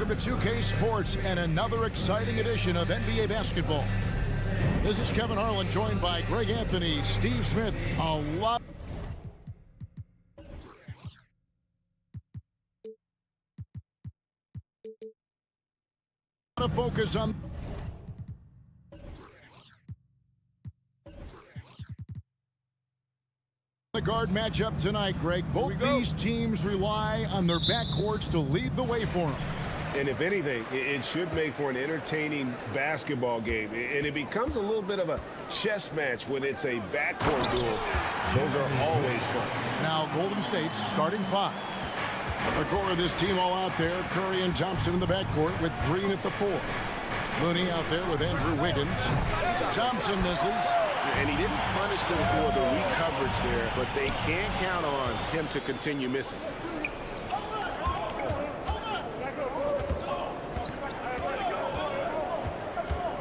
Welcome to 2K Sports and another exciting edition of NBA basketball. This is Kevin Harlan, joined by Greg Anthony, Steve Smith. A lot of focus on the guard matchup tonight, Greg. Both these teams rely on their backcourts to lead the way for them. And if anything, it should make for an entertaining basketball game. And it becomes a little bit of a chess match when it's a backcourt duel. Those are always fun. Now Golden State's starting five. The core of this team all out there. Curry and Thompson in the backcourt with Green at the 4. Looney out there with Andrew Wiggins. Thompson misses. And he didn't punish them for the weak coverage there, but they can't count on him to continue missing.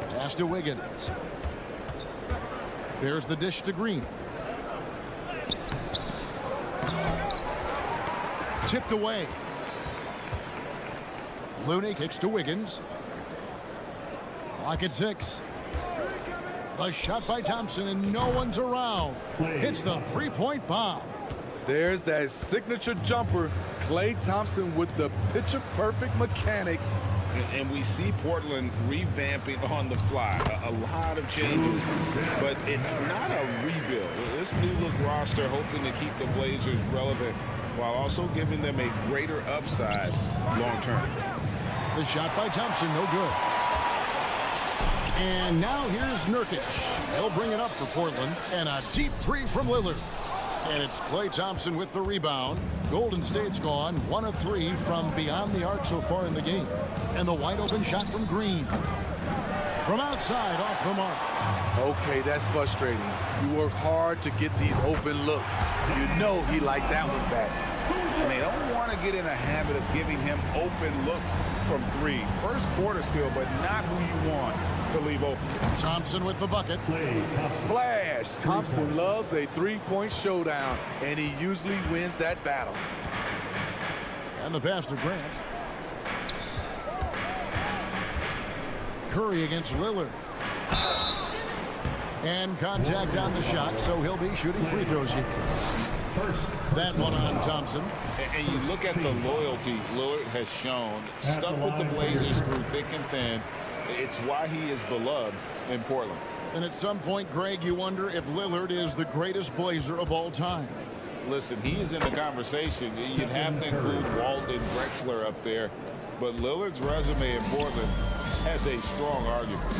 Pass to Wiggins. There's the dish to Green. Tipped away. Looney kicks to Wiggins. Clock at 6. The shot by Thompson, and no one's around. Hits the three-point bomb. There's that signature jumper. Klay Thompson with the picture-perfect mechanics. And we see Portland revamping on the fly. A lot of changes, but it's not a rebuild. This new-look roster hoping to keep the Blazers relevant while also giving them a greater upside long-term. The shot by Thompson, no good. And now here's Nurkic. He'll bring it up for Portland. And a deep three from Lillard. And it's Klay Thompson with the rebound. Golden State's gone 1 of 3 from beyond the arc so far in the game. And the wide open shot from Green. From outside, off the mark. Okay, that's frustrating. You work hard to get these open looks. You know he liked that one back. And they don't want to get in a habit of giving him open looks from 3. First quarter still, but not who you want to leave open. Thompson with the bucket. Splash! Thompson loves a three-point showdown, and he usually wins that battle. And the pass to Grant. Curry against Lillard. And contact on the shot, so he'll be shooting free throws here. That one on Thompson. And you look at the loyalty Lillard has shown. Stuck with the Blazers through thick and thin. It's why he is beloved in Portland. And at some point, Greg, you wonder if Lillard is the greatest Blazer of all time. Listen, he is in the conversation. You'd have to include Walt and Drexler up there. But Lillard's resume in Portland has a strong argument.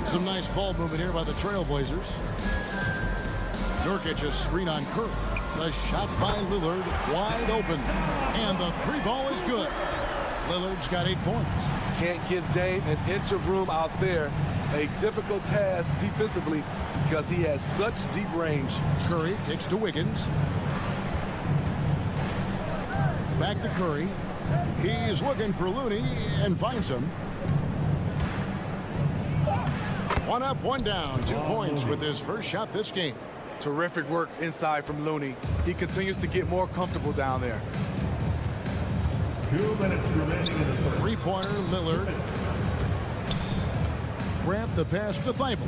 Some nice ball movement here by the Trailblazers. Nurkic a screen on Curry. The shot by Lillard wide open. And the three ball is good. Lillard's got 8 points. Can't give Dame an inch of room out there. A difficult task defensively because he has such deep range. Curry kicks to Wiggins. Back to Curry. He's looking for Looney and finds him. 1 up, 1 down. 2 points with his first shot this game. Terrific work inside from Looney. He continues to get more comfortable down there. 2 minutes remaining in the first. Three-pointer, Lillard. Grant the pass to Thibault.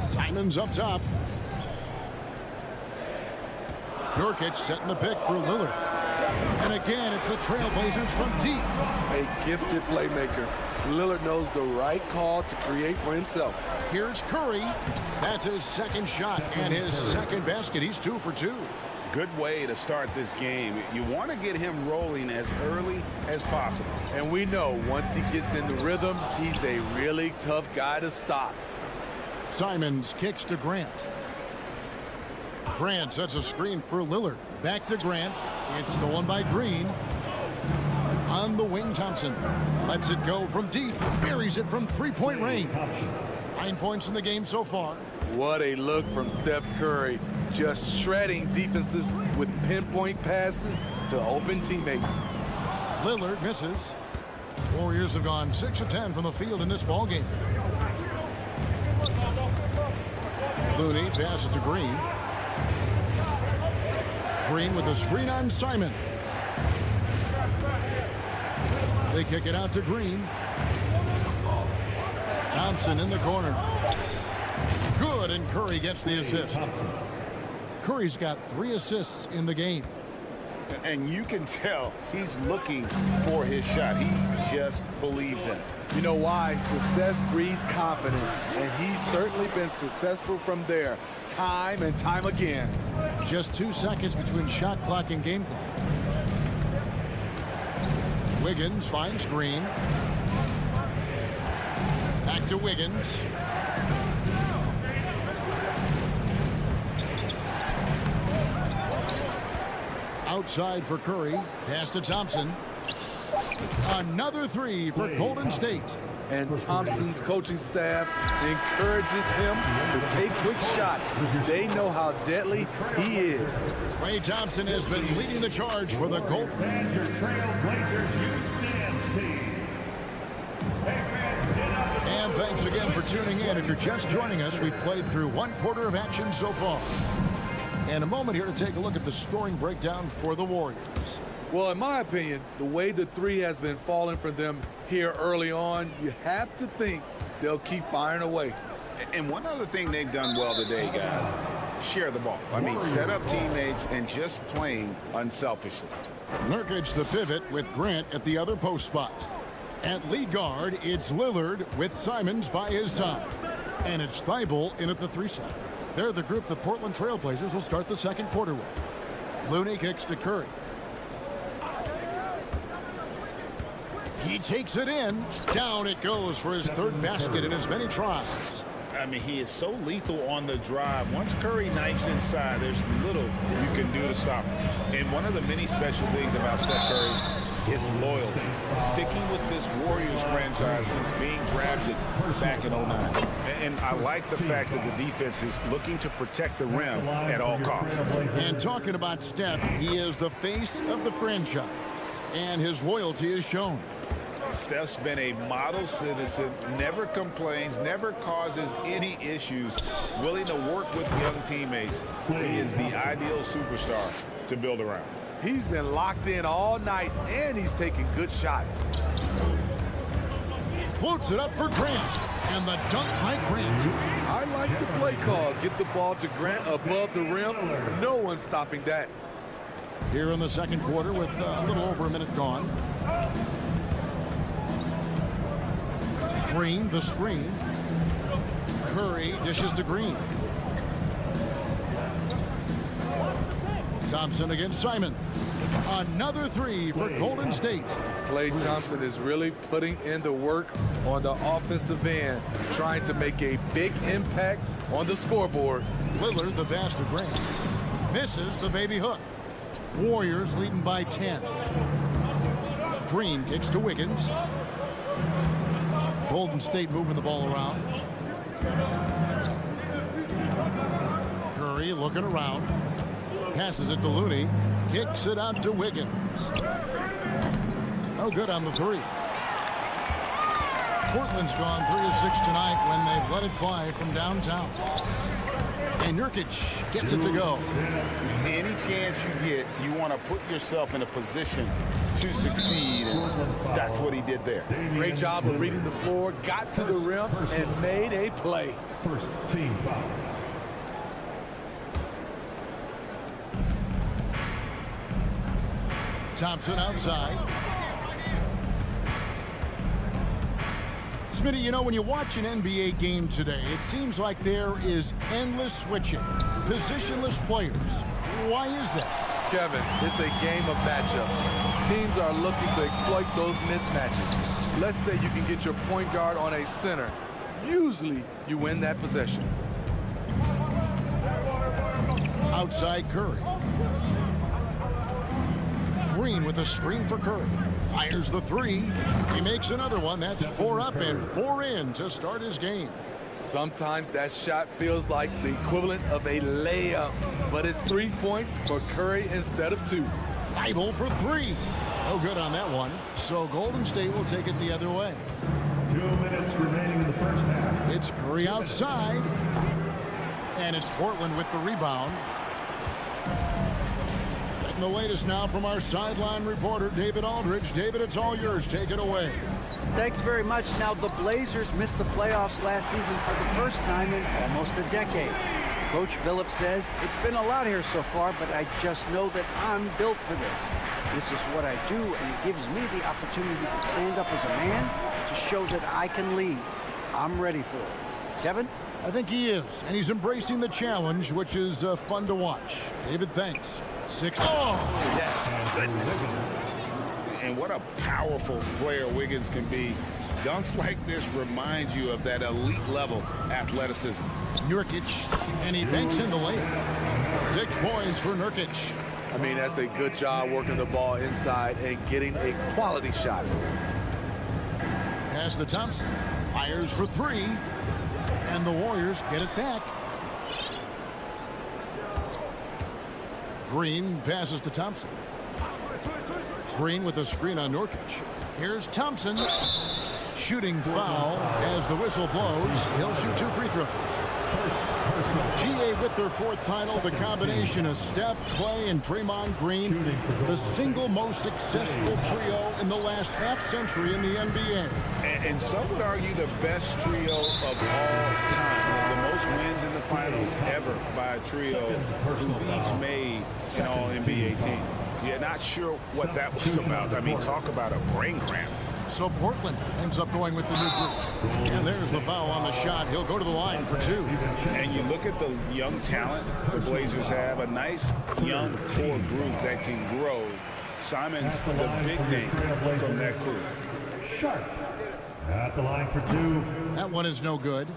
Simon's up top. Nurkic setting the pick for Lillard. And again, it's the Trailblazers from deep. A gifted playmaker. Lillard knows the right call to create for himself. Here's Curry. That's his second shot and his second basket. He's 2 for 2. Good way to start this game. You want to get him rolling as early as possible. And we know once he gets in the rhythm, he's a really tough guy to stop. Simons kicks to Grant. Grant sets a screen for Lillard. Back to Grant. It's stolen by Green. On the wing, Thompson lets it go from deep. Buries it from three-point range. 9 points in the game so far. What a look from Steph Curry. Just shredding defenses with pinpoint passes to open teammates. Lillard misses. Warriors have gone 6 of 10 from the field in this ballgame. Looney passes to Green. Green with a screen on Simon. They kick it out to Green. Thompson in the corner. Good, and Curry gets the assist. Curry's got 3 assists in the game. And you can tell he's looking for his shot. He just believes in it. You know why? Success breeds confidence, and he's certainly been successful from there, time and time again. Just 2 seconds between shot clock and game clock. Wiggins finds Green. Back to Wiggins. Outside for Curry. Pass to Thompson. Another 3 for Golden State. And Thompson's coaching staff encourages him to take quick shots. They know how deadly he is. Klay Thompson has been leading the charge for the Golden. And your Trailblazers youth dance team. And thanks again for tuning in. If you're just joining us, we've played through 1 quarter of action so far. And a moment here to take a look at the scoring breakdown for the Warriors. Well, in my opinion, the way the 3 has been falling for them here early on, you have to think they'll keep firing away. And one other thing they've done well today, guys, share the ball. I mean, set up teammates and just playing unselfishly. Nurkic the pivot with Grant at the other post spot. At lead guard, it's Lillard with Simons by his side. And it's Thibault in at the 3 side. They're the group the Portland Trailblazers will start the second quarter with. Looney kicks to Curry. He takes it in. Down it goes for his 3rd basket in as many tries. I mean, he is so lethal on the drive. Once Curry knifes inside, there's little you can do to stop him. And one of the many special things about Steph Curry is loyalty. Sticking with this Warriors franchise since being drafted back in 09. And I like the fact that the defense is looking to protect the rim at all costs. And talking about Steph, he is the face of the franchise. And his loyalty is shown. Steph's been a model citizen, never complains, never causes any issues, willing to work with young teammates. He is the ideal superstar to build around. He's been locked in all night, and he's taking good shots. Floats it up for Grant. And the dunk by Grant. I like the play call. Get the ball to Grant above the rim. No one's stopping that. Here in the second quarter with a little over a minute gone. Green, the screen. Curry dishes to Green. Thompson against Simon. Another 3 for Golden State. Klay Thompson is really putting in the work on the offensive end, trying to make a big impact on the scoreboard. Lillard, the pass to Grant. Misses the baby hook. Warriors leading by 10. Green kicks to Wiggins. Golden State moving the ball around. Curry looking around. Passes it to Looney. Kicks it out to Wiggins. No good on the 3. Portland's gone 3 of 6 tonight when they've let it fly from downtown. And Nurkic gets it to go. Any chance you get, you want to put yourself in a position to succeed, and that's what he did there. Great job of reading the floor, got to the rim, and made a play. First team foul. Thompson outside. Smitty, you know, when you watch an NBA game today, it seems like there is endless switching, positionless players. Why is that? Kevin, it's a game of matchups. Teams are looking to exploit those mismatches. Let's say you can get your point guard on a center. Usually, you win that possession. Outside Curry. Green with a screen for Curry. Fires the 3. He makes another one. That's 4 up and 4 in to start his game. Sometimes that shot feels like the equivalent of a layup, but it's 3 points for Curry instead of 2. Thibault for 3. No good on that one. So Golden State will take it the other way. 2 minutes remaining in the first half. It's Curry outside. And it's Portland with the rebound. And the latest now from our sideline reporter, David Aldridge. David, it's all yours. Take it away. Thanks very much. Now, the Blazers missed the playoffs last season for the first time in almost a decade. Coach Billups says, it's been a lot here so far, but I just know that I'm built for this. This is what I do, and it gives me the opportunity to stand up as a man to show that I can lead. I'm ready for it. Kevin? I think he is, and he's embracing the challenge, which is fun to watch. David, thanks. 6. Oh, Yes. Goodness. And what a powerful player Wiggins can be. Dunks like this remind you of that elite level athleticism. Nurkic, and he banks in the lane. 6 points for Nurkic. I mean, that's a good job working the ball inside and getting a quality shot. Pass to Thompson. Fires for 3. And the Warriors get it back. Green passes to Thompson. Green with a screen on Nurkic. Here's Thompson. Shooting foul as the whistle blows. He'll shoot 2 free throws. GA with their 4th title, the combination of Steph, Clay, and Draymond Green, the single most successful trio in the last half-century in the NBA. And some would argue the best trio of all time. The most wins in the finals ever by a trio who each made an all-NBA team. Yeah, not sure what that was about. I mean, talk about a brain cramp. So Portland ends up going with the new group. And there's the foul on the shot. He'll go to the line for 2. And you look at the young talent the Blazers have, a nice young core group that can grow. Simon's the big name from that group. Sharp at the line for 2. That one is no good.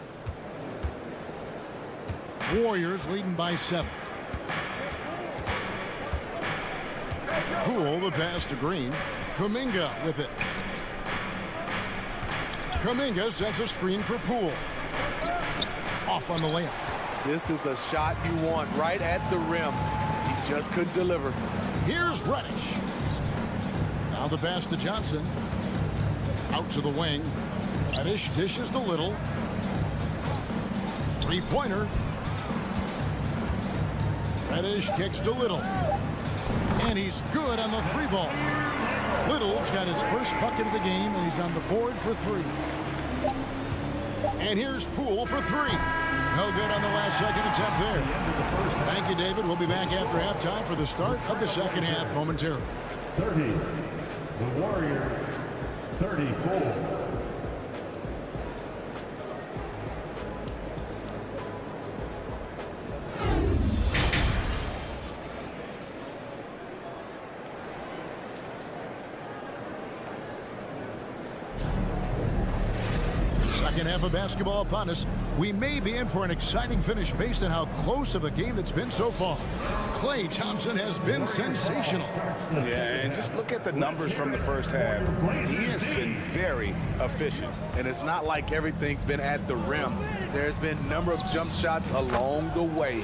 Warriors leading by 7. Poole, the pass to Green. Kuminga with it. Kuminga sets a screen for Poole. Off on the layup. This is the shot you want right at the rim. He just couldn't deliver. Here's Reddish. Now the pass to Johnson. Out to the wing. Reddish dishes to Little. 3-pointer. Reddish kicks to Little. And he's good on the 3-ball. Little's got his first bucket of the game, and he's on the board for 3. And here's Poole for 3. No good on the last second attempt there. Thank you, David. We'll be back after halftime for the start of the second half momentarily. 30. The Warriors, 34. Second half of basketball upon us. We may be in for an exciting finish based on how close of a game it's been so far. Klay Thompson has been sensational. Yeah, and just look at the numbers from the first half. He has been very efficient. And it's not like everything's been at the rim. There's been a number of jump shots along the way.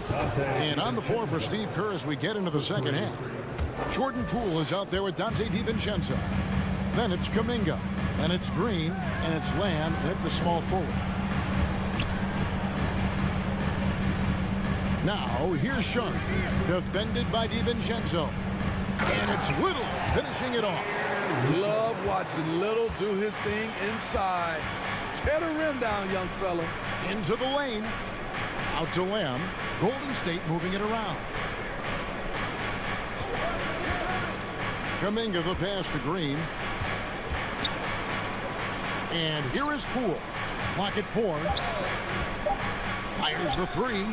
And on the floor for Steve Kerr as we get into the second half. Jordan Poole is out there with Dante DiVincenzo. Then it's Kuminga. And it's Green, and it's Lamb at the small forward. Now, here's Shunk, defended by DiVincenzo. And it's Little finishing it off. Love watching Little do his thing inside. Tear the rim down, young fella. Into the lane. Out to Lamb. Golden State moving it around. Kuminga the pass to Green. And here is Poole. Clock at 4. Fires the 3.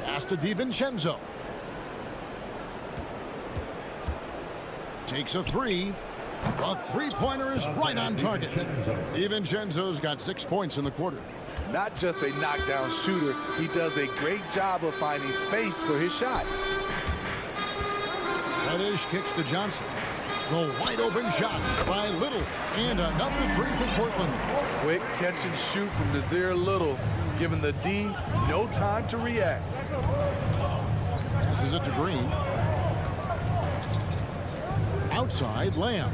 Pass to DiVincenzo. Takes a 3. A 3-pointer is right on target. DiVincenzo's got 6 points in the quarter. Not just a knockdown shooter, he does a great job of finding space for his shot. Reddish kicks to Johnson. The wide open shot by Little. And another 3 for Portland. Quick catch and shoot from Nazir Little, giving the D no time to react. Passes it to Green. Outside, Lamb.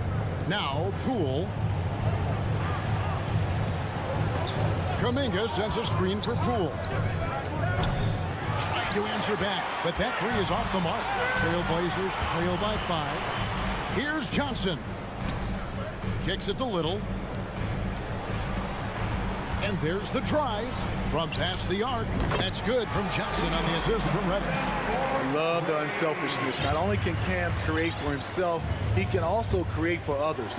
Now, Poole. Kuminga sends a screen for Poole. Trying to answer back, but that three is off the mark. Trailblazers trail by 5. Here's Johnson. Kicks it to Little. And there's the drive from past the arc. That's good from Johnson on the assist from Reddish. I love the unselfishness. Not only can Cam create for himself, he can also create for others.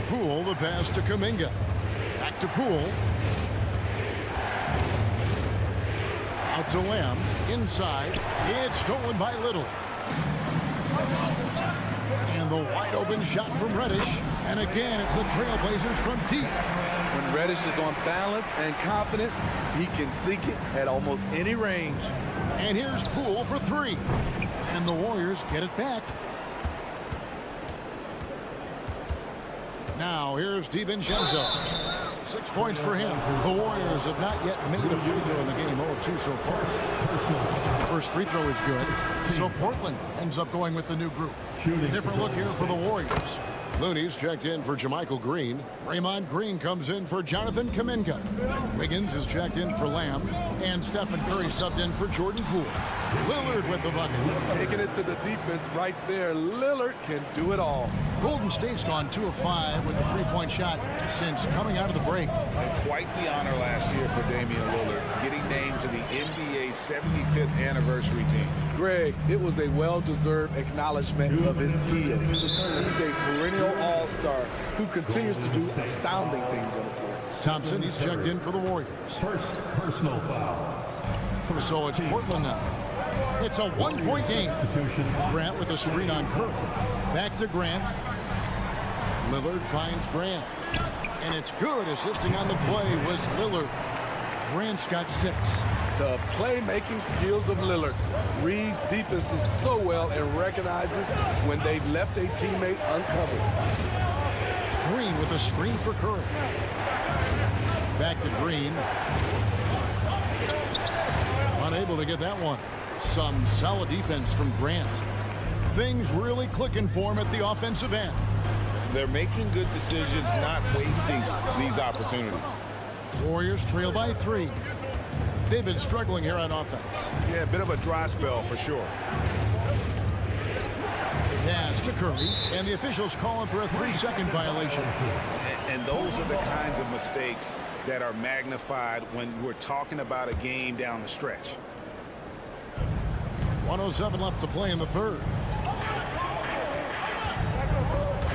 Poole, the pass to Kuminga. Back to Poole. Out to Lamb. Inside. It's stolen by Little. And the wide open shot from Reddish. And again, it's the Trailblazers from deep. When Reddish is on balance and confident, he can sink it at almost any range. And here's Poole for 3. And the Warriors get it back. Now here's DiVincenzo. 6 points for him. The Warriors have not yet made a free throw in the game. 0 of 2 so far. First free throw is good. So Portland ends up going with the new group. Different look here for the Warriors. Looney's checked in for Jermichael Green. Draymond Green comes in for Jonathan Kuminga. Wiggins is checked in for Lamb. And Stephen Curry subbed in for Jordan Poole. Lillard with the bucket. Taking it to the defense right there. Lillard can do it all. Golden State's gone 2 of 5 with a 3-point shot since coming out of the break. And quite the honor last year for Damian Lillard, getting named to the NBA 75th anniversary team. Greg, it was a well-deserved acknowledgement of his skills. He's a perennial all-star who continues to do astounding things on the floor. Thompson, he's checked in for the Warriors. First personal foul. So it's Portland now. It's a 1-point game. Grant with a screen on Kirk. Back to Grant. Lillard finds Grant. And it's good. Assisting on the play was Lillard. Grant's got 6. The playmaking skills of Lillard reads defenses so well and recognizes when they've left a teammate uncovered. Green with a screen for Curry. Back to Green. Unable to get that one. Some solid defense from Grant. Things really clicking for him at the offensive end. They're making good decisions, not wasting these opportunities. Warriors trail by 3. They've been struggling here on offense. Yeah, a bit of a dry spell for sure. Pass to Curry, and the officials call him for a 3-second violation. And those are the kinds of mistakes that are magnified when we're talking about a game down the stretch. 1:07 left to play in the third.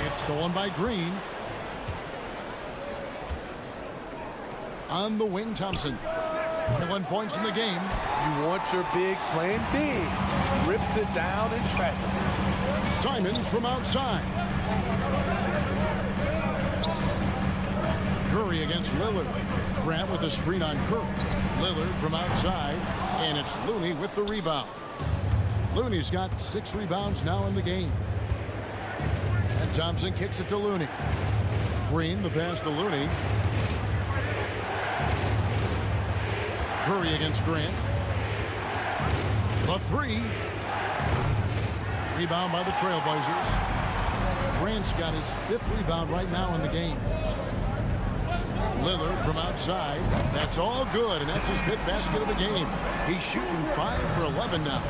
It's stolen by Green. On the wing, Thompson. 21 points in the game. You want your bigs playing big. Rips it down in traffic. Simons from outside. Curry against Lillard. Grant with a screen on Curry. Lillard from outside. And it's Looney with the rebound. Looney's got 6 rebounds now in the game. And Thompson kicks it to Looney. Green, the pass to Looney. Curry against Grant. The 3. Rebound by the Trailblazers. Grant's got his 5th rebound right now in the game. Lillard from outside. That's all good, and that's his 5th basket of the game. He's shooting 5 for 11 now.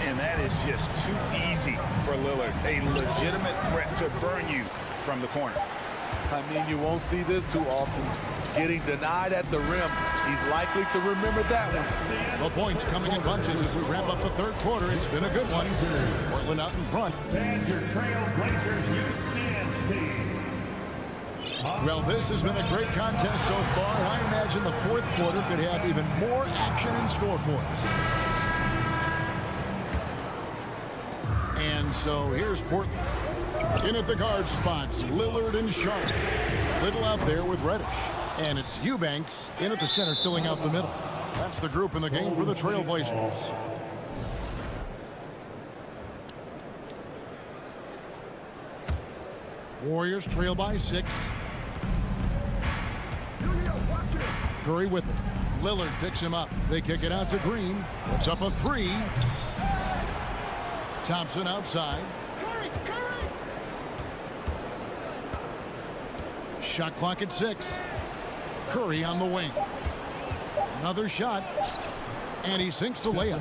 And that is just too easy for Lillard. A legitimate threat to burn you from the corner. I mean, you won't see this too often. Getting denied at the rim. He's likely to remember that one. The points coming in bunches as we wrap up the third quarter. It's been a good one. Portland out in front. And your Trailblazers UCN team. Well, this has been a great contest so far, and I imagine the fourth quarter could have even more action in store for us. And so here's Portland. In at the guard spots, Lillard and Sharp. Little out there with Reddish. And it's Eubanks in at the center, filling out the middle. That's the group in the game for the Trailblazers. Warriors trail by 6. Curry with it. Lillard picks him up. They kick it out to Green. It's up a 3. Thompson outside. Shot clock at 6. Curry on the wing. Another shot. And he sinks the layup.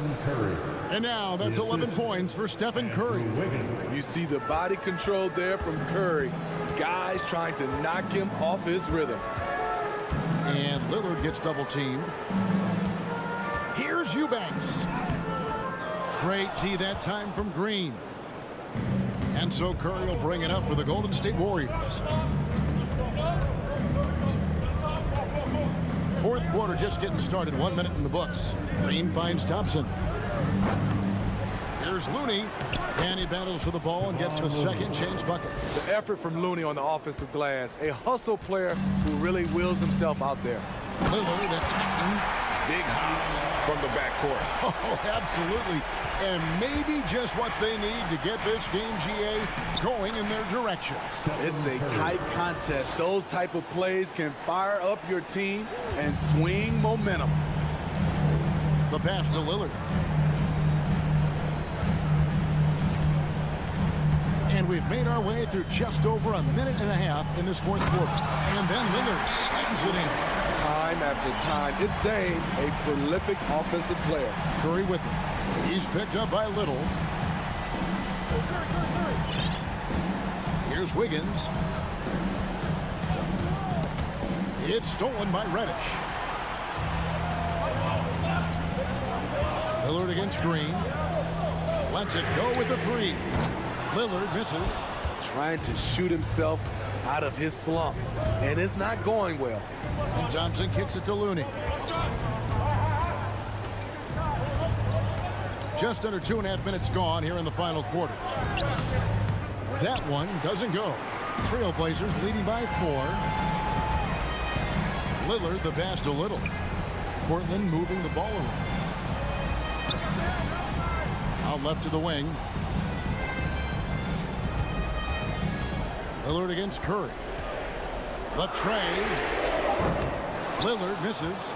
And now that's 11 points for Stephen Curry. You see the body control there from Curry. Guys trying to knock him off his rhythm. And Lillard gets double teamed. Here's Eubanks. Great tee that time from Green. And so Curry will bring it up for the Golden State Warriors. Fourth quarter just getting started. 1 minute in the books. Green finds Thompson. Here's Looney. And he battles for the ball and gets the second chance bucket. The effort from Looney on the offensive glass. A hustle player who really wills himself out there. Lillard attacking. Big hops from the backcourt. Oh, absolutely. And maybe just what they need to get this game, GA, going in their direction. It's a tight contest. Those type of plays can fire up your team and swing momentum. The pass to Lillard. And we've made our way through just over a minute and a half in this fourth quarter. And then Lillard slams it in. Time after time, it's Dame, a prolific offensive player. Curry with him. He's picked up by Little. Here's Wiggins. It's stolen by Reddish. Lillard against Green. Lets it go with the three. Lillard misses. Trying to shoot himself out of his slump, and it's not going well. And Thompson kicks it to Looney. Just under 2.5 minutes gone here in the final quarter. That one doesn't go. Trailblazers leading by 4. Lillard the pass to Little. Portland moving the ball around. Out left to the wing. Lillard against Curry. The tray. Lillard misses.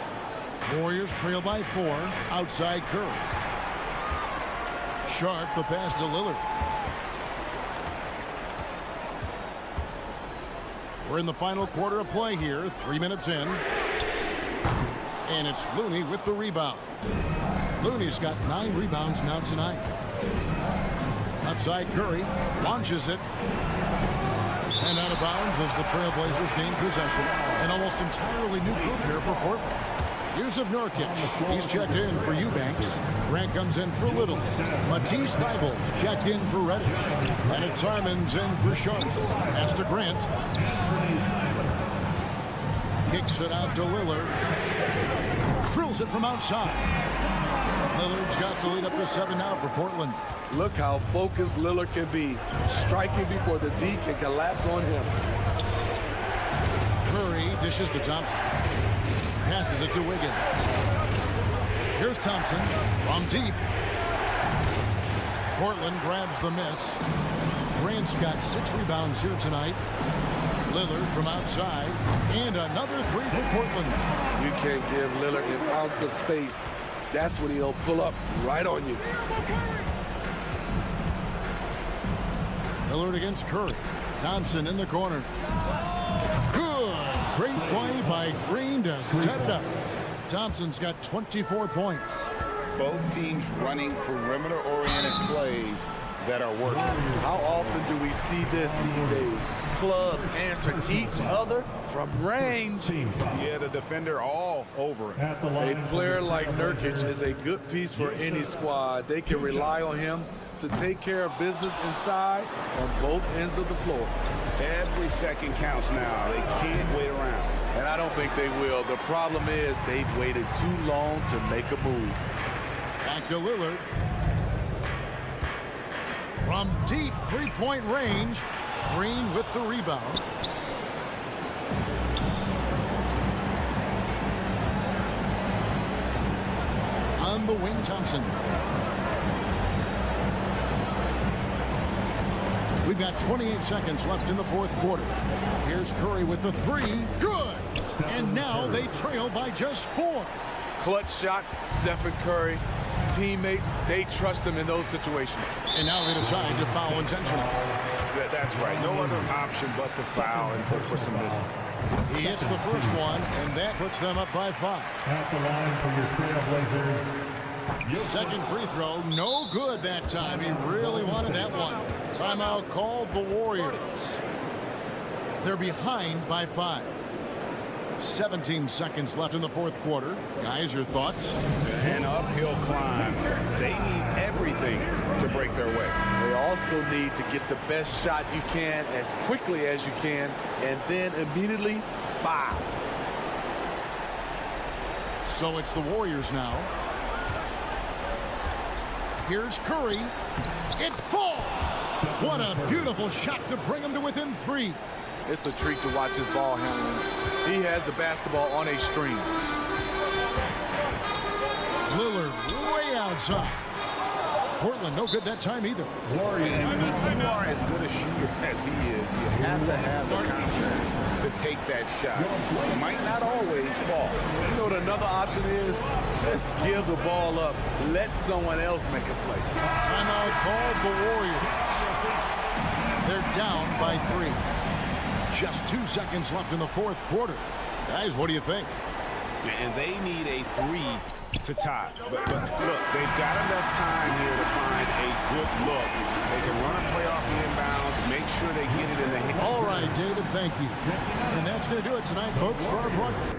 Warriors trail by 4. Outside Curry. Sharp the pass to Lillard. We're in the final quarter of play here. 3 minutes in. And it's Looney with the rebound. Looney's got 9 rebounds now tonight. Outside Curry. Launches it. And out of bounds as the Trailblazers gain possession. An almost entirely new group here for Portland. Use of Nurkic. He's checked in for Eubanks. Grant comes in for Little. Matisse Thybulle checked in for Reddish. And it's Simons in for Sharp. Pass to Grant. Kicks it out to Lillard. Drills it from outside. Lillard's got the lead up to 7 now for Portland. Look how focused Lillard can be. Striking before the D can collapse on him. Curry dishes to Thompson. Passes it to Wiggins. Here's Thompson from deep. Portland grabs the miss. Grant's got 6 rebounds here tonight. Lillard from outside. And another 3 for Portland. You can't give Lillard an ounce of space. That's when he'll pull up right on you. Lillard against Curry. Thompson in the corner. Good. Great play by Green to set it up. Thompson's got 24 points. Both teams running perimeter-oriented plays that are working. How often do we see this these days? Clubs answering each other from range. Yeah, the defender all over him. A player like Nurkic is a good piece for any squad. They can rely on him to take care of business inside on both ends of the floor. Every second counts now. They can't wait around. And I don't think they will. The problem is they've waited too long to make a move. Back to Lillard. From deep three-point range, Green with the rebound. On the wing, Thompson. We've got 28 seconds left in the fourth quarter. Here's Curry with the 3. Good! And now they trail by just 4. Clutch shots, Stephen Curry. His teammates, they trust him in those situations. And now they decide to foul intentionally. That's right. No other option but to foul and hope for some misses. He hits the first one, and that puts them up by 5. At the line for your Trailblazers, Second free throw, no good that time. He really wanted that one. Timeout called the Warriors. They're behind by 5. 17 seconds left in the fourth quarter. Guys, your thoughts? An uphill climb. They need everything to break their way. They also need to get the best shot you can as quickly as you can, and then immediately foul. So it's the Warriors now. Here's Curry. It falls. What a beautiful shot to bring him to within 3. It's a treat to watch his ball handling. He has the basketball on a string. Lillard way outside. Portland no good that time either. When you are as good a shooter as he is, you have to have the confidence to take that shot. It might not always fall. You know what another option is? Just give the ball up. Let someone else make a play. Timeout called the Warriors. They're down by 3. Just 2 seconds left in the fourth quarter. Guys, what do you think? And they need a 3 to tie. But look, they've got enough time here to find a good look. They can run a play off the inbound, make sure they get it in the hand. All right, David, thank you. And that's going to do it tonight, folks, for our broadcast.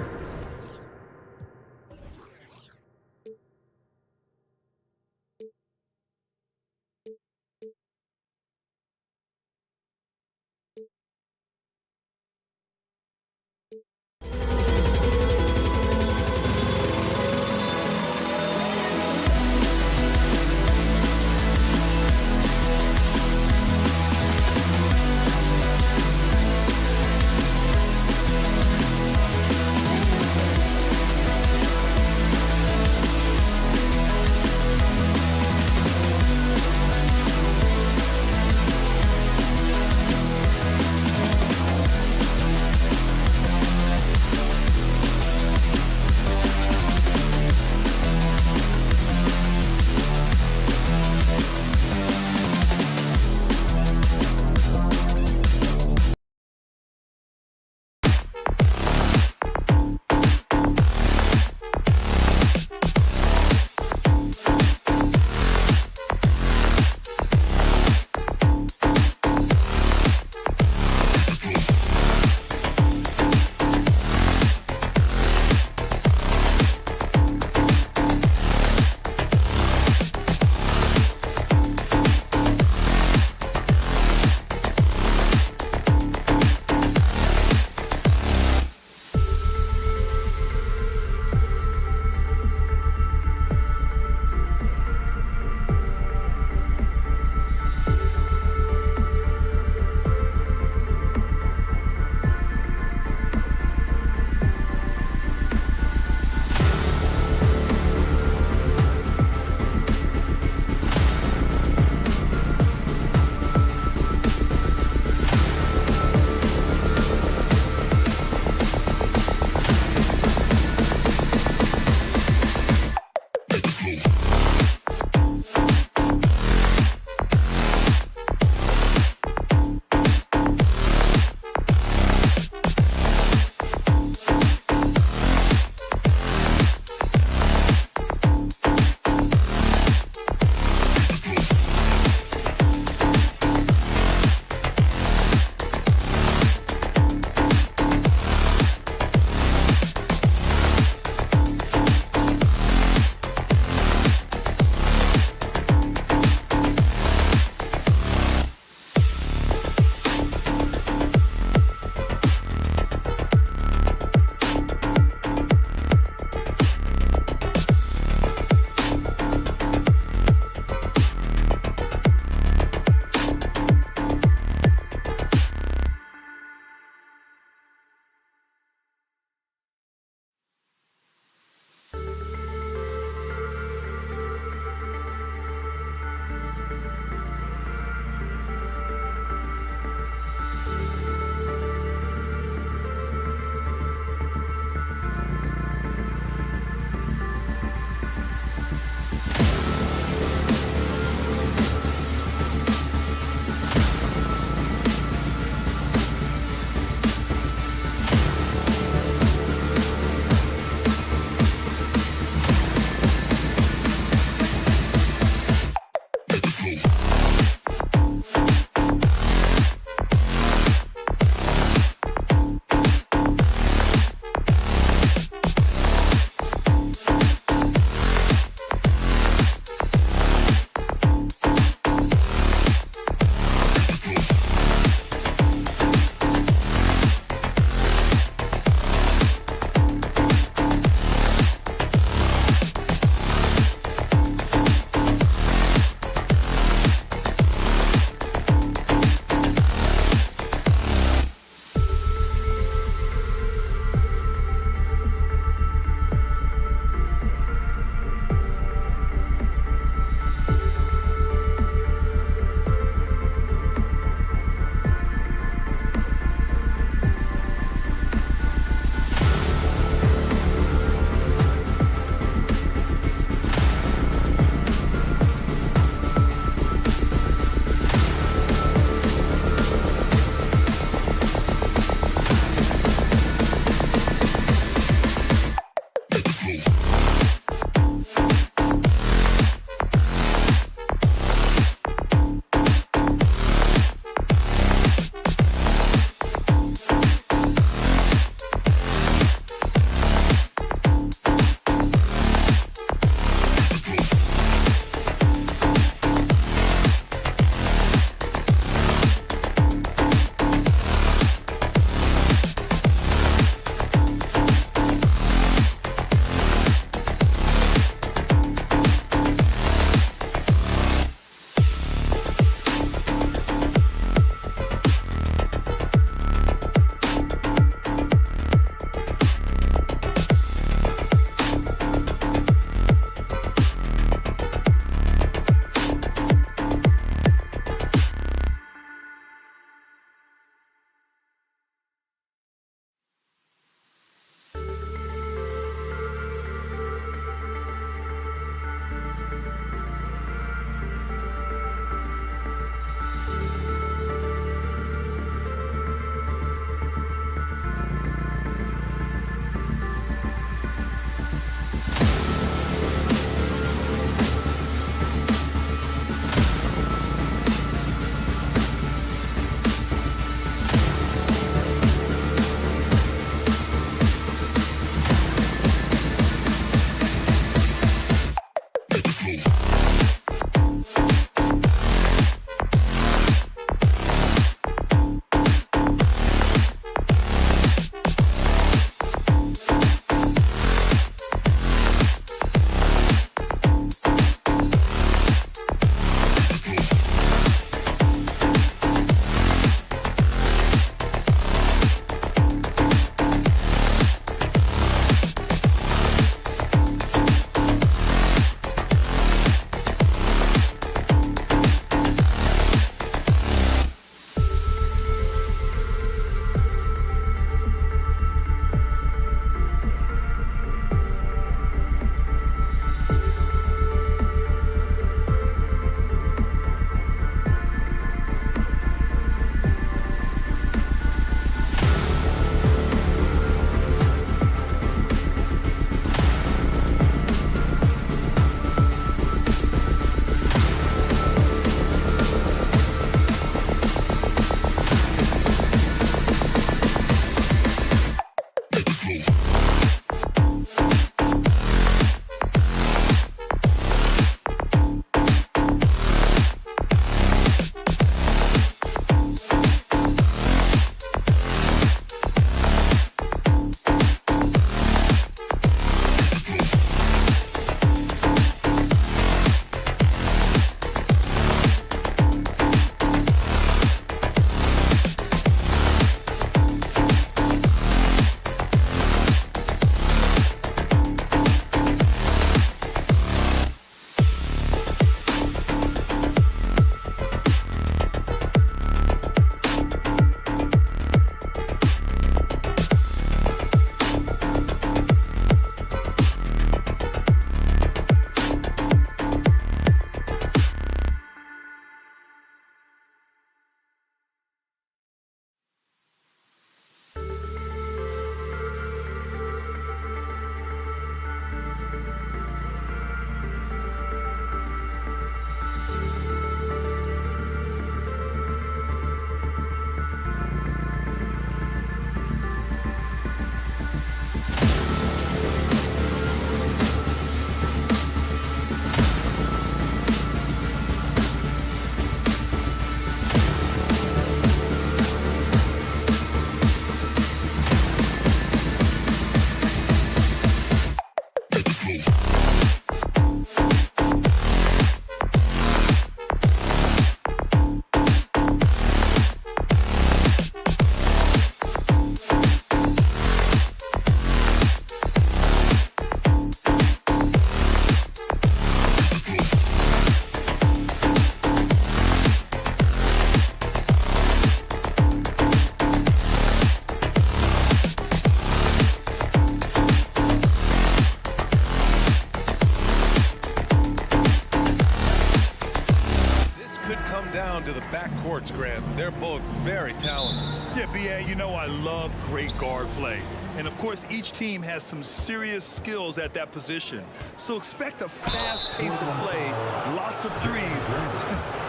To the backcourts, Grant. They're both very talented. Yeah, B.A., you know I love great guard play. And, of course, each team has some serious skills at that position. So expect a fast pace of play, lots of threes.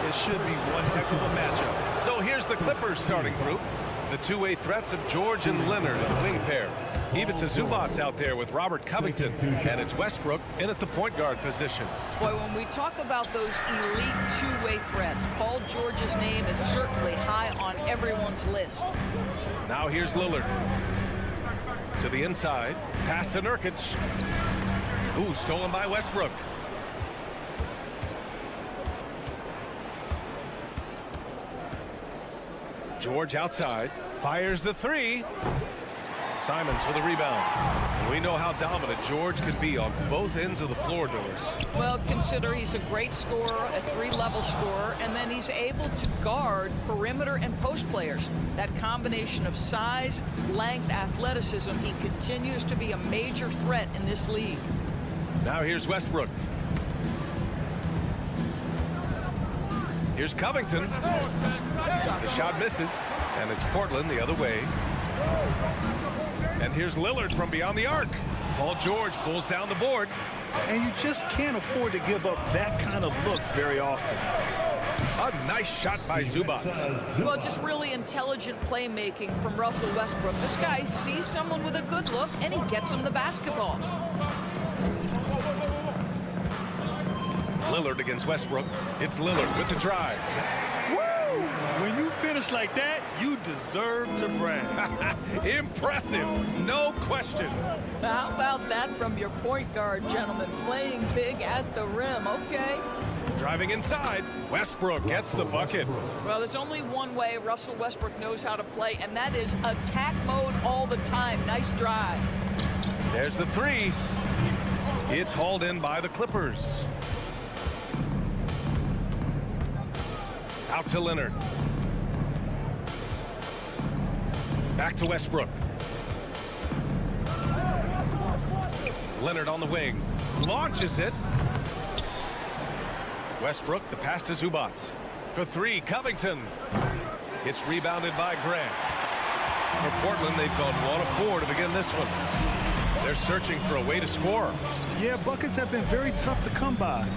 It should be one heck of a matchup. So here's the Clippers starting group. The two-way threats of George and Leonard, the wing pair. Ivica Zubac's out there with Robert Covington, and it's Westbrook in at the point guard position. Boy, when we talk about those elite two-way threats, Paul George's name is certainly high on everyone's list. Now here's Lillard. To the inside, pass to Nurkic. Ooh, stolen by Westbrook. George outside, fires the three. Simons with a rebound. And we know how dominant George can be on both ends of the floor, Doris. Well, consider he's a great scorer, a three-level scorer, and then he's able to guard perimeter and post players. That combination of size, length, athleticism, he continues to be a major threat in this league. Now here's Westbrook. Here's Covington. The shot misses, and it's Portland the other way. And here's Lillard from beyond the arc. Paul George pulls down the board. And you just can't afford to give up that kind of look very often. A nice shot by Zubac. Well, just really intelligent playmaking from Russell Westbrook. This guy sees someone with a good look, and he gets him the basketball. Lillard against Westbrook. It's Lillard with the drive. Woo! When you finish like that, you deserve to brag. Impressive, no question. How about that from your point guard, gentlemen? Playing big at the rim, okay. Driving inside, Westbrook gets the bucket. Well, there's only one way Russell Westbrook knows how to play, and that is attack mode all the time. Nice drive. There's the three. It's hauled in by the Clippers. Out to Leonard. Back to Westbrook. Leonard on the wing. Launches it. Westbrook, the pass to Zubac. For three, Covington. It's rebounded by Grant. For Portland, they've gone 1 of 4 to begin this one. They're searching for a way to score. Yeah, buckets have been very tough to come by.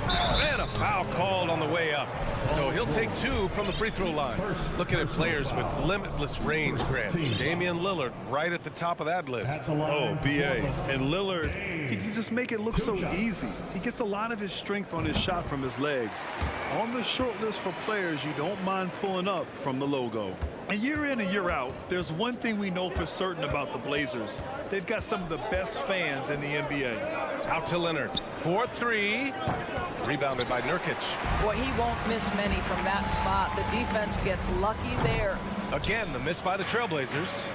And a foul called on the way up. So he'll take 2 from the free throw line. Looking at players with limitless range, Grant. Damian Lillard right at the top of that list. Oh, BA. And Lillard, he can just make it look so easy. He gets a lot of his strength on his shot from his legs. On the short list for players you don't mind pulling up from the logo. And year in and year out, there's one thing we know for certain about the Blazers. They've got some of the best fans in the NBA. Out to Leonard. 4-3. Rebounded by Nurkic. Boy, he won't miss many from that spot. The defense gets lucky there. Again, the miss by the Trailblazers.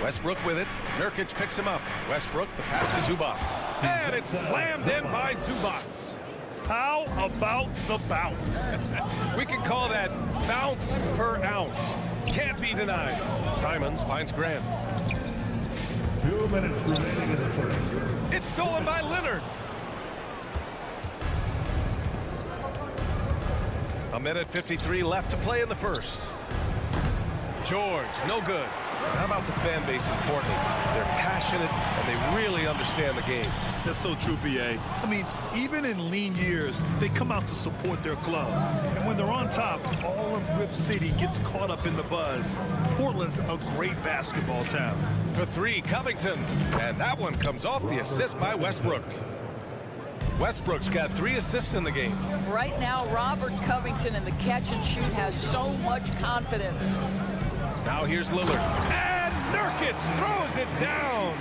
Westbrook with it. Nurkic picks him up. Westbrook, the pass to Zubac. And it's slammed in by Zubac. How about the bounce? We can call that bounce per ounce. Can't be denied. Simons finds Grant. 2 minutes remaining in the first. It's stolen by Leonard. A minute 53 left to play in the first. George, no good. How about the fan base in Portland? They're passionate and they really understand the game. That's so true, BA. I mean, even in lean years, they come out to support their club. And when they're on top, all of Rip City gets caught up in the buzz. Portland's a great basketball town. For three, Covington. And that one comes off the assist by Westbrook. Westbrook's got 3 assists in the game. Right now, Robert Covington in the catch and shoot has so much confidence. Now here's Lillard. And Nurkic throws it down.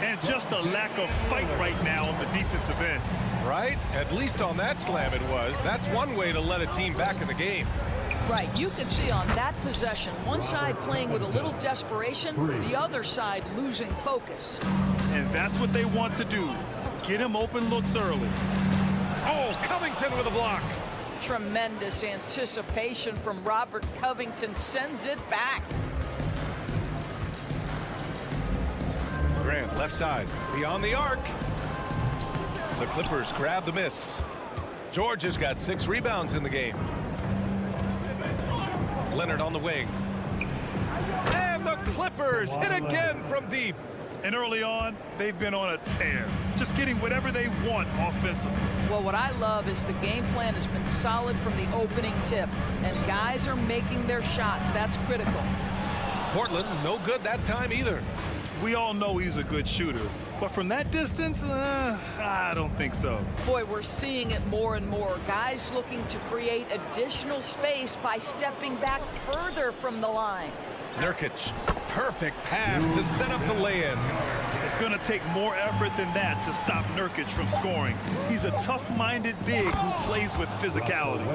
And just a lack of fight right now on the defensive end. Right? At least on that slam it was. That's one way to let a team back in the game. Right, you can see on that possession, one side playing with a little desperation, the other side losing focus. And that's what they want to do. Get him open looks early. Oh, Covington with a block. Tremendous anticipation from Robert Covington, sends it back. Grant, left side, beyond the arc. The Clippers grab the miss. George has got 6 rebounds in the game. Leonard on the wing. And the Clippers hit again from deep. And early on, they've been on a tear, just getting whatever they want offensively. Well, what I love is the game plan has been solid from the opening tip, and guys are making their shots. That's critical. Portland, no good that time either. We all know he's a good shooter, but from that distance, I don't think so. Boy, we're seeing it more and more. Guys looking to create additional space by stepping back further from the line. Nurkic, perfect pass to set up the lay-in. It's going to take more effort than that to stop Nurkic from scoring. He's a tough-minded big who plays with physicality.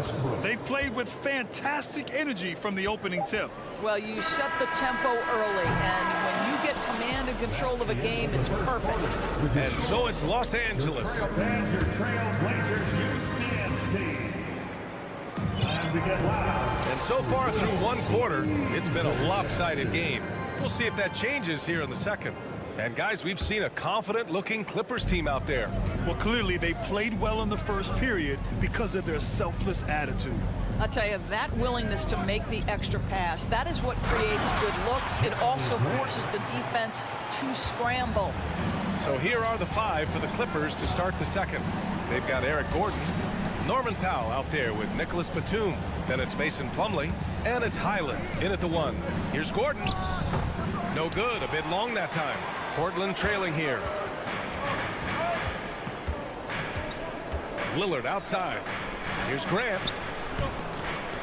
They've played with fantastic energy from the opening tip. Well, you set the tempo early, and when you get command and control of a game, it's perfect. And so it's Los Angeles. Fans, your Trailblazers use the time to get loud. And so far through one quarter, it's been a lopsided game. We'll see if that changes here in the second. And guys, we've seen a confident-looking Clippers team out there. Well, clearly they played well in the first period because of their selfless attitude. I'll tell you, that willingness to make the extra pass, that is what creates good looks. It also forces the defense to scramble. So here are the 5 for the Clippers to start the second. They've got Eric Gordon, Norman Powell out there with Nicholas Batum. Then it's Mason Plumlee, and it's Highland in at the 1. Here's Gordon. No good, a bit long that time. Portland trailing here. Lillard outside. Here's Grant.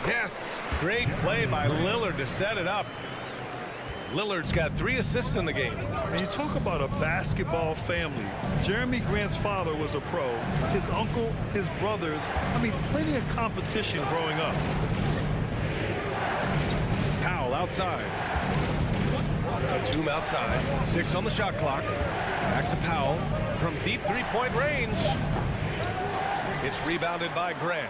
Yes, great play by Lillard to set it up. Lillard's got 3 assists in the game. And you talk about a basketball family. Jeremy Grant's father was a pro. His uncle, his brothers. I mean, plenty of competition growing up. Powell outside. Batum outside. 6 on the shot clock. Back to Powell from deep 3-point range. It's rebounded by Grant.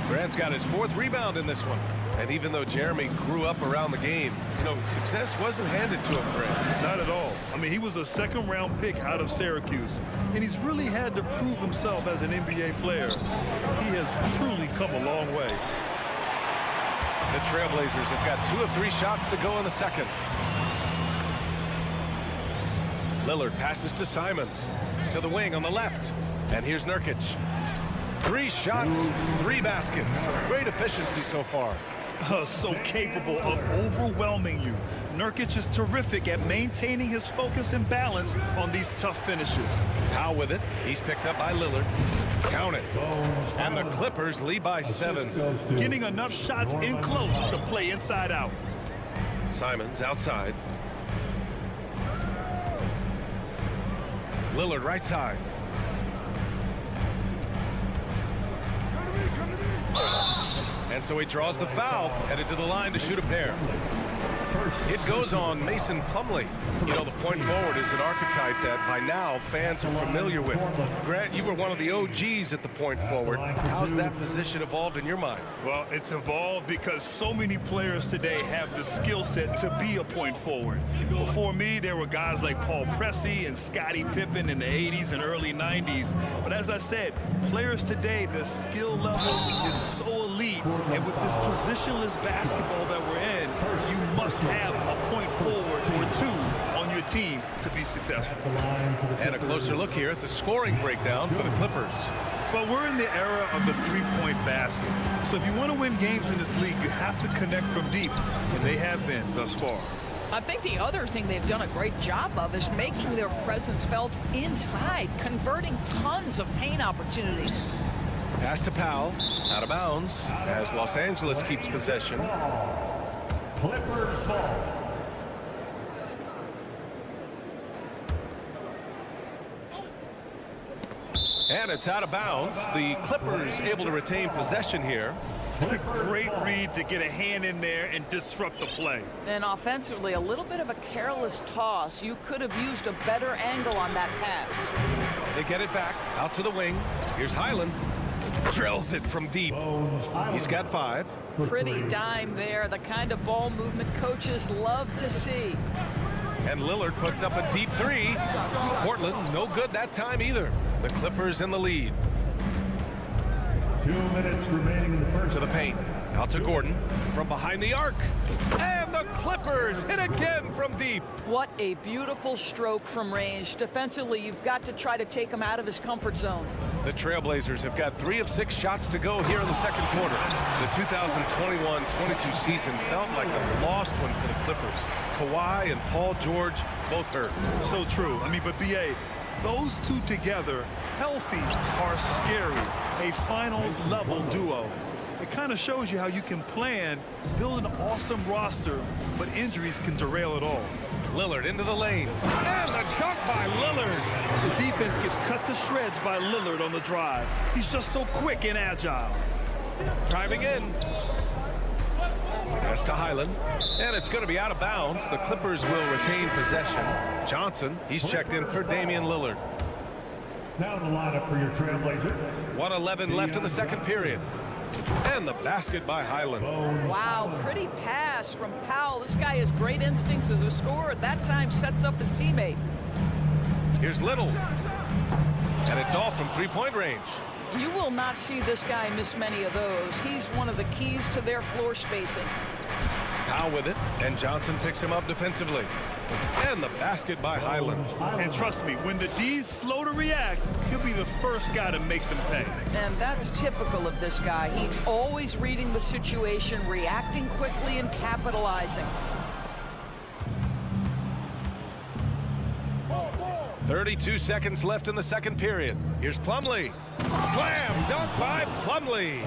Grant's got his 4th rebound in this one. And even though Jeremy grew up around the game, you know, success wasn't handed to him, Grant. Not at all. I mean, he was a 2nd-round pick out of Syracuse. And he's really had to prove himself as an NBA player. He has truly come a long way. The Trailblazers have got 2 of 3 shots to go in the second. Lillard passes to Simons. To the wing on the left. And here's Nurkic. 3 shots, 3 baskets. Great efficiency so far. So capable of overwhelming you. Nurkic is terrific at maintaining his focus and balance on these tough finishes. Powell with it. He's picked up by Lillard. Count it. And the Clippers lead by 7. Getting enough shots in close to play inside out. Simons outside. Lillard right side. And so he draws the foul, headed to the line to shoot a pair. It goes on Mason Plumlee. You know, the point forward is an archetype that by now fans are familiar with. Grant, you were one of the OGs at the point forward. How's that position evolved in your mind? Well, it's evolved because so many players today have the skill set to be a point forward. Before me, there were guys like Paul Pressey and Scottie Pippen in the 80s and early 90s. But as I said, players today, the skill level is so elite. And with this positionless basketball that we're in, you must have a point forward or 2 on your team to be successful. And a closer look here at the scoring breakdown for the Clippers. But we're in the era of the 3-point basket. So if you want to win games in this league, you have to connect from deep. And they have been thus far. I think the other thing they've done a great job of is making their presence felt inside, converting tons of paint opportunities. Pass to Powell, out of bounds, as Los Angeles keeps possession. Clippers ball. And it's out of bounds. The Clippers able to retain possession here. Great read to get a hand in there and disrupt the play. And offensively, a little bit of a careless toss. You could have used a better angle on that pass. They get it back, out to the wing. Here's Highland. Drills it from deep. He's got 5. Pretty dime there, the kind of ball movement coaches love to see. And Lillard puts up a deep 3. Portland, no good that time either. The Clippers in the lead. 2 minutes remaining in the first. To the paint. Out to Gordon. From behind the arc. And the Clippers hit again from deep. What a beautiful stroke from range. Defensively, you've got to try to take him out of his comfort zone. The Trailblazers have got 3 of 6 shots to go here in the second quarter. The 2021-22 season felt like a lost one for the Clippers. Kawhi and Paul George both hurt. So true. I mean, but B.A., those 2 together, healthy, are scary. A finals-level duo. It kind of shows you how you can plan, build an awesome roster, but injuries can derail it all. Lillard into the lane. And the dunk by Lillard. The defense gets cut to shreds by Lillard on the drive. He's just so quick and agile. Driving in. Pass to Highland. And it's going to be out of bounds. The Clippers will retain possession. Johnson, he's checked in for Damian Lillard. Now the lineup for your Trailblazers. 1:11 left in the second period. And the basket by Highland. Wow, pretty pass from Powell. This guy has great instincts as a scorer. At that time, sets up his teammate. Here's Little. And it's all from 3-point range. You will not see this guy miss many of those. He's one of the keys to their floor spacing. Powell with it, and Johnson picks him up defensively. And the basket by Highland. And trust me, when the D's slow to react, he'll be the first guy to make them pay. And that's typical of this guy. He's always reading the situation, reacting quickly and capitalizing. 32 seconds left in the second period. Here's Plumlee. Slam dunk by Plumlee.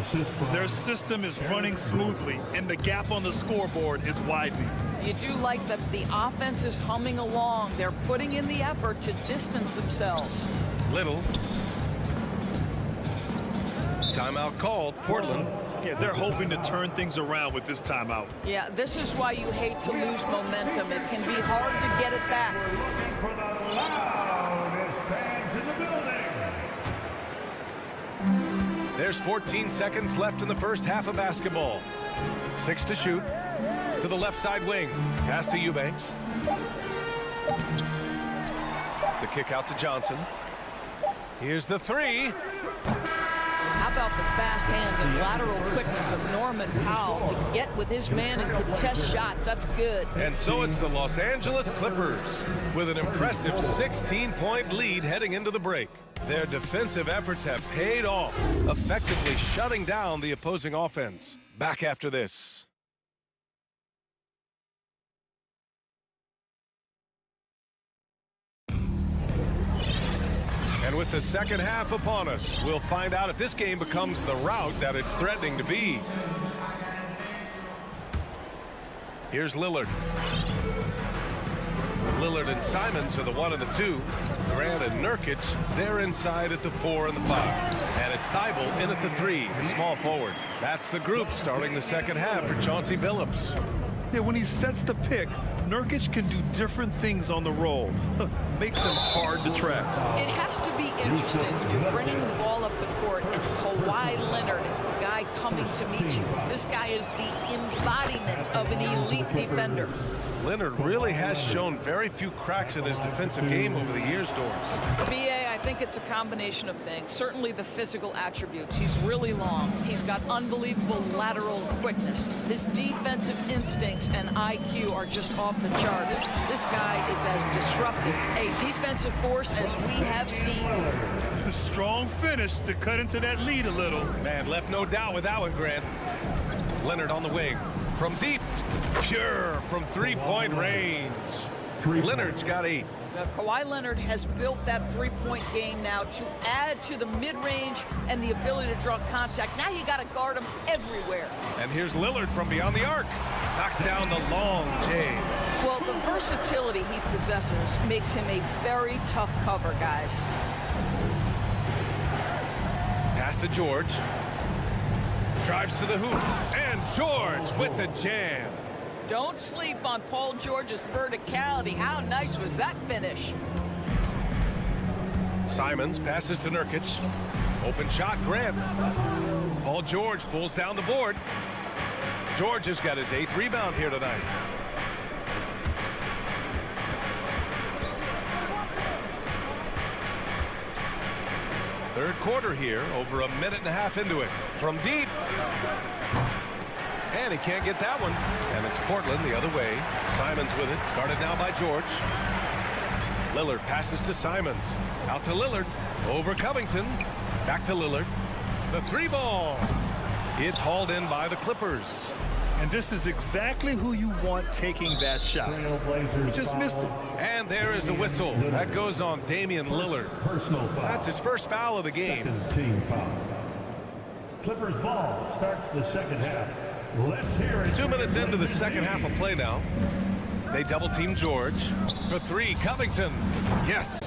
Their system is running smoothly, and the gap on the scoreboard is widening. You do like that the offense is humming along. They're putting in the effort to distance themselves. Little. Timeout called. Portland. Yeah, they're hoping to turn things around with this timeout. Yeah, this is why you hate to lose momentum. It can be hard to get it back. For the loudest fans in the building. There's 14 seconds left in the first half of basketball. 6 to shoot. To the left side wing. Pass to Eubanks. The kick out to Johnson. Here's the three. How about the fast hands and lateral quickness of Norman Powell to get with his man and contest shots? That's good. And so it's the Los Angeles Clippers with an impressive 16-point lead heading into the break. Their defensive efforts have paid off, effectively shutting down the opposing offense. Back after this. And with the second half upon us, we'll find out if this game becomes the rout that it's threatening to be. Here's Lillard. Lillard and Simons are the 1 and the 2. Grant and Nurkic, they're inside at the 4 and the 5. And it's Thibault in at the 3, the small forward. That's the group starting the second half for Chauncey Billups. Yeah, when he sets the pick, Nurkic can do different things on the roll. Makes him hard to track. It has to be interesting when you're bringing the ball up the court and Kawhi Leonard is the guy coming to meet you. This guy is the embodiment of an elite defender. Leonard really has shown very few cracks in his defensive game over the years, Doris. BA, I think it's a combination of things. Certainly the physical attributes. He's really long. He's got unbelievable lateral quickness. His defensive instincts and IQ are just off the charts. This guy is as disruptive a defensive force as we have seen. A strong finish to cut into that lead a little. Man, left no doubt with that one, Grant. Leonard on the wing. From deep. Pure from three-point range. Leonard's got 8. Kawhi Leonard has built that three-point game now to add to the mid-range and the ability to draw contact. Now you got to guard him everywhere. And here's Lillard from beyond the arc. Knocks down the long J. Well, the versatility he possesses makes him a very tough cover, guys. Pass to George. Drives to the hoop. And George with the jam. Don't sleep on Paul George's verticality. How nice was that finish? Simons passes to Nurkic. Open shot, Grant. Paul George pulls down the board. George has got his 8th rebound here tonight. Third quarter here, over a minute and a half into it. From deep. And he can't get that one. And it's Portland the other way. Simons with it. Guarded now by George. Lillard passes to Simons. Out to Lillard. Over Covington. Back to Lillard. The 3 ball. It's hauled in by the Clippers. And this is exactly who you want taking that shot. He just missed it. And there is the whistle. That goes on Damian Lillard. That's his first foul of the game. Team foul. Clippers ball starts the second half. Let's hear it. 2 minutes into the second half of play now. They double team George. For 3, Covington. Yes.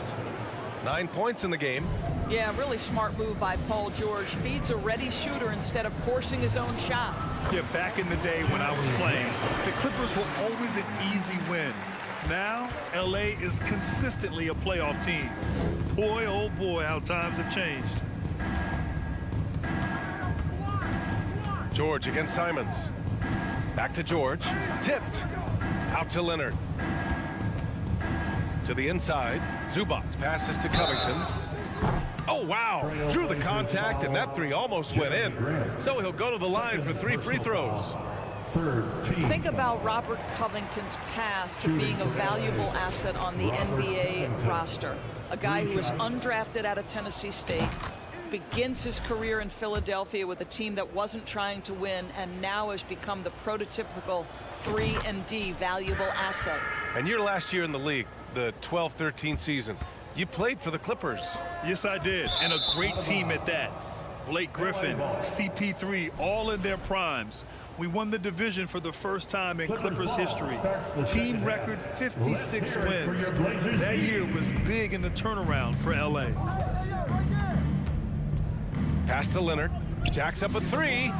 9 points in the game. Yeah, really smart move by Paul George. Feeds a ready shooter instead of forcing his own shot. Yeah, back in the day when I was playing, the Clippers were always an easy win. Now, LA is consistently a playoff team. Boy, oh boy, how times have changed. George against Simons. Back to George. Tipped. Out to Leonard. To the inside. Zubac passes to Covington. Oh, wow. Drew the contact, and that 3 almost went in. So he'll go to the line for 3 free throws. Think about Robert Covington's past to being a valuable asset on the NBA roster. A guy who was undrafted out of Tennessee State, begins his career in Philadelphia with a team that wasn't trying to win, and now has become the prototypical 3-and-D valuable asset. And your last year in the league, the 12-13 season, You played for the Clippers. Yes, I did, and a great team at that. Blake Griffin, CP3, all in their primes. We won the division for the first time in Clippers history. Team record 56 wins. That year was big in the turnaround for LA. Pass to Leonard. Jacks up a three.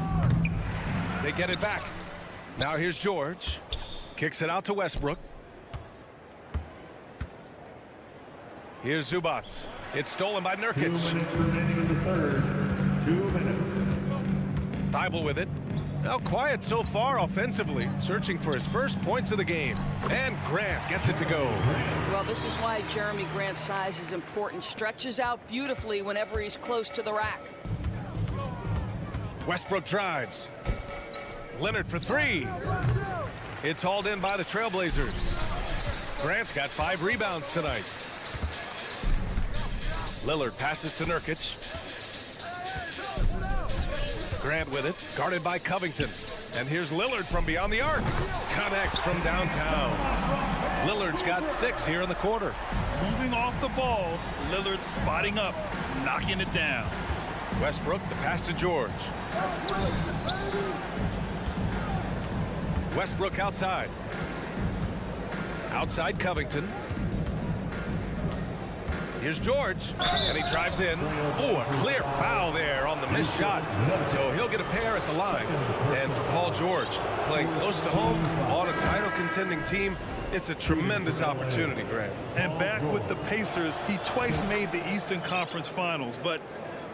They get it back. Now here's George. Kicks it out to Westbrook. Here's Zubac. It's stolen by Nurkic. 2 minutes remaining in the third. 2 minutes. Thibault with it. Now quiet so far offensively, searching for his first points of the game. And Grant gets it to go. Well, this is why Jeremy Grant's size is important. Stretches out beautifully whenever he's close to the rack. Westbrook drives. Leonard for three. It's hauled in by the Trailblazers. Grant's got 5 rebounds tonight. Lillard passes to Nurkic. Grant with it, guarded by Covington. And here's Lillard from beyond the arc. Connects from downtown. Lillard's got 6 here in the quarter. Moving off the ball, Lillard spotting up, knocking it down. Westbrook, the pass to George. Westbrook outside. Outside Covington. Here's George, and he drives in. Oh, a clear foul there on the missed shot. So he'll get a pair at the line. And for Paul George, playing close to home on a title contending team, it's a tremendous opportunity, Grant. And back with the Pacers, he twice made the Eastern Conference Finals, but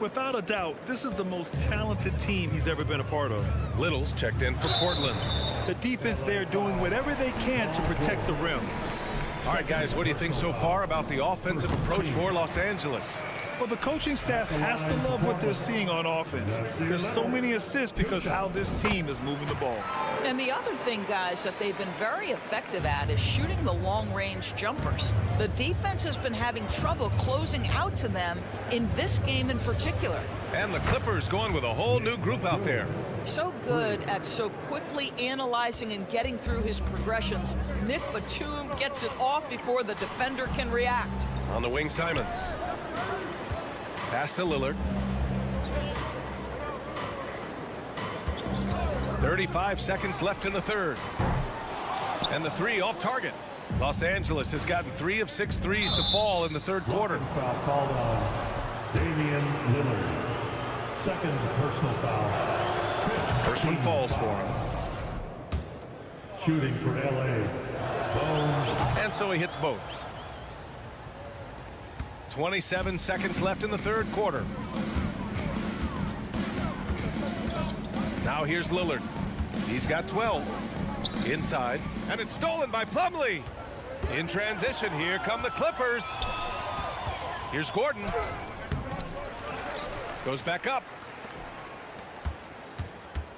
without a doubt, this is the most talented team he's ever been a part of. Little's checked in for Portland. The defense there doing whatever they can to protect the rim. All right, guys, what do you think so far about the offensive approach for Los Angeles? Well, the coaching staff has to love what they're seeing on offense. There's so many assists because how this team is moving the ball. And the other thing, guys, that they've been very effective at is shooting the long-range jumpers. The defense has been having trouble closing out to them in this game in particular. And the Clippers going with a whole new group out there. So good at so quickly analyzing and getting through his progressions. Nick Batum gets it off before the defender can react. On the wing, Simons. Pass to Lillard. 35 seconds left in the third. And the three off target. Los Angeles has gotten 3 of 6 threes to fall in the third quarter. Foul called on Damian Lillard. Second personal foul. First one falls for him. Shooting for LA. Bones. And so he hits both. 27 seconds left in the third quarter. Now here's Lillard. He's got 12. Inside. And it's stolen by Plumlee. In transition, here come the Clippers. Here's Gordon. Goes back up.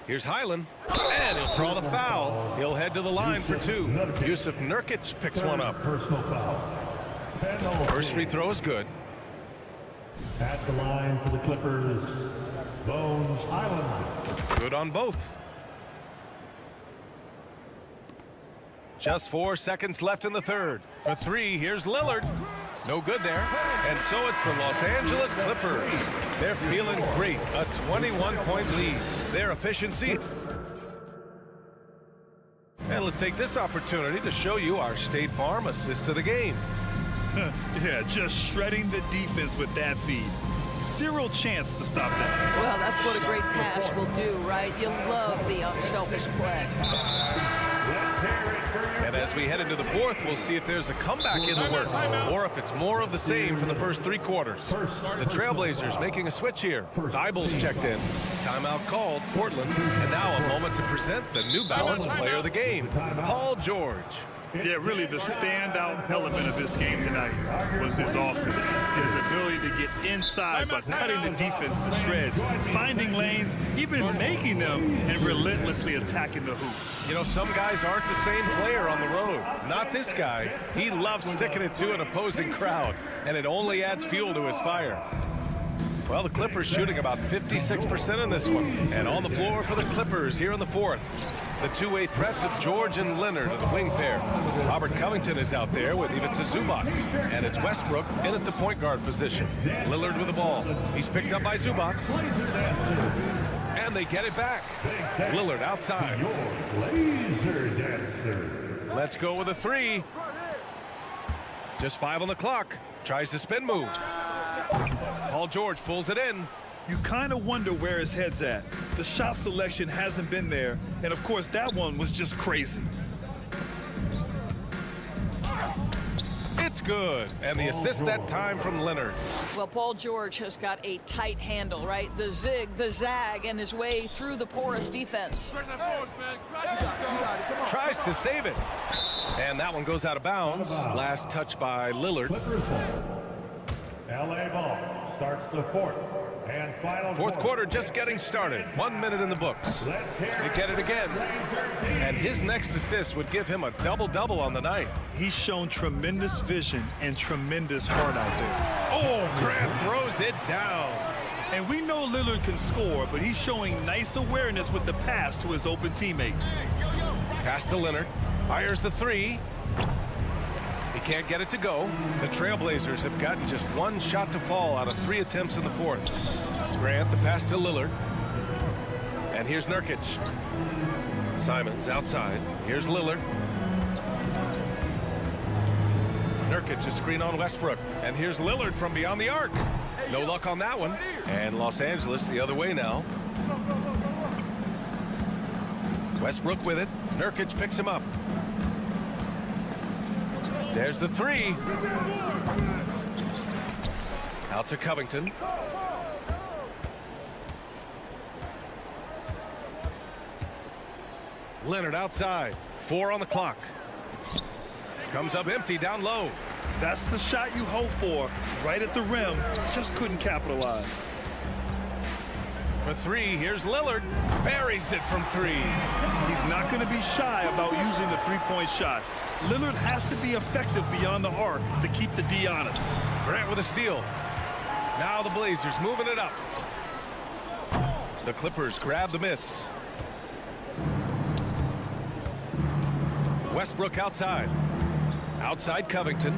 Here's Highland. And he'll draw the foul. He'll head to the line for 2. Yusuf Nurkic picks one up. Personal foul. First free throw is good. At the line for the Clippers, Bones Highland. Good on both. Just 4 seconds left in the third. For 3, here's Lillard. No good there. And so it's the Los Angeles Clippers. They're feeling great. A 21-point lead. Their efficiency. And let's take this opportunity to show you our State Farm assist of the game. Yeah, just shredding the defense with that feed. Zero chance to stop that. Well, that's what a great pass will do, right? You love the unselfish play. And as we head into the fourth, we'll see if there's a comeback in the works or if it's more of the same for the first 3 quarters. The Trailblazers making a switch here. Thibault's checked in. Timeout called, Portland. And now a moment to present the New Balance player of the game, Paul George. Yeah, really the standout element of this game tonight was his offense. His ability to get inside by cutting the defense to shreds, finding lanes, even making them, and relentlessly attacking the hoop. You know, some guys aren't the same player on the road. Not this guy. He loves sticking it to an opposing crowd, and it only adds fuel to his fire. Well, the Clippers shooting about 56% in this one. And on the floor for the Clippers here in the fourth. The two-way threats of George and Leonard are the wing pair. Robert Covington is out there with Ivica Zubac. And it's Westbrook in at the point guard position. Lillard with the ball. He's picked up by Zubac. And they get it back. Lillard outside. Let's go with a three. Just 5 on the clock. Tries the spin move. Paul George pulls it in. You kind of wonder where his head's at. The shot selection hasn't been there. And of course, that one was just crazy. It's good. And the assist that time from Leonard. Well, Paul George has got a tight handle, right? The zig, the zag, and his way through the porous defense. Tries to save it. And that one goes out of bounds. Last touch by Lillard. LA ball starts the fourth and final Fourth quarter just getting started. 1 minute in the books. They get it again. And his next assist would give him a double-double on the night. He's shown tremendous vision and tremendous heart out there. Oh, Grant throws it down. And we know Lillard can score, but he's showing nice awareness with the pass to his open teammate. Pass to Leonard. Fires the three. He can't get it to go. The Trailblazers have gotten just one shot to fall out of 3 attempts in the fourth. Grant, the pass to Lillard. And here's Nurkic. Simons outside. Here's Lillard. Nurkic, a screen on Westbrook. And here's Lillard from beyond the arc. No luck on that one. And Los Angeles the other way now. Westbrook with it. Nurkic picks him up. There's the three. Out to Covington. Leonard outside. 4 on the clock. Comes up empty down low. That's the shot you hope for. Right at the rim. Just couldn't capitalize. For 3, here's Lillard. Buries it from 3. He's not going to be shy about using the three-point shot. Lillard has to be effective beyond the arc to keep the D honest. Grant with a steal. Now the Blazers moving it up. The Clippers grab the miss. Westbrook outside. Outside Covington.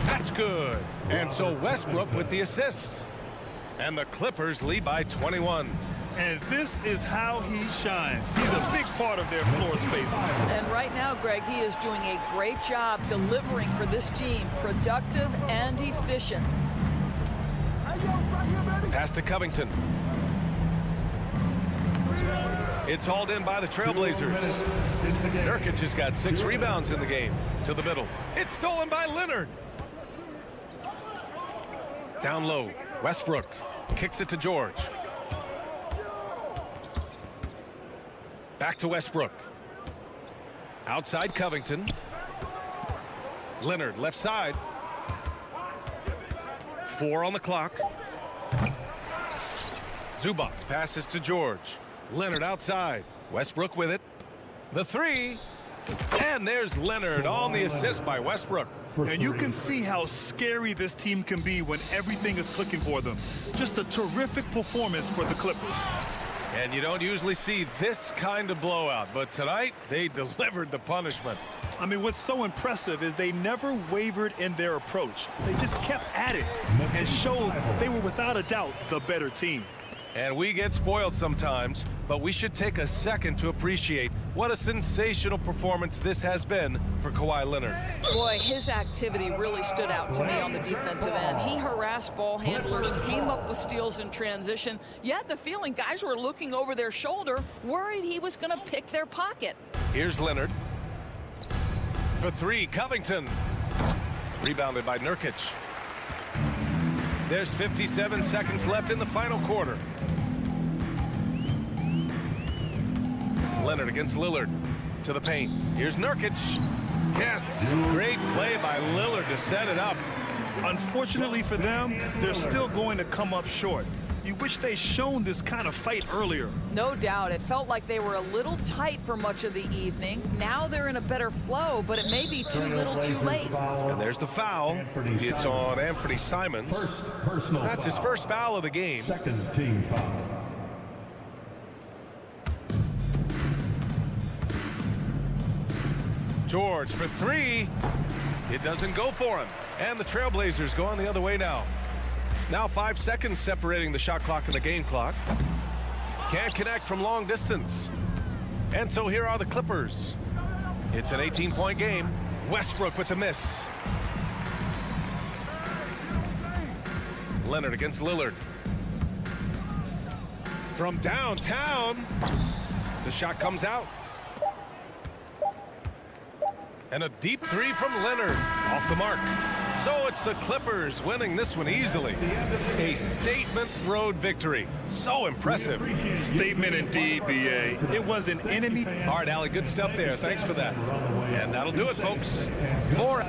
That's good. And so Westbrook with the assist. And the Clippers lead by 21. And this is how he shines. He's a big part of their floor space. And right now, Greg, he is doing a great job delivering for this team, productive and efficient. Pass to Covington. It's hauled in by the Trailblazers. Nurkic has got 6 rebounds in the game. To the middle. It's stolen by Leonard. Down low. Westbrook kicks it to George. Back to Westbrook. Outside Covington. Leonard left side. 4 on the clock. Zubac passes to George. Leonard outside. Westbrook with it. The 3. And there's Leonard on the assist by Westbrook. And you can see how scary this team can be when everything is clicking for them. Just a terrific performance for the Clippers. And you don't usually see this kind of blowout, but tonight they delivered the punishment. I mean, what's so impressive is they never wavered in their approach. They just kept at it and showed they were without a doubt the better team. And we get spoiled sometimes, but we should take a second to appreciate what a sensational performance this has been for Kawhi Leonard. Boy, his activity really stood out to me on the defensive end. He harassed ball handlers, came up with steals in transition. You had the feeling guys were looking over their shoulder, worried he was going to pick their pocket. Here's Leonard. For 3, Covington. Rebounded by Nurkic. There's 57 seconds left in the final quarter. Leonard against Lillard. To the paint. Here's Nurkic. Yes. Great play by Lillard to set it up. Unfortunately for them, they're still going to come up short. You wish they shown this kind of fight earlier. No doubt. It felt like they were a little tight for much of the evening. Now they're in a better flow, but it may be too little too late. And there's the foul. It's on Anthony Simons. That's his first foul of the game. Second team foul. George for three. It doesn't go for him. And the Trailblazers go on the other way now. Now 5 seconds separating the shot clock and the game clock. Can't connect from long distance. And so here are the Clippers. It's an 18-point game. Westbrook with the miss. Leonard against Lillard. From downtown, the shot comes out. And a deep three from Leonard. Off the mark. So it's the Clippers winning this one easily. A statement road victory. So impressive. Statement indeed, B.A. It was an enemy. All right, Allie, good stuff there. Thanks for that. And that'll do it, folks. For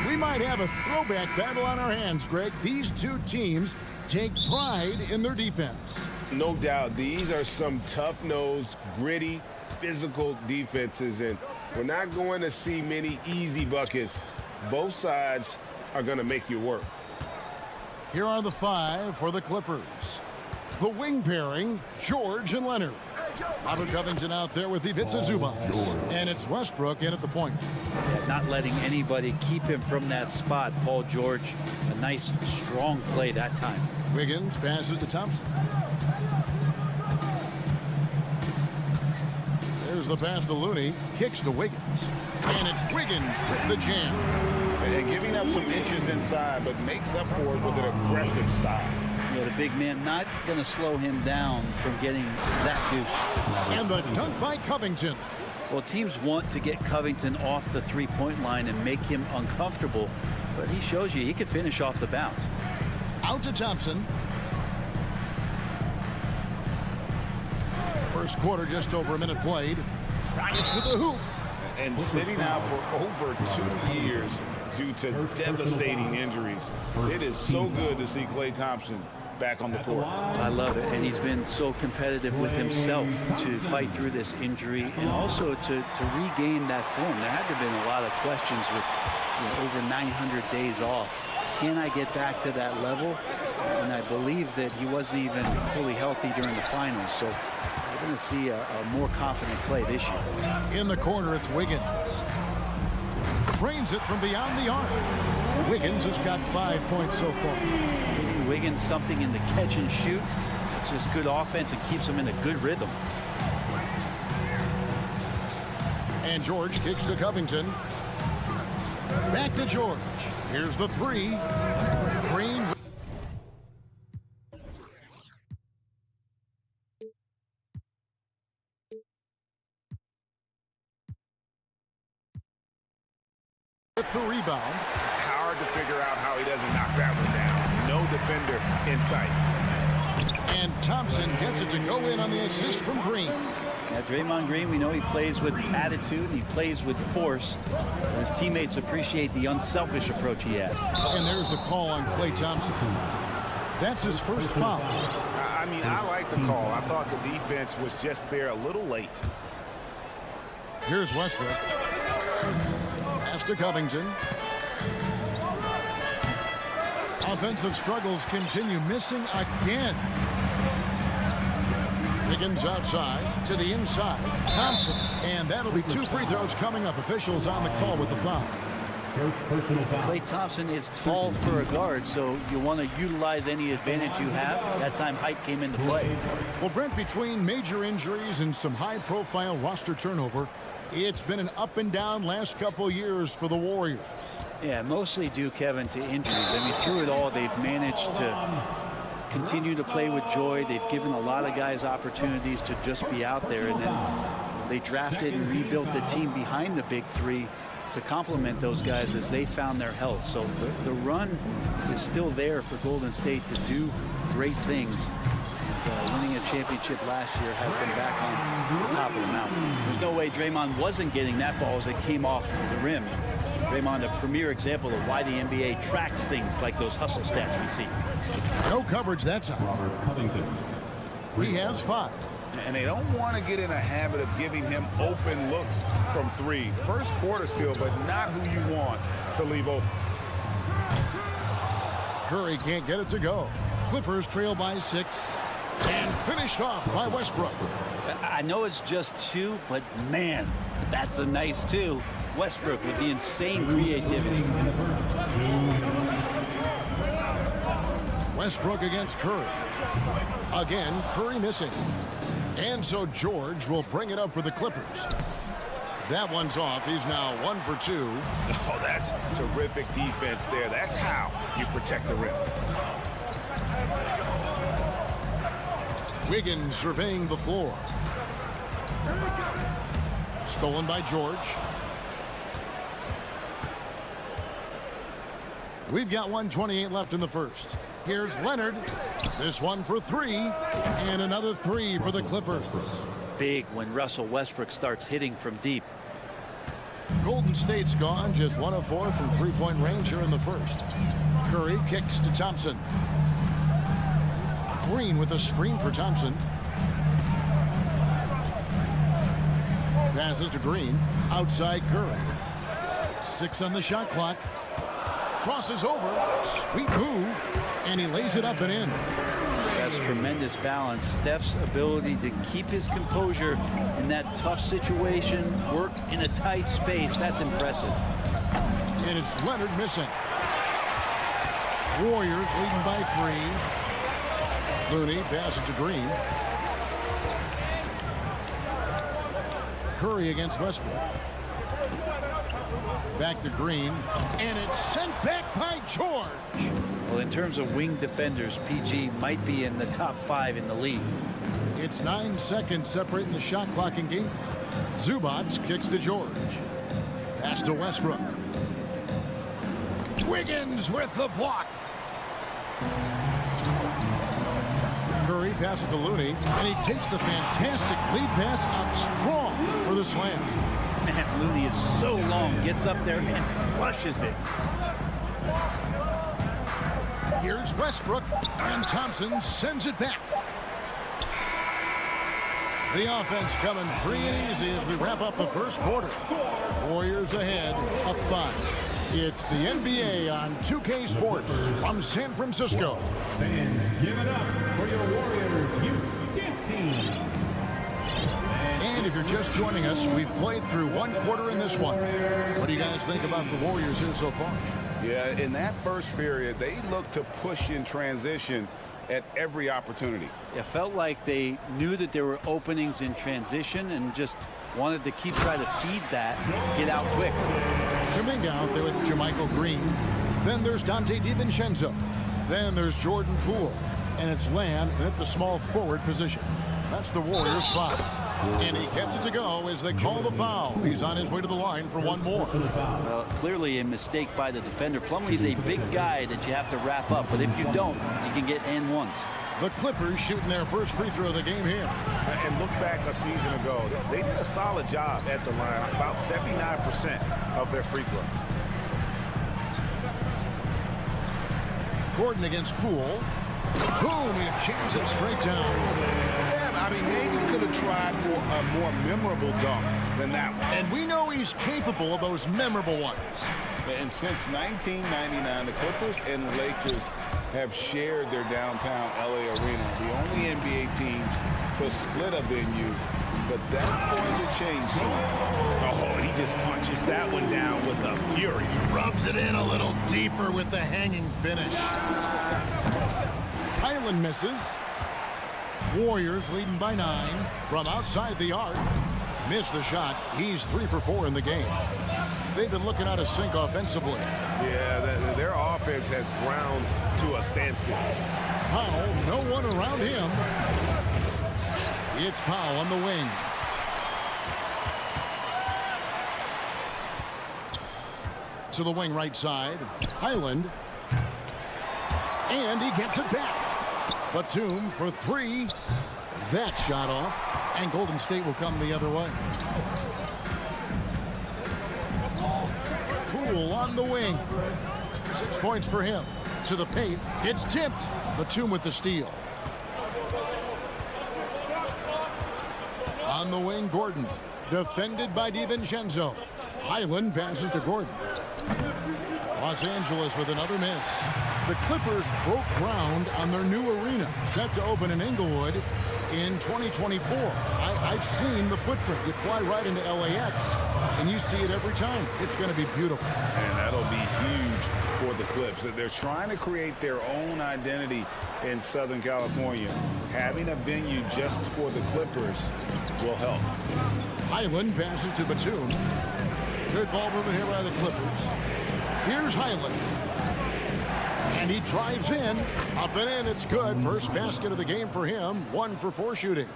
We might have a throwback battle on our hands, Greg. These two teams take pride in their defense. No doubt. These are some tough-nosed, gritty, physical defenses, and we're not going to see many easy buckets. Both sides are going to make you work. Here are the 5 for the Clippers. The wing pairing, George and Leonard. Robert Covington out there with Ivica Zubac. And it's Westbrook in at the point. Not letting anybody keep him from that spot. Paul George, a nice, strong play that time. Wiggins passes to Thompson. There's the pass to Looney. Kicks to Wiggins. And it's Wiggins with the jam. And giving up some inches inside, but makes up for it with an aggressive style. Yeah, the big man not going to slow him down from getting that deuce. And the dunk by Covington. Well, teams want to get Covington off the three-point line and make him uncomfortable, but he shows you he can finish off the bounce. Out to Thompson. First quarter, just over a minute played. Tries to the hoop. And sitting out for over 2 years due to devastating injuries. It is so good to see Klay Thompson back on the court. I love it, and he's been so competitive with himself to fight through this injury and also to regain that form. There had to have been a lot of questions with over 900 days off. Can I get back to that level? And I believe that he wasn't even fully healthy during the finals, so we're going to see a more confident Klay this year. In the corner, it's Wiggins. Trains it from beyond the arc. Wiggins has got 5 points so far. Giving Wiggins something in the catch and shoot. It's just good offense and keeps him in a good rhythm. And George kicks to Covington. Back to George. Here's the 3. Green. With the rebound. Hard to figure out how he doesn't knock that one down. No defender in sight. And Thompson gets it to go in on the assist from Green. Yeah, Draymond Green, we know he plays with attitude, he plays with force. His teammates appreciate the unselfish approach he has. And there's the call on Klay Thompson. That's his first foul. I mean, I like the call. I thought the defense was just there a little late. Here's Westbrook. Pass to Covington. Offensive struggles continue, missing again. Wiggins outside to the inside. Thompson, and that'll be 2 free throws coming up. Officials on the call with the foul. Klay Thompson is tall for a guard, so you want to utilize any advantage you have. That time height came into play. Well, Brent, between major injuries and some high-profile roster turnover, it's been an up and down last couple years for the Warriors. Yeah, mostly due, Kevin, to injuries. I mean, through it all, they've managed to continue to play with joy. They've given a lot of guys opportunities to just be out there, and then they drafted and rebuilt the team behind the big 3 to complement those guys as they found their health. So the run is still there for Golden State to do great things. Winning a championship last year has them back on the top of the mountain. There's no way Draymond wasn't getting that ball as it came off the rim. Draymond, a premier example of why the NBA tracks things like those hustle stats we see. No coverage that time. He has 5. And they don't want to get in a habit of giving him open looks from 3. First quarter still, but not who you want to leave open. Curry can't get it to go. Clippers trail by 6. And finished off by Westbrook. I know it's just 2, but man, that's a nice 2. Westbrook with the insane creativity. Westbrook against Curry. Again, Curry missing. And so George will bring it up for the Clippers. That one's off. He's now 1 for 2. Oh, that's terrific defense there. That's how you protect the rim. Wiggins surveying the floor. Stolen by George. We've got 1:28 left in the first. Here's Leonard. This one for 3. And another 3 for the Clippers. Big when Russell Westbrook starts hitting from deep. Golden State's gone just 1 of 4 from three-point range here in the first. Curry kicks to Thompson. Green with a screen for Thompson. Passes to Green. Outside Curry. 6 on the shot clock. Crosses over. Sweet move. And he lays it up and in. That's tremendous balance. Steph's ability to keep his composure in that tough situation, work in a tight space, that's impressive. And it's Leonard missing. Warriors leading by 3. Looney passes to Green. Curry against Westbrook. Back to Green. And it's sent back by George. Well, in terms of wing defenders, PG might be in the top 5 in the league. It's 9 seconds separating the shot clock and game clock. Zubac kicks to George. Pass to Westbrook. Wiggins with the block. Curry passes to Looney, and he takes the fantastic lead pass up strong for the slam. Man, Looney is so long, gets up there and crushes it. Here's Westbrook, and Thompson sends it back. The offense coming free and easy as we wrap up the first quarter. Warriors ahead, up 5. It's the NBA on 2K Sports from San Francisco. Fans, give it up for your Warriors youth dance team. And if you're just joining us, we've played through 1 quarter in this one. What do you guys think about the Warriors here so far? Yeah, in that first period, they looked to push in transition at every opportunity. It felt like they knew that there were openings in transition and just wanted to keep trying to feed that, get out quick. Coming out there with Jermichael Green. Then there's Dante DiVincenzo. Then there's Jordan Poole. And it's Lamb at the small forward position. That's the Warriors' 5. And he gets it to go as they call the foul. He's on his way to the line for 1 more. Well, clearly a mistake by the defender. Plumlee's a big guy that you have to wrap up, but if you don't, you can get and ones. The Clippers shooting their first free throw of the game here. And look back a season ago, they did a solid job at the line, about 79% of their free throws. Gordon against Poole. Boom, he jams it straight down. Yeah, I mean, maybe could have tried for a more memorable dunk than that one. And we know he's capable of those memorable ones. And since 1999, the Clippers and the Lakers have shared their downtown LA arena, the only NBA teams to split a venue, but that's going to change soon. Oh, he just punches that one down with a fury. Rubs it in a little deeper with the hanging finish. Highland misses. Warriors leading by 9 from outside the arc. Missed the shot. He's 3 for 4 in the game. They've been looking out of sync offensively. Yeah, their offense has ground to a standstill. Powell, no one around him. It's Powell on the wing. To the wing right side. Highland. And he gets it back. Batum for 3. That shot off. And Golden State will come the other way. Poole on the wing. 6 points for him. To the paint. It's tipped. Batum with the steal. On the wing, Gordon. Defended by DiVincenzo. Highland passes to Gordon. Los Angeles with another miss. The Clippers broke ground on their new arena, set to open in Inglewood in 2024. I've seen the footprint. You fly right into LAX, and you see it every time. It's going to be beautiful. And that'll be huge for the Clips. They're trying to create their own identity in Southern California. Having a venue just for the Clippers will help. Highland passes to Batum. Good ball movement here by the Clippers. Here's Highland. And he drives in. Up and in. It's good. First basket of the game for him. 1 for 4 shooting.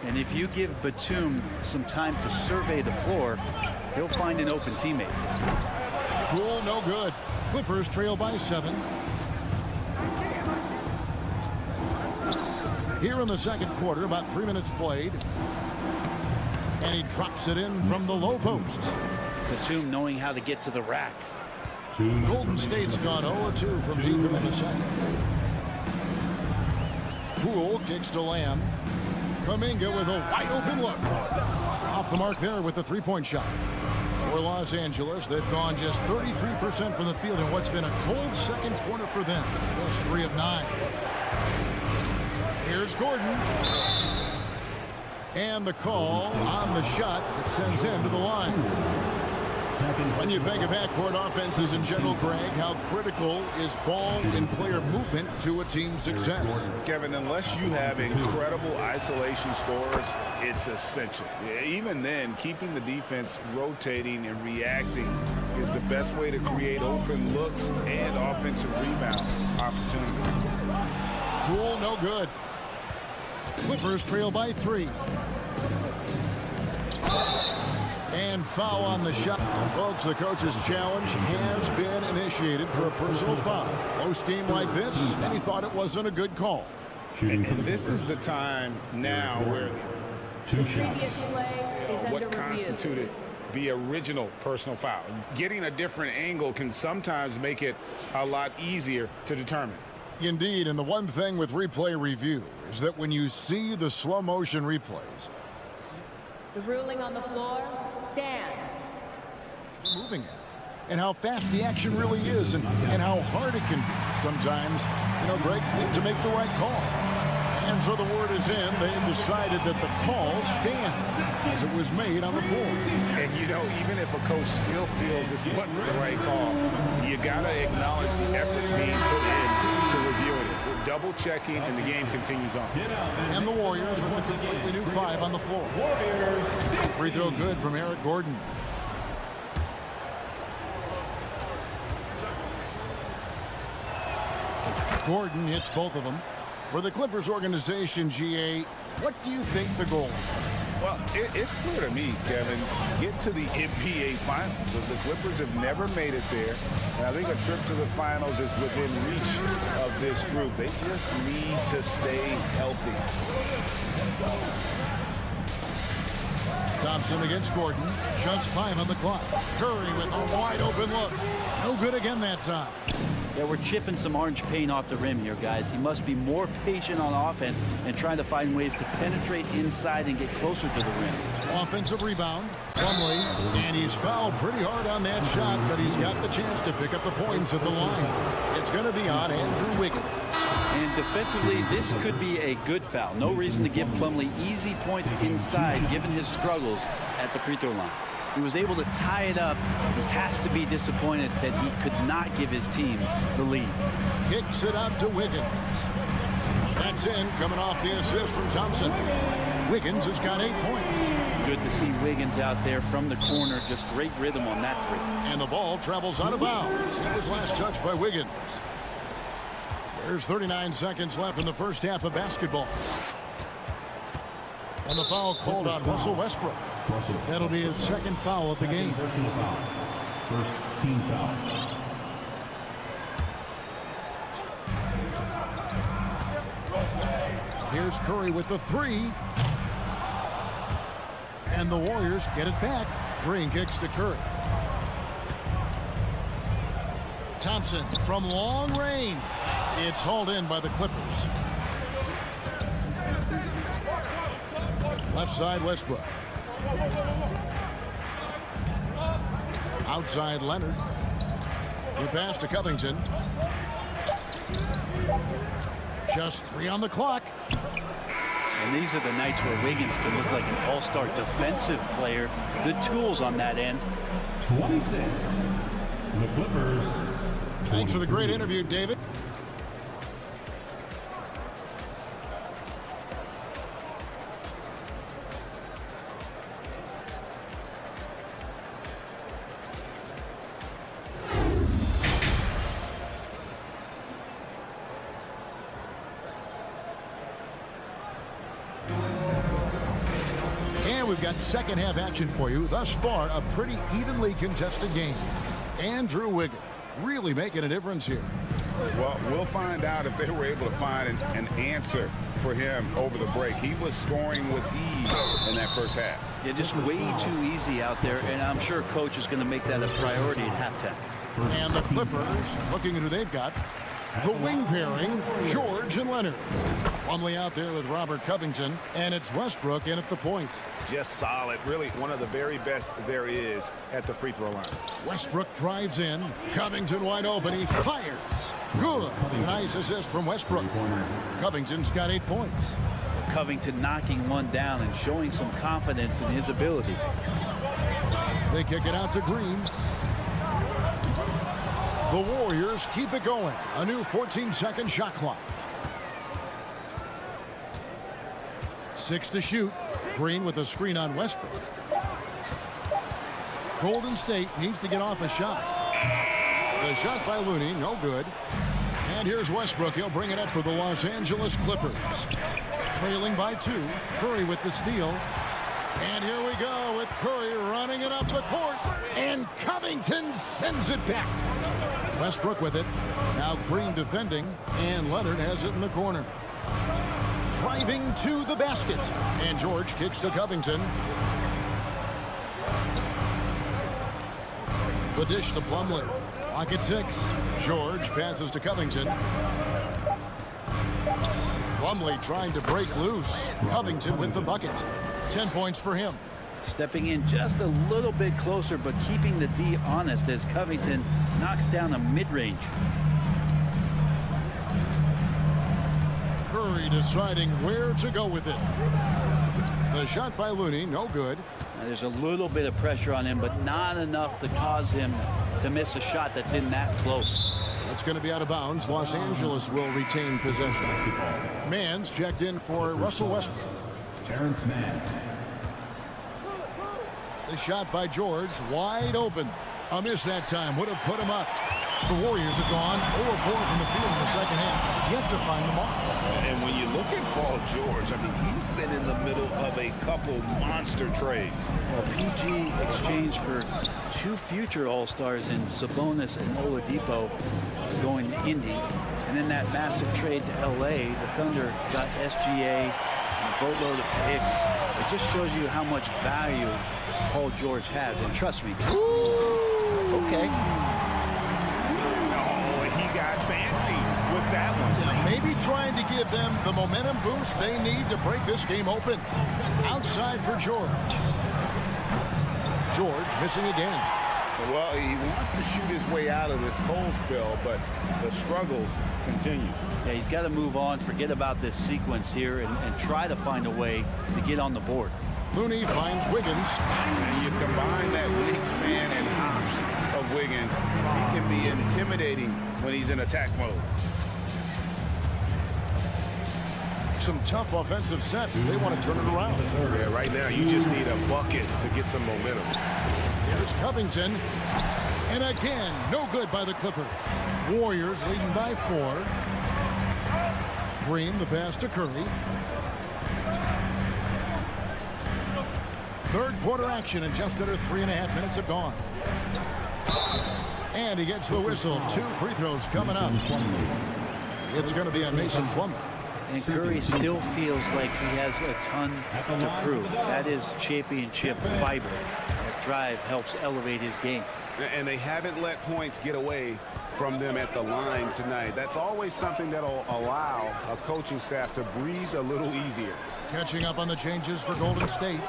And if you give Batum some time to survey the floor, he'll find an open teammate. Poole, no good. Clippers trail by 7. Here in the second quarter, about 3 minutes played. And he drops it in from the low post. Batum knowing how to get to the rack. Golden State's gone 0-2 from deep in the second. Poole kicks to Lamb. Kuminga with a wide open look. Off the mark there with the three-point shot. For Los Angeles, they've gone just 33% from the field in what's been a cold second quarter for them. Just 3 of 9. Here's Gordon. And the call on the shot that sends him to the line. When you think of half-court offenses in general, Greg, how critical is ball and player movement to a team's success? Kevin, unless you have incredible isolation scorers, it's essential. Even then, keeping the defense rotating and reacting is the best way to create open looks and offensive rebound opportunities. Poole, no good. Clippers trail by 3. And foul on the shot. And folks, the coach's challenge has been initiated for a personal foul. Close game like this, and he thought it wasn't a good call. And this is the time now where what constituted the original personal foul. Getting a different angle can sometimes make it a lot easier to determine. Indeed, and the one thing with replay review is that when you see the slow motion replays, the ruling on the floor stands. Moving it, and how fast the action really is, and how hard it can be sometimes, Greg, to make the right call. And so the word is in. They've decided that the call stands as it was made on the floor. And even if a coach still feels this wasn't the right call, you got to acknowledge the effort being put in to reviewing it. We're double checking, and the game continues on. And the Warriors with a completely new 5 on the floor. Free throw good from Eric Gordon. Gordon hits both of them. For the Clippers organization, GA, what do you think the goal is? Well, it's clear to me, Kevin, get to the NBA Finals. The Clippers have never made it there, and I think a trip to the Finals is within reach of this group. They just need to stay healthy. Thompson against Gordon, just 5 on the clock. Curry with a wide open look. No good again that time. Yeah, we're chipping some orange paint off the rim here, guys. He must be more patient on offense and trying to find ways to penetrate inside and get closer to the rim. Offensive rebound, Plumlee, and he's fouled pretty hard on that shot, but he's got the chance to pick up the points at the line. It's going to be on Andrew Wiggins. And defensively, this could be a good foul. No reason to give Plumlee easy points inside, given his struggles at the free throw line. He was able to tie it up. He has to be disappointed that he could not give his team the lead. Kicks it out to Wiggins. That's in, coming off the assist from Thompson. Wiggins has got 8 points. Good to see Wiggins out there from the corner. Just great rhythm on that 3. And the ball travels out of bounds. He was last touched by Wiggins. There's 39 seconds left in the first half of basketball. And the foul called on Russell Westbrook. That'll be his second foul of the game. First team foul. Here's Curry with the 3. And the Warriors get it back. Green kicks to Curry. Thompson from long range. It's hauled in by the Clippers. Left side, Westbrook. Outside, Leonard. The pass to Covington. Just 3 on the clock. And these are the nights where Wiggins can look like an all-star defensive player. Good tools on that end. 26. The Clippers. Thanks for the great interview, David. We've got second half action for you. Thus far, a pretty evenly contested game. Andrew Wiggins really making a difference here. Well, we'll find out if they were able to find an answer for him over the break. He was scoring with ease in that first half. Yeah, just way too easy out there, and I'm sure coach is going to make that a priority at halftime. And the Clippers, looking at who they've got, the wing pairing, George and Leonard. Plumlee out there with Robert Covington, and it's Westbrook in at the point. Just solid. Really one of the very best there is at the free throw line. Westbrook drives in. Covington wide open. He fires. Good. Nice assist from Westbrook. Covington's got 8 points. Covington knocking one down and showing some confidence in his ability. They kick it out to Green. The Warriors keep it going. A new 14-second shot clock. 6 to shoot. Green with a screen on Westbrook. Golden State needs to get off a shot. The shot by Looney, no good. And here's Westbrook. He'll bring it up for the Los Angeles Clippers. Trailing by 2. Curry with the steal. And here we go with Curry running it up the court. And Covington sends it back. Westbrook with it. Now Green defending. And Leonard has it in the corner. Driving to the basket. And George kicks to Covington. The dish to Plumlee. Clock at 6. George passes to Covington. Plumlee trying to break loose. Covington with the bucket. 10 points for him. Stepping in just a little bit closer, but keeping the D honest as Covington knocks down a mid-range. Curry deciding where to go with it. The shot by Looney, no good. Now, there's a little bit of pressure on him, but not enough to cause him to miss a shot that's in that close. That's going to be out of bounds. Los Angeles will retain possession. Mann's checked in for Russell Westbrook. Terrence Mann. The shot by George, wide open. A miss that time, would have put him up. The Warriors have gone 0-4 from the field in the second half, yet to find the mark. And when you look at Paul George, I mean, he's been in the middle of a couple monster trades. Well, PG exchanged for 2 future All-Stars in Sabonis and Oladipo going to Indy. And in that massive trade to LA, the Thunder got SGA and a boatload of picks. It just shows you how much value Paul George has. And trust me. Okay. Fancy with that one. Yeah, maybe trying to give them the momentum boost they need to break this game open. Outside for George. George missing again. Well, he wants to shoot his way out of this cold spell, but the struggles continue. Yeah, he's got to move on, forget about this sequence here, and try to find a way to get on the board. Looney finds Wiggins. And you combine that wingspan and hops of Wiggins, he can be intimidating when he's in attack mode. Some tough offensive sets. They want to turn it around. Yeah, right now you just need a bucket to get some momentum. Here's Covington. And again, no good by the Clippers. Warriors leading by 4. Green, the pass to Curry. Third quarter action, and just under 3.5 minutes have gone. And he gets the whistle. 2 free throws coming up. It's going to be on Mason Plumlee. And Curry still feels like he has a ton to prove. That is championship fiber. That drive helps elevate his game. And they haven't let points get away from them at the line tonight. That's always something that'll allow a coaching staff to breathe a little easier. Catching up on the changes for Golden State.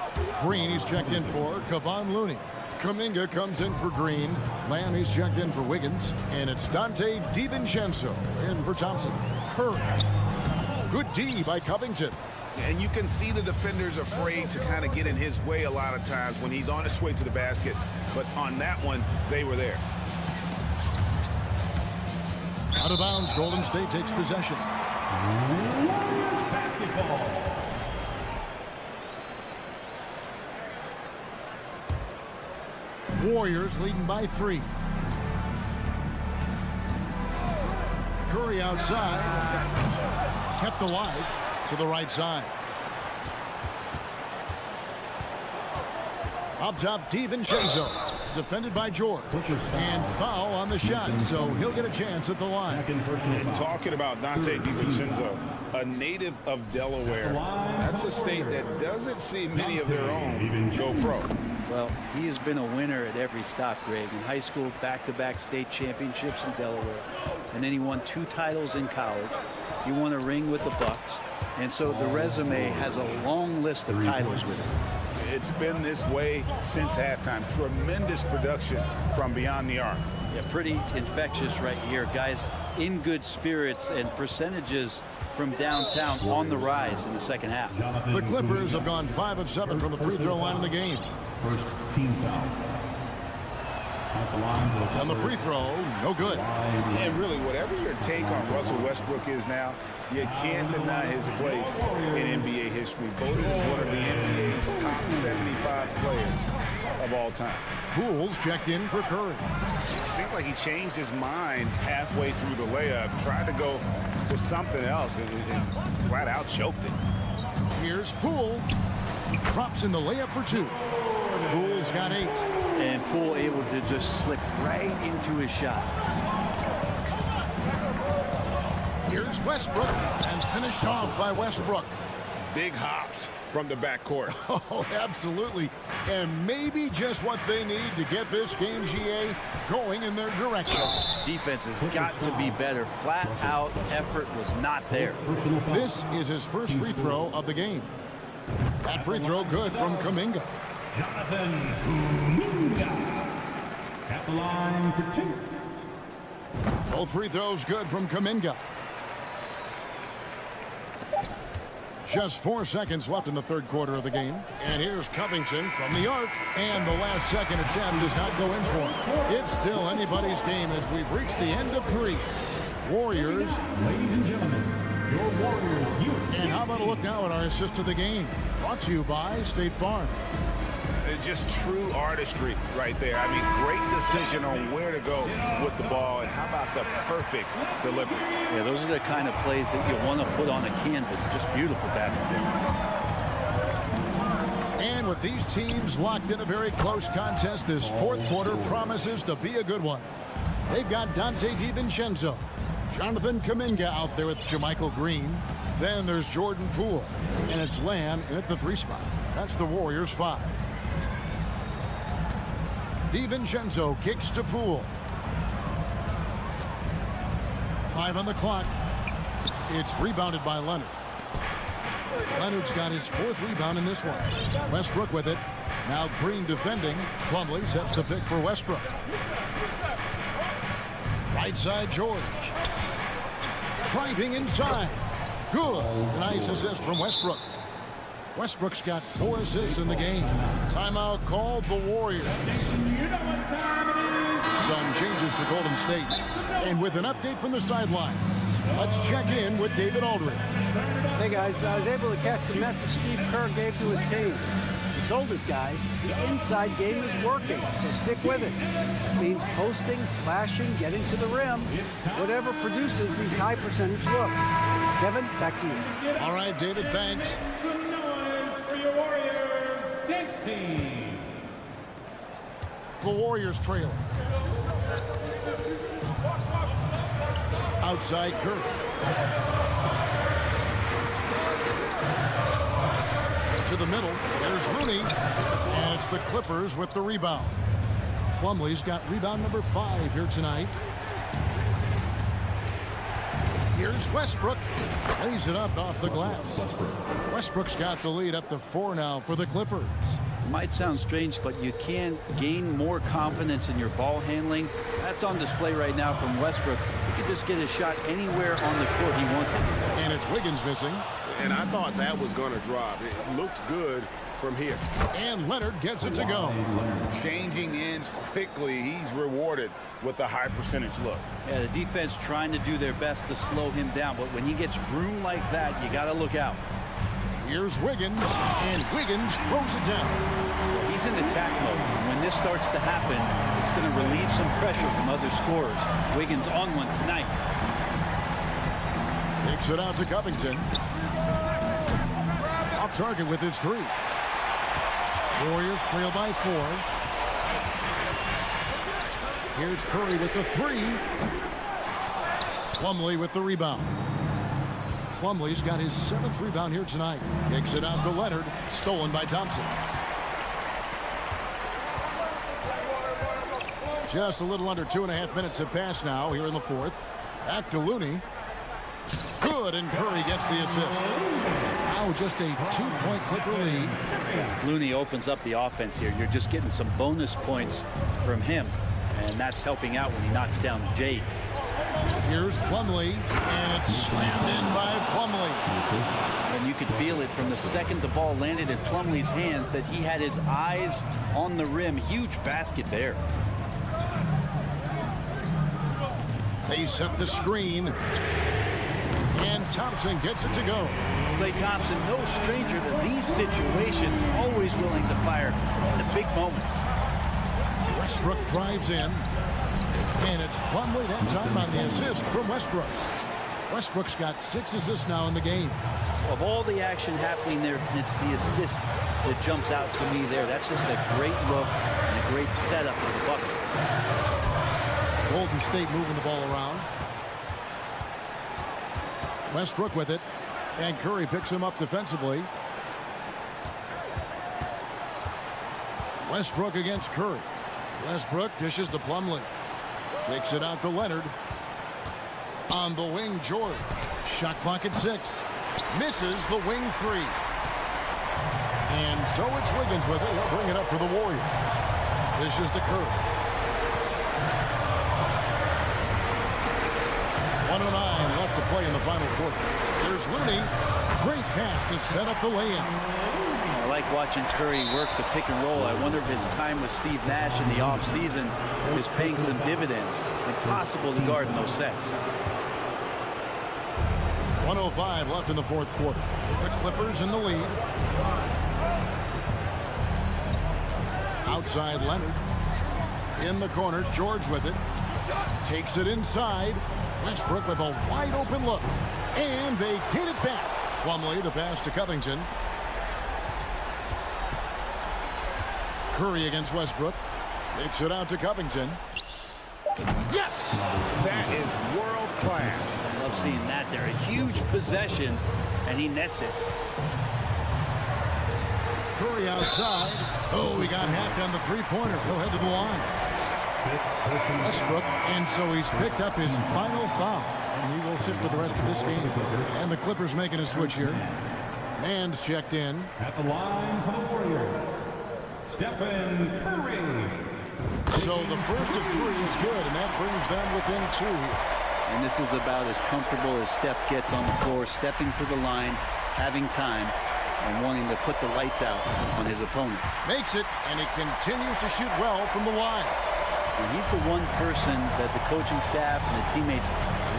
Green, he's checked in for Kevon Looney. Kuminga comes in for Green. Lamb, he's checked in for Wiggins. And it's Dante DiVincenzo in for Thompson. Curry. Good D by Covington. And you can see the defenders afraid to kind of get in his way a lot of times when he's on his way to the basket. But on that one, they were there. Out of bounds, Golden State takes possession. Basketball. Warriors leading by 3. Curry outside. Kept alive to the right side. Up top, DiVincenzo. defended by George. And foul on the shot, so he'll get a chance at the line. And talking about Dante DiVincenzo, a native of Delaware, that's a state that doesn't see many of their own go pro. Well, he has been a winner at every stop, Greg. In high school, back-to-back state championships in Delaware. And then he won 2 titles in college. He won a ring with the Bucks. And so the resume has a long list of titles with him. It's been this way since halftime. Tremendous production from beyond the arc. Yeah, pretty infectious right here. Guys in good spirits and percentages from downtown on the rise in the second half. The Clippers have gone 5 of 7 from the free throw line in the game. First team foul. At the line, On the free throw, no good. And really, whatever your take on Russell Westbrook is now, you can't deny his place in NBA history. Voted as one of the NBA's top 75 players of all time. Poole's checked in for Curry. It seemed like he changed his mind halfway through the layup, tried to go to something else, and flat out choked it. Here's Poole. Drops in the layup for 2. Poole's got 8. And Poole able to just slip right into his shot. Here's Westbrook, and finished off by Westbrook. Big hops from the backcourt. Oh, absolutely. And maybe just what they need to get this game, GA, going in their direction. Defense has got to be better. Flat out effort was not there. This is his first free throw of the game. That free throw good from Kuminga. Jonathan Kuminga. At the line for 2. Both free throws good from Kuminga. Just 4 seconds left in the third quarter of the game. And here's Covington from the arc. And the last second attempt does not go in for him. It's still anybody's game as we've reached the end of 3. Warriors. Ladies and gentlemen, your Warriors. And how about a look now at our assist of the game? Brought to you by State Farm. Just true artistry right there. I mean, great decision on where to go with the ball, and how about the perfect delivery? Yeah, those are the kind of plays that you want to put on a canvas. Just beautiful basketball. And with these teams locked in a very close contest, this fourth quarter promises to be a good one. They've got Dante DiVincenzo, Jonathan Kuminga out there with Jermichael Green. Then there's Jordan Poole, and it's Lamb in at the 3 spot. That's the Warriors 5. DiVincenzo kicks to Poole. 5 on the clock. It's rebounded by Leonard. Leonard's got his 4th rebound in this one. Westbrook with it. Now Green defending. Plumlee sets the pick for Westbrook. Right side George. Driving inside. Good. Nice assist from Westbrook. Westbrook's got 4 assists in the game. Timeout called the Warriors. Some changes for Golden State. And with an update from the sidelines, let's check in with David Aldridge. Hey guys, I was able to catch the message Steve Kerr gave to his team. He told his guys the inside game is working, so stick with it. That means posting, slashing, getting to the rim, whatever produces these high percentage looks. Kevin, back to you. All right, David, thanks. The Warriors trailing. Outside Curry. To the middle. There's Rooney. And it's the Clippers with the rebound. Plumlee's got rebound number 5 here tonight. Here's Westbrook. Lays it up off the glass. Westbrook's got the lead up to 4 now for the Clippers. Might sound strange, but you can gain more confidence in your ball handling. That's on display right now from Westbrook. He can just get a shot anywhere on the court he wants it. And it's Wiggins missing. And I thought that was going to drop. It looked good from here. And Leonard gets it to go. Changing ends quickly. He's rewarded with a high percentage look. Yeah, the defense trying to do their best to slow him down, but when he gets room like that, you got to look out. Here's Wiggins, and Wiggins throws it down. He's in attack mode. When this starts to happen, it's going to relieve some pressure from other scorers. Wiggins on one tonight. Takes it out to Covington. Off target with his 3. Warriors trail by 4. Here's Curry with the three. Plumlee with the rebound. Plumlee's got his 7th rebound here tonight. Kicks it out to Leonard. Stolen by Thompson. Just a little under 2.5 minutes have passed now here in the 4th. Back to Looney. Good, and Curry gets the assist. Now just a 2-point Clipper lead. Looney opens up the offense here. You're just getting some bonus points from him, and that's helping out when he knocks down Jay. Here's Plumlee, and it's slammed in by Plumlee. And you could feel it from the second the ball landed in Plumlee's hands that he had his eyes on the rim. Huge basket there. They set the screen, and Thompson gets it to go. Klay Thompson, no stranger to these situations, always willing to fire in the big moments. Westbrook drives in, and it's Plumlee that time on the assist from Westbrook. Westbrook's got 6 assists now in the game. Of all the action happening there, it's the assist that jumps out to me there. That's just a great look and a great setup for the bucket. Golden State moving the ball around. Westbrook with it, and Curry picks him up defensively. Westbrook against Curry. Westbrook dishes to Plumlee. Kicks it out to Leonard. On the wing, George. Shot clock at 6. Misses the wing 3. And so it's Wiggins with it. He'll bring it up for the Warriors. Dishes to Curry. 1:09 left to play in the final quarter. There's Looney. Great pass to set up the lay-in. I like watching Curry work the pick and roll. I wonder if his time with Steve Nash in the offseason is paying some dividends. Impossible to guard in those sets. 1:05 left in the 4th quarter. The Clippers in the lead. Outside Leonard. In the corner, George with it. Takes it inside. Westbrook with a wide open look. And they get it back. Plumlee the pass to Covington. Curry against Westbrook. Takes it out to Covington. Yes! That is world class. I love seeing that there. A huge possession, and he nets it. Curry outside. Oh, he got hacked on the three-pointer. He'll head to the line. Westbrook, and so he's picked up his final foul. And he will sit for the rest of this game. And the Clippers making a switch here. Man's checked in. At the line for the Warriors, Stephen Curry. So the first of 3 is good, and that brings them within 2 here. And this is about as comfortable as Steph gets on the floor, stepping to the line, having time, and wanting to put the lights out on his opponent. Makes it, and he continues to shoot well from the line. And he's the one person that the coaching staff and the teammates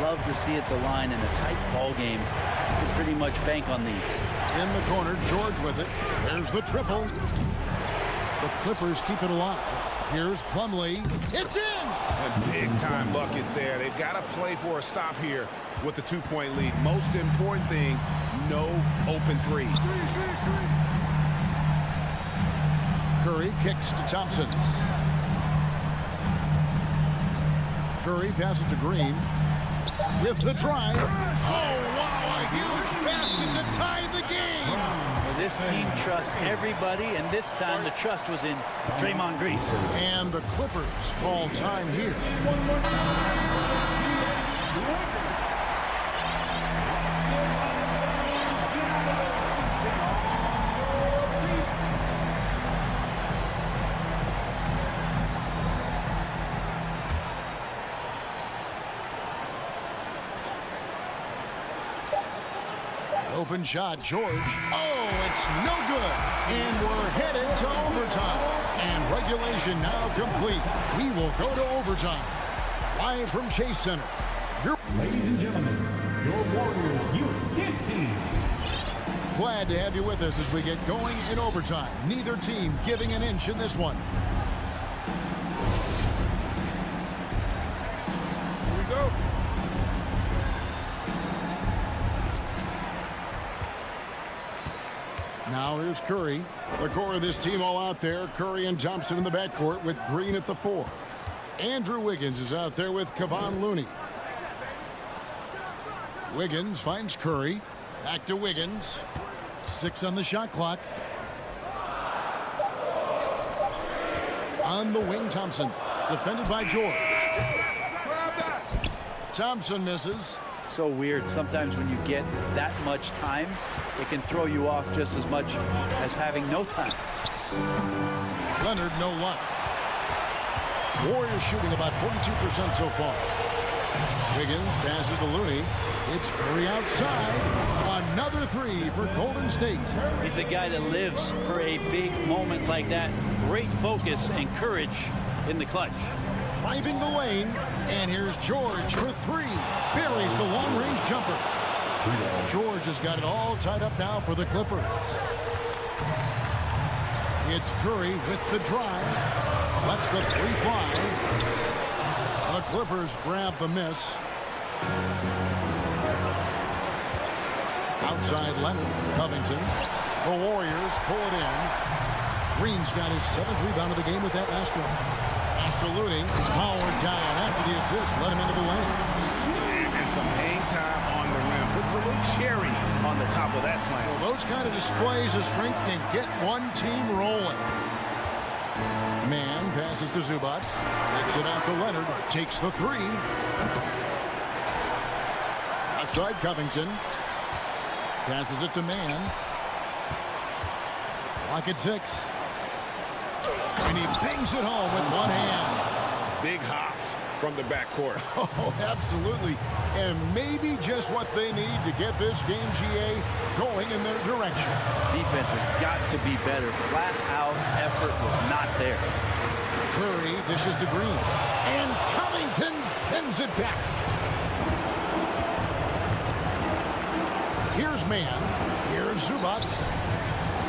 love to see at the line in a tight ball game. You can pretty much bank on these. In the corner, George with it. There's the triple. The Clippers keep it alive. Here's Plumlee. It's in! A big-time bucket there. They've got to play for a stop here with the 2-point lead. Most important thing, no open threes. Curry kicks to Thompson. Curry passes to Green. With the drive. Oh, wow, a huge basket to tie the game. Well, this team trusts everybody, and this time the trust was in Draymond Green. And the Clippers call time here. Open shot, George. Oh, it's no good. And we're headed to overtime. And regulation now complete. We will go to overtime. Live from Chase Center. Ladies and gentlemen, your Warriors Youth Kids team. Glad to have you with us as we get going in overtime. Neither team giving an inch in this one. Here we go. Now here's Curry. The core of this team all out there. Curry and Thompson in the backcourt with Green at the 4. Andrew Wiggins is out there with Kevon Looney. Wiggins finds Curry. Back to Wiggins. 6 on the shot clock. On the wing, Thompson. Defended by George. Thompson misses. So weird. Sometimes when you get that much time, it can throw you off just as much as having no time. Leonard, no luck. Warriors shooting about 42% so far. Wiggins passes to Looney. It's Curry outside. Another 3 for Golden State. He's a guy that lives for a big moment like that. Great focus and courage in the clutch. Driving the lane, and here's George for 3. Buries the long-range jumper. George has got it all tied up now for the Clippers. It's Curry with the drive. Lets the 3 fly. The Clippers grab the miss. Outside Leonard, Covington. The Warriors pull it in. Green's got his 7th rebound of the game with that last one. Master Looney powered down after the assist, let him into the lane. And some hang time on the rim. Puts a little cherry on the top of that slam. Well, those kind of displays of strength can get one team rolling. Man passes to Zubac. Takes it out to Leonard. Takes the 3. Outside Covington. Passes it to Man. Lock at 6. And he bangs it home with one hand. Big hops from the backcourt. Oh, absolutely. And maybe just what they need to get this game, GA, going in their direction. Defense has got to be better. Flat out effort was not there. Curry dishes to Green. And Covington sends it back. Here's Man. Here's Zubac.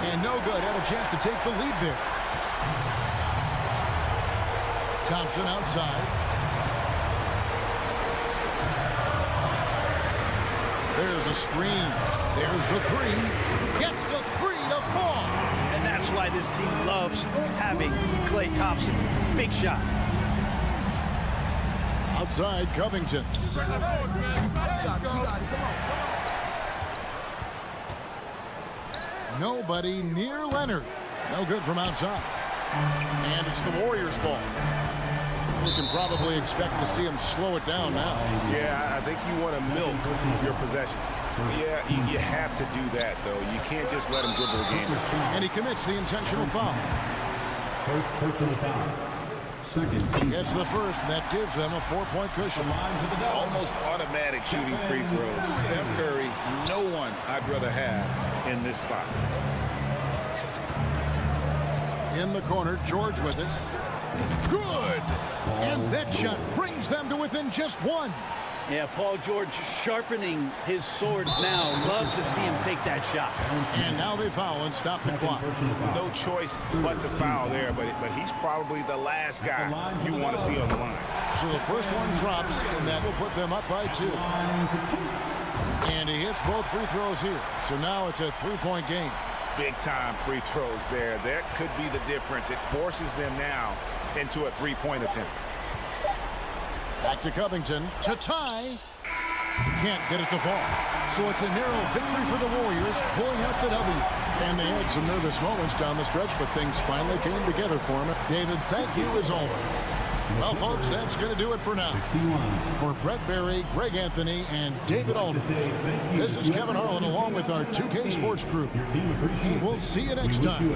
And no good. Had a chance to take the lead there. Thompson outside. There's a screen. There's the 3. Gets the 3 to fall. And that's why this team loves having Klay Thompson. Big shot. Outside Covington. Nobody near Leonard. No good from outside. And it's the Warriors' ball. We can probably expect to see him slow it down now. Yeah, I think you want to milk your possessions. Yeah, you have to do that, though. You can't just let him dribble the game. And he commits the intentional foul. First personal foul. Second. Gets the first, and that gives them a 4-point cushion. Almost automatic shooting free throws. Steph Curry, no one I'd rather have in this spot. In the corner, George with it. Good! And that shot brings them to within just 1. Yeah, Paul George sharpening his swords now. Love to see him take that shot. And now they foul and stop the clock. No choice but to foul there, but he's probably the last guy you want to see on the line. So the first one drops, and that will put them up by 2. And he hits both free throws here. So now it's a 3-point game. Big-time free throws there. That could be the difference. It forces them now into a 3-point attempt. Back to Covington to tie. Can't get it to fall. So it's a narrow victory for the Warriors, pulling out the W. And they had some nervous moments down the stretch, but things finally came together for them. David, thank you as always. Well, folks, that's going to do it for now. For Brett Berry, Greg Anthony, and David Aldridge, this is Kevin Harlan along with our 2K Sports crew. We'll see you next time.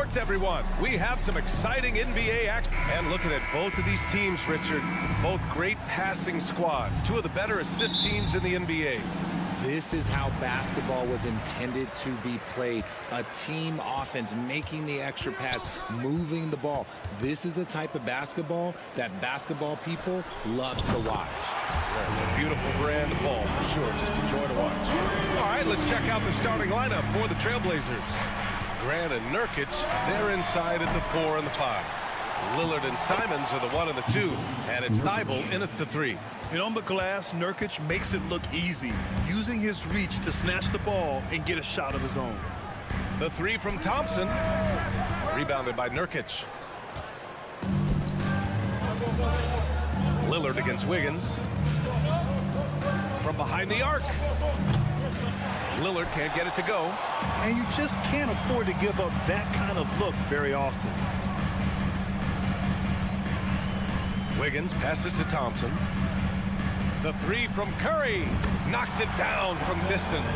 sports, everyone. We have some exciting NBA action. And looking at both of these teams, Richard, both great passing squads, two of the better assist teams in the NBA. This is how basketball was intended to be played. A team offense, making the extra pass, moving the ball. This is the type of basketball that basketball people love to watch. Yeah, it's a beautiful brand of ball, for sure. Just a joy to watch. All right, let's check out the starting lineup for the Trailblazers. Grant and Nurkic, they're inside at the 4 and the 5. Lillard and Simons are the 1 and the 2, and it's Thibault in at the 3. And on the glass, Nurkic makes it look easy, using his reach to snatch the ball and get a shot of his own. The 3 from Thompson, rebounded by Nurkic. Lillard against Wiggins. From behind the arc. Lillard can't get it to go. And you just can't afford to give up that kind of look very often. Wiggins passes to Thompson. The 3 from Curry knocks it down from distance.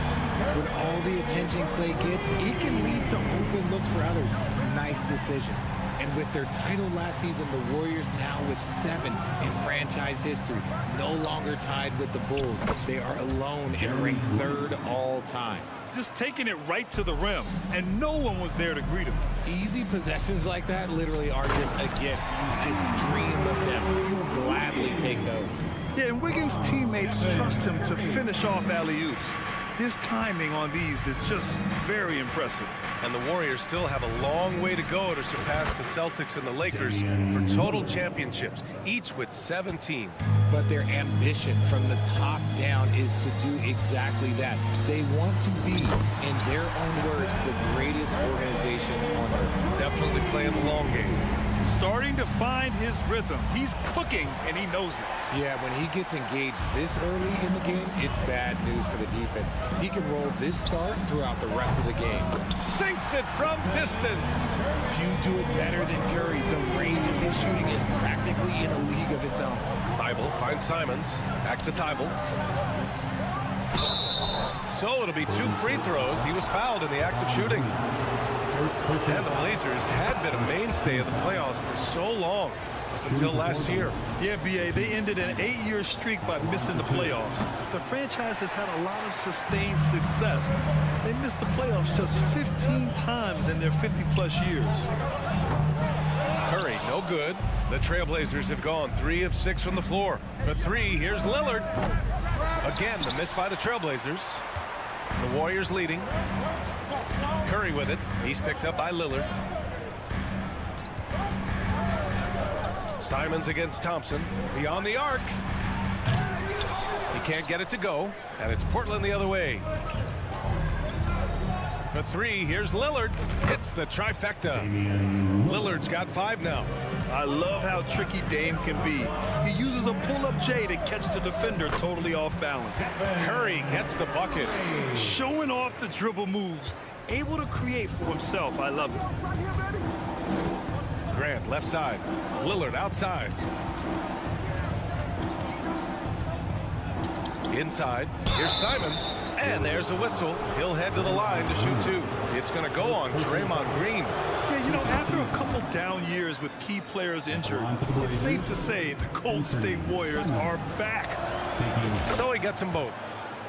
With all the attention Clay gets, it can lead to open looks for others. Nice decision. And with their title last season, the Warriors now with 7 in franchise history, no longer tied with the Bulls. They are alone and ranked 3rd all time. Just taking it right to the rim, and no one was there to greet him. Easy possessions like that literally are just a gift. You just dream of them. You'll gladly take those. Yeah, and Wiggins' teammates trust him to finish off alley-oops. His timing on these is just very impressive. And the Warriors still have a long way to go to surpass the Celtics and the Lakers for total championships, each with 17. But their ambition from the top down is to do exactly that. They want to be, in their own words, the greatest organization on earth. Definitely playing the long game. Starting to find his rhythm. He's cooking, and he knows it. Yeah, when he gets engaged this early in the game, it's bad news for the defense. He can roll this start throughout the rest of the game. Sinks it from distance. Few do it better than Curry. The range of his shooting is practically in a league of its own. Thibault finds Simons. Back to Thibault. So it'll be 2 free throws. He was fouled in the act of shooting. And the Blazers had been a mainstay of the playoffs for so long, up until last year. Yeah, B.A., they ended an 8-year streak by missing the playoffs. The franchise has had a lot of sustained success. They missed the playoffs just 15 times in their 50-plus years. Curry, no good. The Trailblazers have gone 3 of 6 from the floor. For 3, here's Lillard. Again, the miss by the Trailblazers. The Warriors leading. Curry with it. He's picked up by Lillard. Simons against Thompson. Beyond the arc. He can't get it to go. And it's Portland the other way. For 3, here's Lillard. Hits the trifecta. Lillard's got 5 now. I love how tricky Dame can be. He uses a pull-up J to catch the defender totally off balance. Curry gets the bucket. Showing off the dribble moves. Able to create for himself. I love it. Grant left side. Lillard outside. Inside. Here's Simons. And there's a whistle. He'll head to the line to shoot 2. It's going to go on Draymond Green. Yeah, you know, after a couple down years with key players injured, it's safe to say the Golden State Warriors are back. So he gets them both.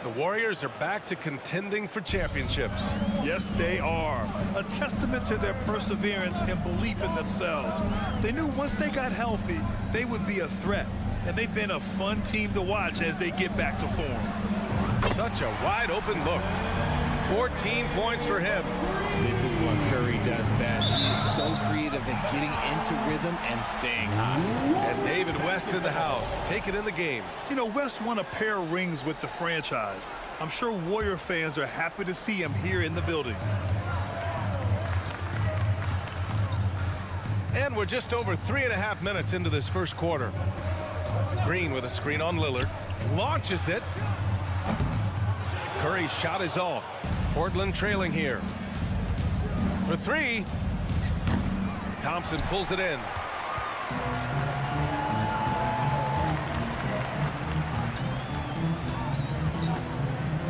The Warriors are back to contending for championships. Yes, they are. A testament to their perseverance and belief in themselves. They knew once they got healthy, they would be a threat. And they've been a fun team to watch as they get back to form. Such a wide open look. 14 points for him. This is what Curry does best. He is so creative at getting into rhythm and staying hot. And David West in the house, taking in the game. You know, West won a pair of rings with the franchise. I'm sure Warrior fans are happy to see him here in the building. And we're just over 3.5 minutes into this first quarter. Green with a screen on Lillard. Launches it. Curry's shot is off. Portland trailing here. For 3. Thompson pulls it in.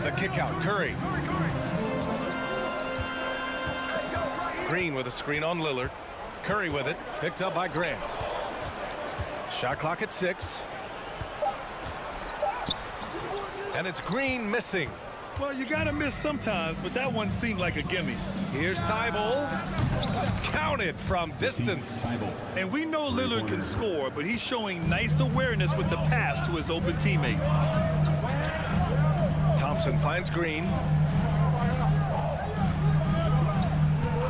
The kick out. Curry. Green with a screen on Lillard. Curry with it, picked up by Grant. Shot clock at 6. And it's Green missing. Well, you got to miss sometimes, but that one seemed like a gimme. Here's Thibault. Counted from distance. And we know Lillard can score, but he's showing nice awareness with the pass to his open teammate. Thompson finds Green.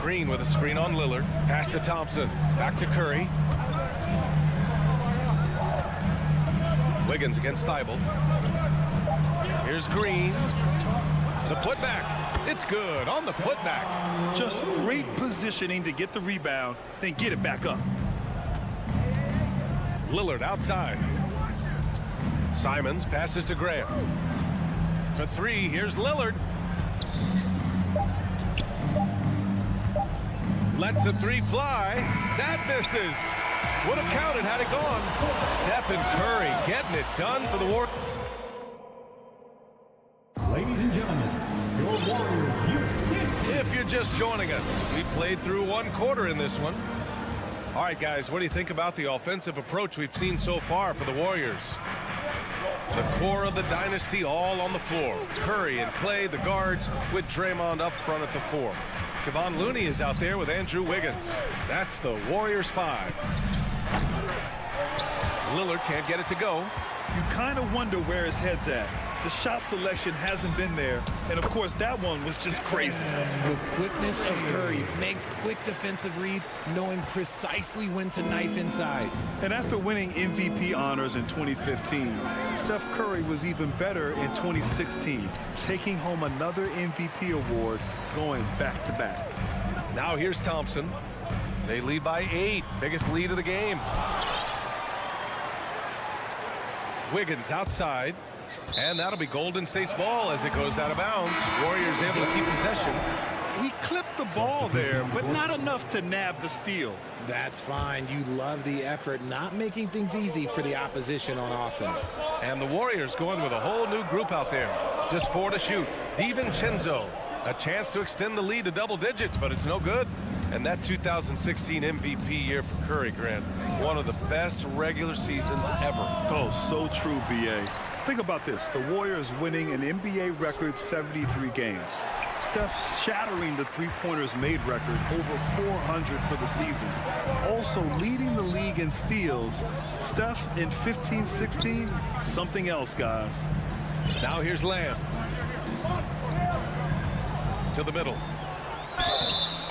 Green with a screen on Lillard. Pass to Thompson. Back to Curry. Wiggins against Thibault. Here's Green. The putback. It's good on the putback. Just great positioning to get the rebound, then get it back up. Lillard outside. Simons passes to Graham. For 3, here's Lillard. Lets the 3 fly. That misses. Would have counted had it gone. Stephen Curry getting it done for the Warriors. Ladies and gentlemen, your Warriors. If you're just joining us, we played through 1 quarter in this one. All right, guys, what do you think about the offensive approach we've seen so far for the Warriors? The core of the dynasty all on the floor. Curry and Clay, the guards, with Draymond up front at the 4. Kevon Looney is out there with Andrew Wiggins. That's the Warriors 5. Lillard can't get it to go. You kind of wonder where his head's at. The shot selection hasn't been there, and of course that one was just crazy. The quickness of Curry makes quick defensive reads, knowing precisely when to knife inside. And after winning MVP honors in 2015, Steph Curry was even better in 2016, taking home another MVP award, going back-to-back. Now here's Thompson. They lead by 8, biggest lead of the game. Wiggins outside. And that'll be Golden State's ball as it goes out of bounds. Warriors able to keep possession. He clipped the ball there, but not enough to nab the steal. That's fine. You love the effort, not making things easy for the opposition on offense. And the Warriors going with a whole new group out there. Just 4 to shoot. DiVincenzo, a chance to extend the lead to double digits, but it's no good. And that 2016 MVP year for Curry, Grant, one of the best regular seasons ever. Oh, so true, B.A. Think about this. The Warriors winning an NBA record 73 games. Steph shattering the three-pointers made record, over 400 for the season. Also leading the league in steals. Steph in 15-16, something else, guys. Now here's Lamb. To the middle.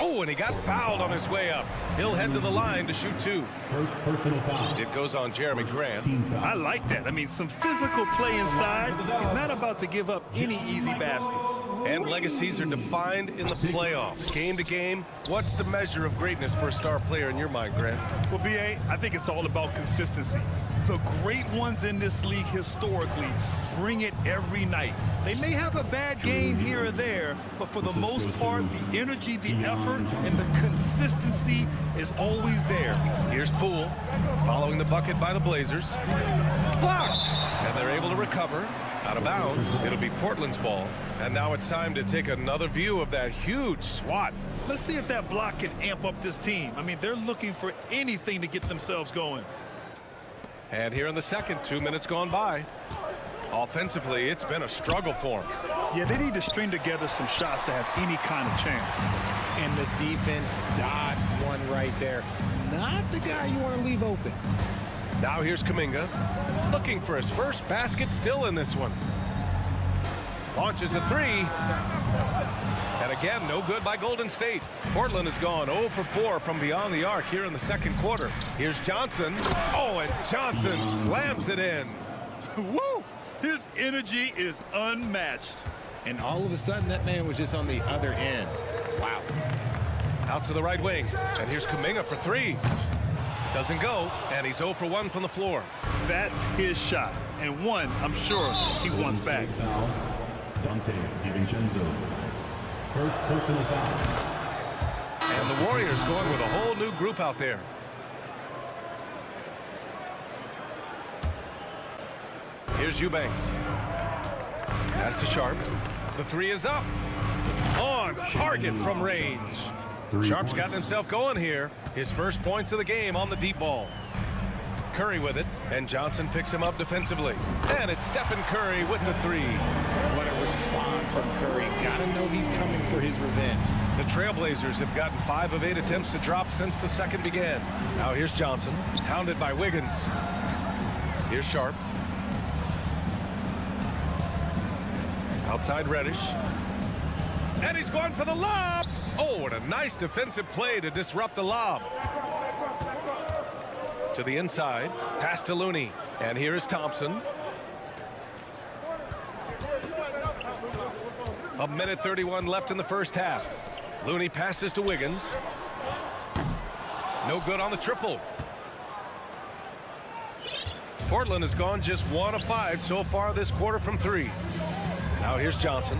Oh, and he got fouled on his way up. He'll head to the line to shoot 2. First personal foul. It goes on Jeremy Grant. I like that. I mean, some physical play inside. He's not about to give up any easy baskets. And legacies are defined in the playoffs. Game to game, what's the measure of greatness for a star player in your mind, Grant? Well, B.A., I think it's all about consistency. The great ones in this league historically bring it every night. They may have a bad game here or there, but for the most part, the energy, the effort, and the consistency is always there. Here's Poole, following the bucket by the Blazers. Blocked! And they're able to recover. Out of bounds. It'll be Portland's ball. And now it's time to take another view of that huge swat. Let's see if that block can amp up this team. I mean, they're looking for anything to get themselves going. And here in the second, 2 minutes gone by. Offensively, it's been a struggle for them. Yeah, they need to string together some shots to have any kind of chance. And the defense dodged one right there. Not the guy you want to leave open. Now here's Kuminga, looking for his first basket, still in this one. Launches a 3. And again, no good by Golden State. Portland has gone 0 for 4 from beyond the arc here in the second quarter. Here's Johnson. Oh, and Johnson slams it in. Woo! His energy is unmatched. And all of a sudden, that man was just on the other end. Wow. Out to the right wing. And here's Kuminga for 3. Doesn't go, and he's 0 for 1 from the floor. That's his shot, and one I'm sure he wants back. Foul. Dante DiVincenzo. First personal foul. And the Warriors going with a whole new group out there. Here's Eubanks. Pass to Sharp. The 3 is up. On target from range. Sharp's gotten himself going here. His first points of the game on the deep ball. Curry with it, and Johnson picks him up defensively. And it's Stephen Curry with the three. What a response from Curry. Gotta know he's coming for his revenge. The Trailblazers have gotten 5 of 8 attempts to drop since the second began. Now here's Johnson, hounded by Wiggins. Here's Sharp. Outside Reddish. And he's going for the lob. Oh, and a nice defensive play to disrupt the lob. To the inside, pass to Looney. And here is Thompson. A minute 31 left in the first half. Looney passes to Wiggins. No good on the triple. Portland has gone just 1 of 5 so far this quarter from 3. Now here's Johnson.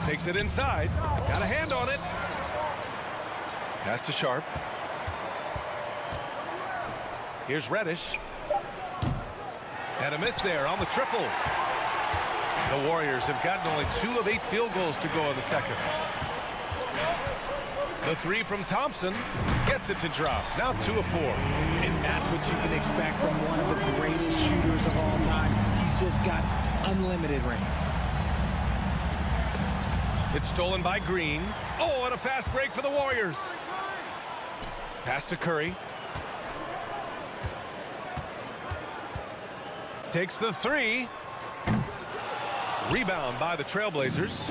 Takes it inside. Got a hand on it. Pass to Sharp. Here's Reddish. And a miss there on the triple. The Warriors have gotten only 2 of 8 field goals to go in the second. The three from Thompson gets it to drop. Now 2 of 4. And that's what you can expect from one of the greatest shooters of all time. He's just got unlimited range. It's stolen by Green. Oh, and a fast break for the Warriors. Pass to Curry. Takes the three. Rebound by the Trailblazers.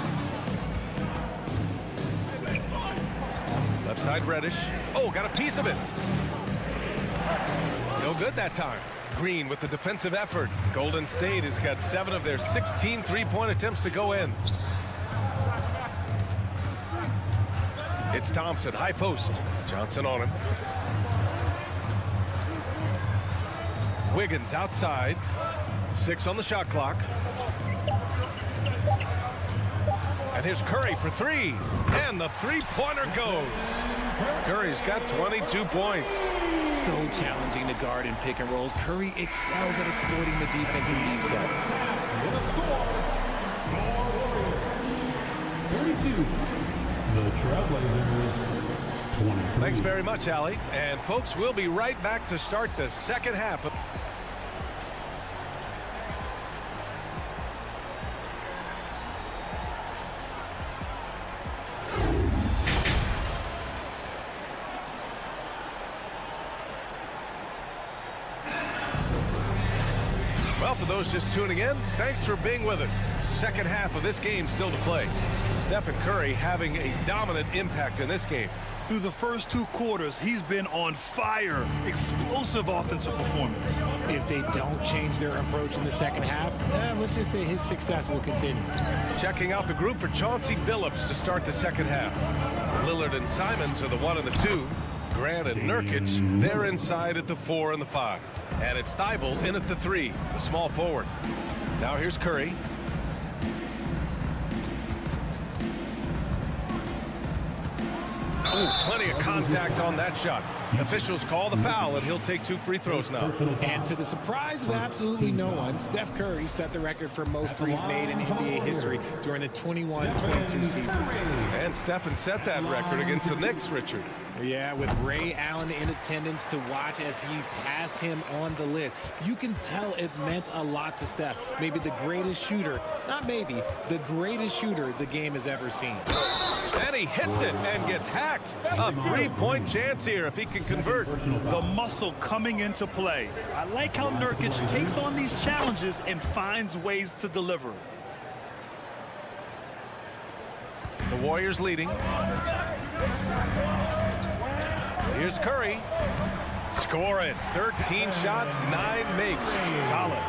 Left side Reddish. Oh, got a piece of it. No good that time. Green with the defensive effort. Golden State has got 7 of their 16 three-point attempts to go in. It's Thompson, high post. Johnson on him. Wiggins outside. 6 on the shot clock. And here's Curry for 3. And the three-pointer goes. Curry's got 22 points. So challenging to guard in pick and rolls. Curry excels at exploiting the defense in these sets. 32. The Trailblazers 23. Thanks very much, Allie. And folks, we'll be right back to start the second half of Well, for those just tuning in, thanks for being with us. Second half of this game still to play. Stephen Curry having a dominant impact in this game. Through the first 2 quarters, he's been on fire. Explosive offensive performance. If they don't change their approach in the second half, let's just say his success will continue. Checking out the group for Chauncey Billups to start the second half. Lillard and Simons are the 1 and the 2. Grant and Nurkic, they're inside at the 4 and the 5. And it's Thibault in at the 3, the small forward. Now here's Curry. Oh, plenty of contact on that shot. Officials call the foul, and he'll take 2 free throws now. And to the surprise of absolutely no one, Steph Curry set the record for most threes made in NBA history during the 21-22 season. And Stephen set that record against the Knicks, Richard. Yeah, with Ray Allen in attendance to watch as he passed him on the list. You can tell it meant a lot to Steph. Maybe the greatest shooter, not maybe, the greatest shooter the game has ever seen. And he hits it and gets hacked. A three-point chance here if he can convert. The muscle coming into play. I like how Nurkic takes on these challenges and finds ways to deliver. The Warriors leading. Here's Curry. Score it. 13 shots, 9 makes. Solid.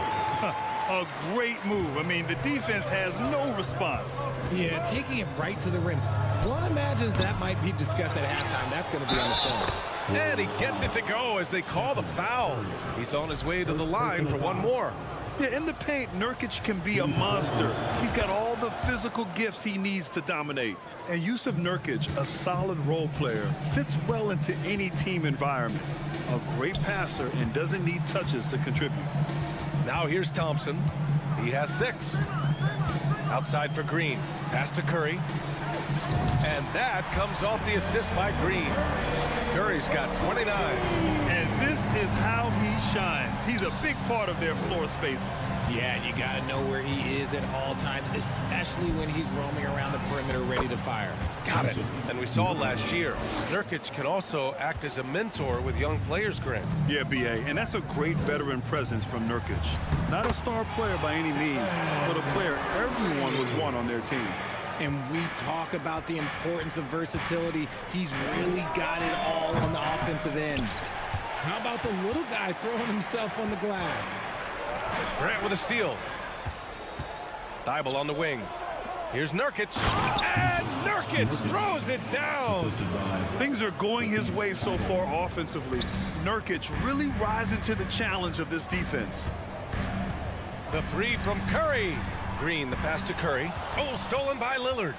A great move. I mean, the defense has no response. Yeah, taking it right to the rim. One imagines that might be discussed at halftime. That's going to be on the film. And he gets it to go as they call the foul. He's on his way to the line for 1 more. Yeah, in the paint, Nurkic can be a monster. He's got all the physical gifts he needs to dominate. And Yusuf Nurkic, a solid role player, fits well into any team environment. A great passer and doesn't need touches to contribute. Now here's Thompson. He has 6. Outside for Green. Pass to Curry. And that comes off the assist by Green. Curry's got 29. And this is how he shines. He's a big part of their floor space. Yeah, and you got to know where he is at all times, especially when he's roaming around the perimeter ready to fire. Got it. And we saw last year, Nurkic can also act as a mentor with young players, Grant. Yeah, B.A., and that's a great veteran presence from Nurkic. Not a star player by any means, but a player everyone would want on their team. And we talk about the importance of versatility. He's really got it all on the offensive end. How about the little guy throwing himself on the glass? Grant with a steal. Thibault on the wing. Here's Nurkic. And Nurkic throws it down. Things are going his way so far offensively. Nurkic really rising to the challenge of this defense. The three from Curry. Green, the pass to Curry. Oh, stolen by Lillard.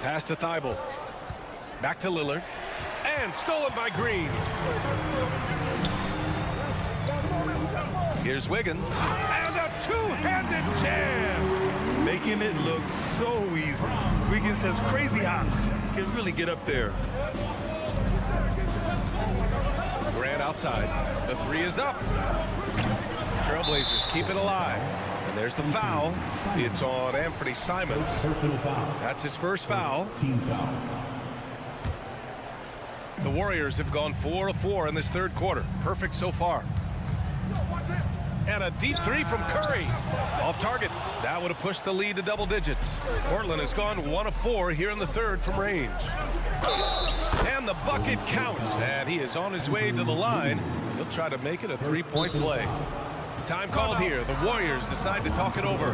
Pass to Thibault. Back to Lillard. And stolen by Green. Here's Wiggins. And a two-handed jam. Making it look so easy. Wiggins has crazy hops. Can really get up there. Grant outside. The three is up. Trailblazers keep it alive. And there's the foul. It's on Anthony Simons. That's his first foul. Team foul. The Warriors have gone 4 of 4 in this third quarter. Perfect so far. And a deep three from Curry. Off target. That would have pushed the lead to double digits. Portland has gone 1 of 4 here in the third from range. And the bucket counts. And he is on his way to the line. He'll try to make it a three-point play. Time called here. The Warriors decide to talk it over.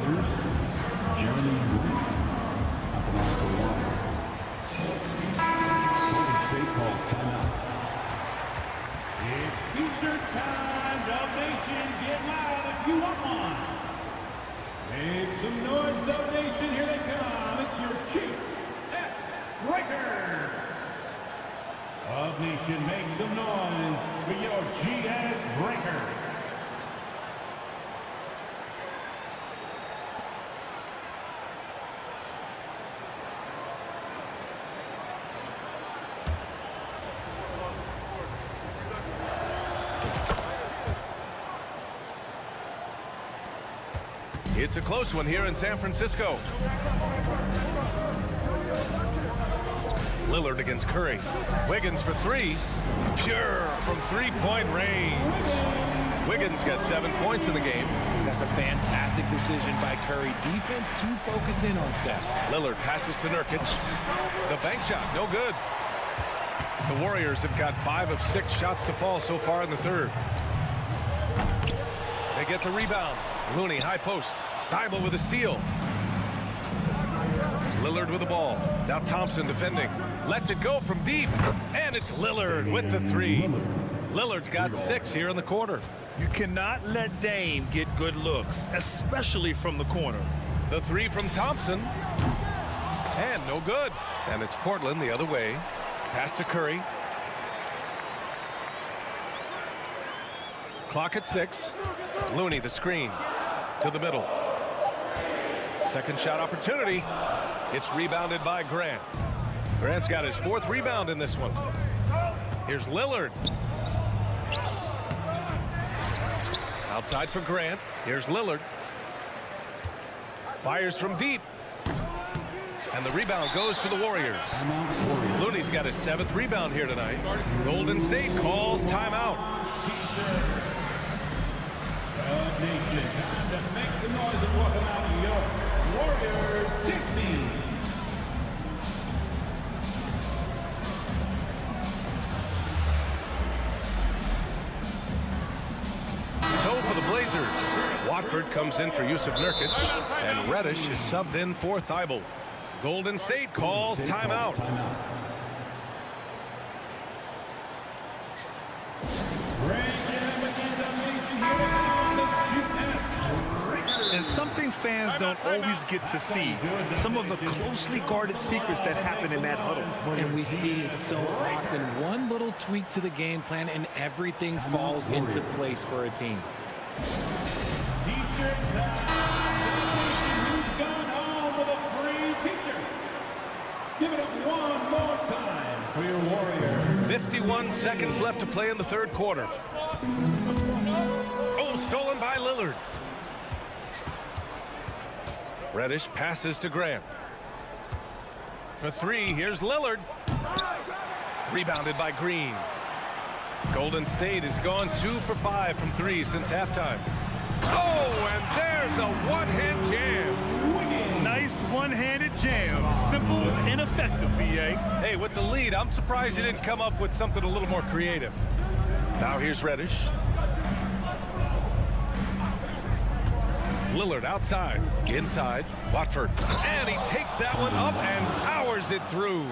It's T-shirt time. Dub Nation, get loud if you want one. Make some noise, Dub Nation. Here they come. It's your Chief S. Breaker. Dub Nation, make some noise for your GS Breaker. It's a close one here in San Francisco. Lillard against Curry. Wiggins for three. Pure from three-point range. Wiggins got 7 points in the game. That's a fantastic decision by Curry. Defense too focused in on Steph. Lillard passes to Nurkic. The bank shot, no good. The Warriors have got 5 of 6 shots to fall so far in the third. They get the rebound. Looney, high post. Thibault with a steal. Lillard with the ball. Now Thompson defending. Lets it go from deep. And it's Lillard with the three. Lillard's got 6 here in the quarter. You cannot let Dame get good looks, especially from the corner. The three from Thompson. And no good. And it's Portland the other way. Pass to Curry. Clock at 6. Looney the screen. To the middle. Second shot opportunity. It's rebounded by Grant. Grant's got his 4th rebound in this one. Here's Lillard. Outside for Grant. Here's Lillard. Fires from deep. And the rebound goes to the Warriors. Looney's got his 7th rebound here tonight. Golden State calls timeout. Nation, time to make some noise and welcome out your Warriors team. So for the Blazers, Watford comes in for Yusuf Nurkic, and Reddish is subbed in for Thibault. Golden State calls timeout. And something fans don't always get to see, some of the closely guarded secrets that happen in that huddle. And we see it so often. One little tweak to the game plan and everything falls into place for a team. Who's gone home with a free 51 seconds left to play in the third quarter. Oh, stolen by Lillard. Reddish passes to Grant. For three, here's Lillard. Rebounded by Green. Golden State has gone 2 for 5 from three since halftime. Oh, and there's a one-hand jam. Nice one-handed jam. Simple and effective, B.A. Hey, with the lead, I'm surprised he didn't come up with something a little more creative. Now here's Reddish. Lillard outside, inside, Watford. And he takes that one up and powers it through.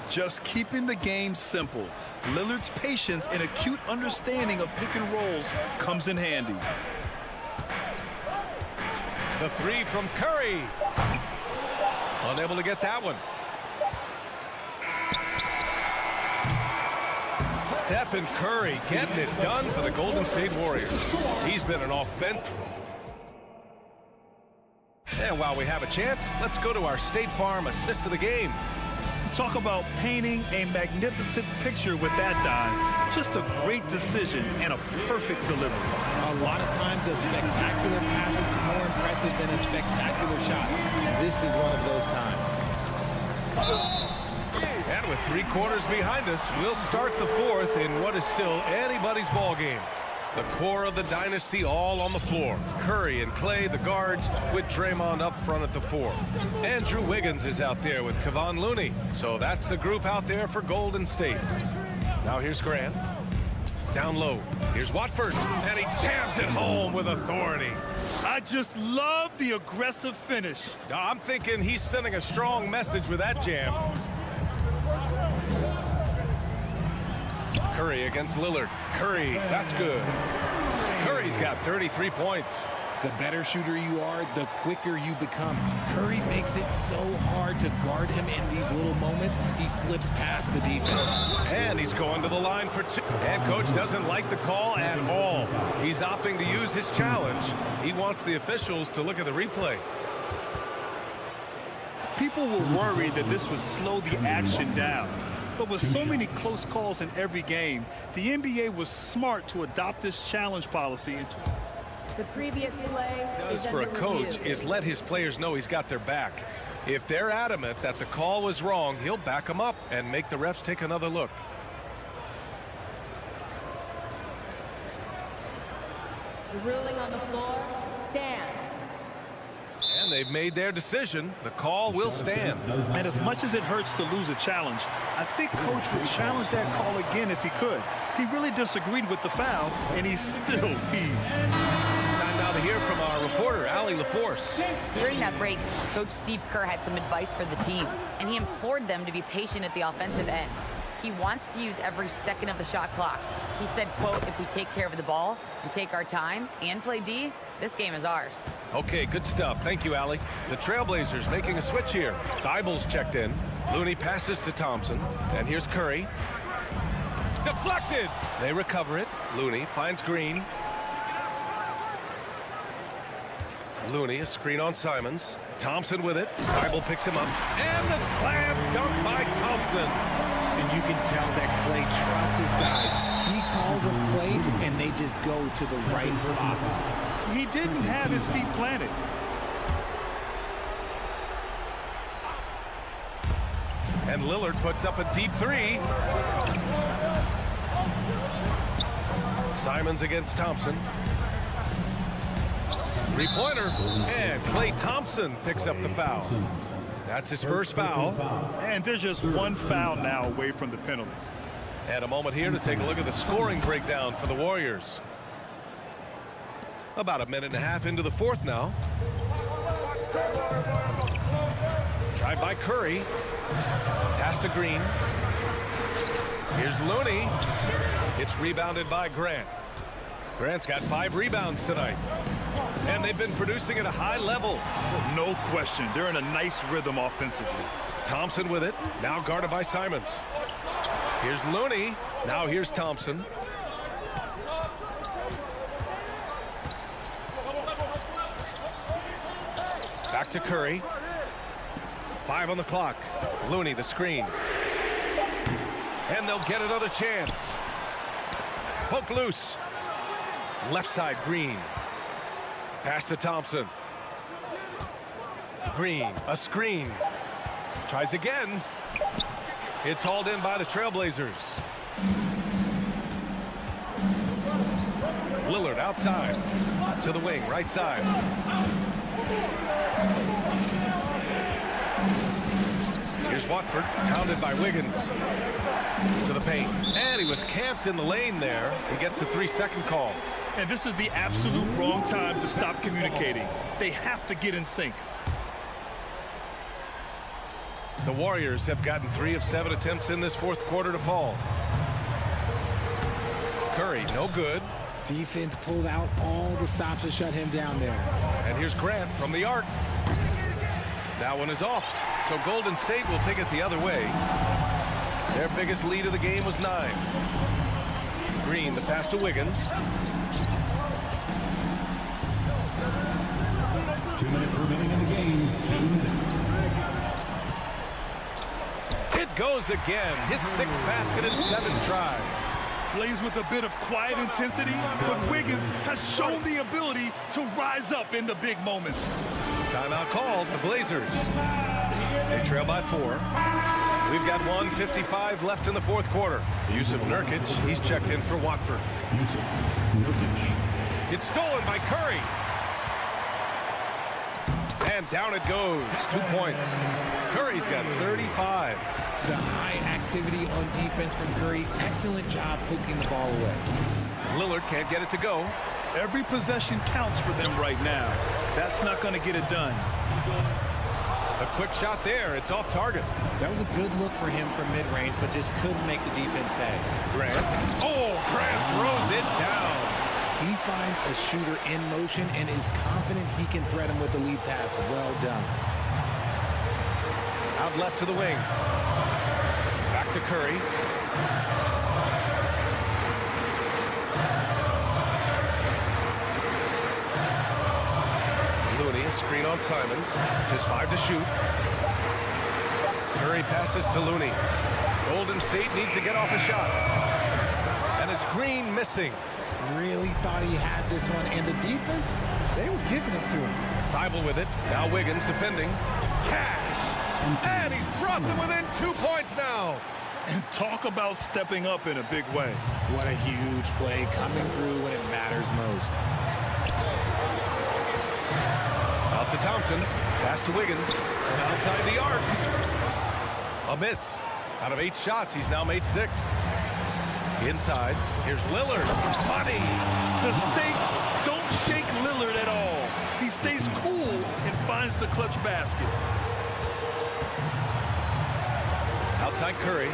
Just keeping the game simple. Lillard's patience and acute understanding of pick and rolls comes in handy. The three from Curry. Unable to get that one. Stephen Curry getting it done for the Golden State Warriors. He's been an offense. And while we have a chance, let's go to our State Farm assist of the game. Talk about painting a magnificent picture with that dime. Just a great decision and a perfect delivery. A lot of times a spectacular pass is more impressive than a spectacular shot. This is one of those times. And with 3 quarters behind us, we'll start the fourth in what is still anybody's ball game. The core of the dynasty all on the floor. Curry and Clay, the guards, with Draymond up front at the 4. Andrew Wiggins is out there with Kevon Looney. So that's the group out there for Golden State. Now here's Grant. Down low. Here's Watford. And he jams it home with authority. I just love the aggressive finish. I'm thinking he's sending a strong message with that jam. Curry against Lillard. Curry, that's good. Curry's got 33 points. The better shooter you are, the quicker you become. Curry makes it so hard to guard him in these little moments. He slips past the defense. And he's going to the line for 2. And coach doesn't like the call at all. He's opting to use his challenge. He wants the officials to look at the replay. People were worried that this would slow the action down. But with so many close calls in every game, the NBA was smart to adopt this challenge policy. The previous play Does for a coach is let his players know he's got their back. If they're adamant that the call was wrong, he'll back them up and make the refs take another look. The ruling on the floor stands. And they've made their decision. The call will stand. And as much as it hurts to lose a challenge, I think coach would challenge that call again if he could. He really disagreed with the foul, and he still heaved. Time now to hear from our reporter, Allie LaForce. During that break, Coach Steve Kerr had some advice for the team, and he implored them to be patient at the offensive end. He wants to use every second of the shot clock. He said, quote, if we take care of the ball and take our time and play D, this game is ours. Okay, good stuff. Thank you, Allie. The Trailblazers making a switch here. Thibault's checked in. Looney passes to Thompson. And here's Curry. Deflected! They recover it. Looney finds Green. Looney, a screen on Simons. Thompson with it. Thibault picks him up. And the slam dunk by Thompson. And you can tell that Clay trusts his guys. He calls a play, and they just go to the right spots. He didn't have his feet planted. And Lillard puts up a deep 3. Simons against Thompson. 3-pointer. And Klay Thompson picks up the foul. That's his first foul. And there's just one foul now away from the penalty. And a moment here to take a look at the scoring breakdown for the Warriors. About a minute and a half into the fourth now. Drive by Curry. Pass to Green. Here's Looney. It's rebounded by Grant. Grant's got 5 rebounds tonight. And they've been producing at a high level. No question. They're in a nice rhythm offensively. Thompson with it. Now guarded by Simons. Here's Looney. Now here's Thompson. Back to Curry. 5 on the clock. Looney, the screen. And they'll get another chance. Poke loose. Left side, Green. Pass to Thompson. Green, a screen. Tries again. It's hauled in by the Trailblazers. Lillard outside. To the wing, right side. Here's Watford, pounded by Wiggins. To the paint. And he was camped in the lane there. He gets a 3-second call. And this is the absolute wrong time to stop communicating. They have to get in sync. The Warriors have gotten 3 of 7 attempts in this fourth quarter to fall. Curry, no good. Defense pulled out all the stops to shut him down there. And here's Grant from the arc. That one is off. So Golden State will take it the other way. Their biggest lead of the game was 9. Green, the pass to Wiggins. 2 minutes remaining in the game. 2 minutes. It goes again. His 6th basket in 7 tries. Plays with a bit of quiet intensity, but Wiggins has shown the ability to rise up in the big moments. Timeout called. The Blazers. They trail by 4. We've got 1:55 left in the fourth quarter. Yusuf Nurkic, he's checked in for Watford. It's stolen by Curry. And down it goes. 2 points. Curry's got 35. The high activity on defense from Curry. Excellent job poking the ball away. Lillard can't get it to go. Every possession counts for them right now. That's not going to get it done. A quick shot there. It's off target. That was a good look for him from mid-range, but just couldn't make the defense pay. Grant. Oh, Grant throws it down. He finds a shooter in motion and is confident he can threat him with the lead pass. Well done. Out left to the wing. Back to Curry. Looney, a screen on Simons. Just 5 to shoot. Curry passes to Looney. Golden State needs to get off a shot. And it's Green missing. Really thought he had this one, and the defense, they were giving it to him. Thibault with it. Now Wiggins defending. Cash. And he's brought them within 2 points now. And talk about stepping up in a big way. What a huge play coming through when it matters most. Out to Thompson. Pass to Wiggins. And outside the arc. A miss. Out of 8 shots, he's now made 6. Inside, here's Lillard. Money! The stakes don't shake Lillard at all. He stays cool and finds the clutch basket. Outside Curry.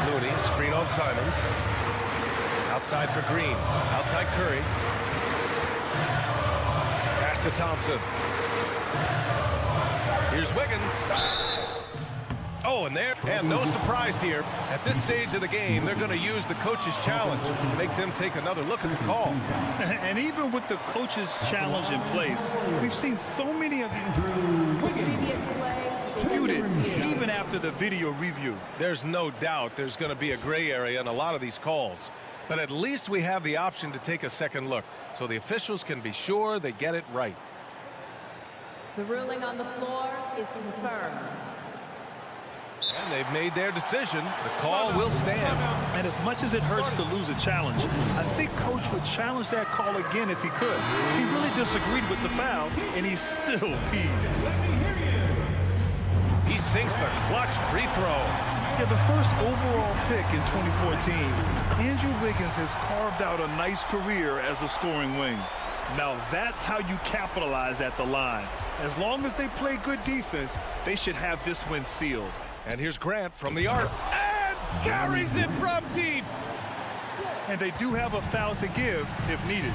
Looney, screen on Simons. Outside for Green. Outside Curry. Pass to Thompson. Here's Wiggins. Oh, and no surprise here. At this stage of the game, they're going to use the coach's challenge, make them take another look at the call. And even with the coach's challenge in place, we've seen so many of these disputed even after the video review. There's no doubt there's going to be a gray area in a lot of these calls. But at least we have the option to take a second look, so the officials can be sure they get it right. The ruling on the floor is confirmed. And they've made their decision. The call will stand. And as much as it hurts to lose a challenge, I think Coach would challenge that call again if he could. He really disagreed with the foul, and he's still peeved. He sinks the clutch free throw. Yeah, the first overall pick in 2014, Andrew Wiggins has carved out a nice career as a scoring wing. Now that's how you capitalize at the line. As long as they play good defense, they should have this win sealed. And here's Grant from the arc. And carries it from deep. And they do have a foul to give if needed.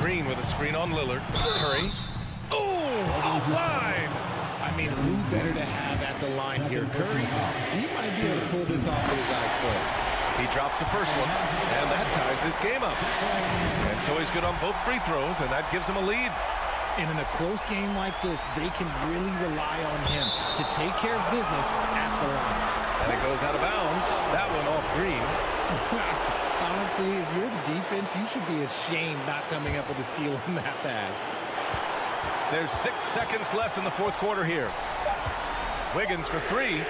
Green with a screen on Lillard. Curry. Ooh, offline. I mean, who better to have at the line here? Curry, he might be able to pull this off with his eyes closed. He drops the first one, and that ties this game up. And so he's good on both free throws, and that gives him a lead. And in a close game like this, they can really rely on him to take care of business at the line. And it goes out of bounds. That one off green. Honestly, if you're the defense, you should be ashamed not coming up with a steal on that pass. There's 6 seconds left in the fourth quarter here. Wiggins for 3.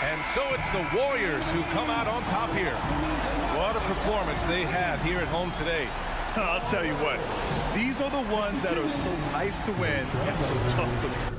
And so it's the Warriors who come out on top here. What a performance they had here at home today. I'll tell you what, these are the ones that are so nice to win and so tough to lose.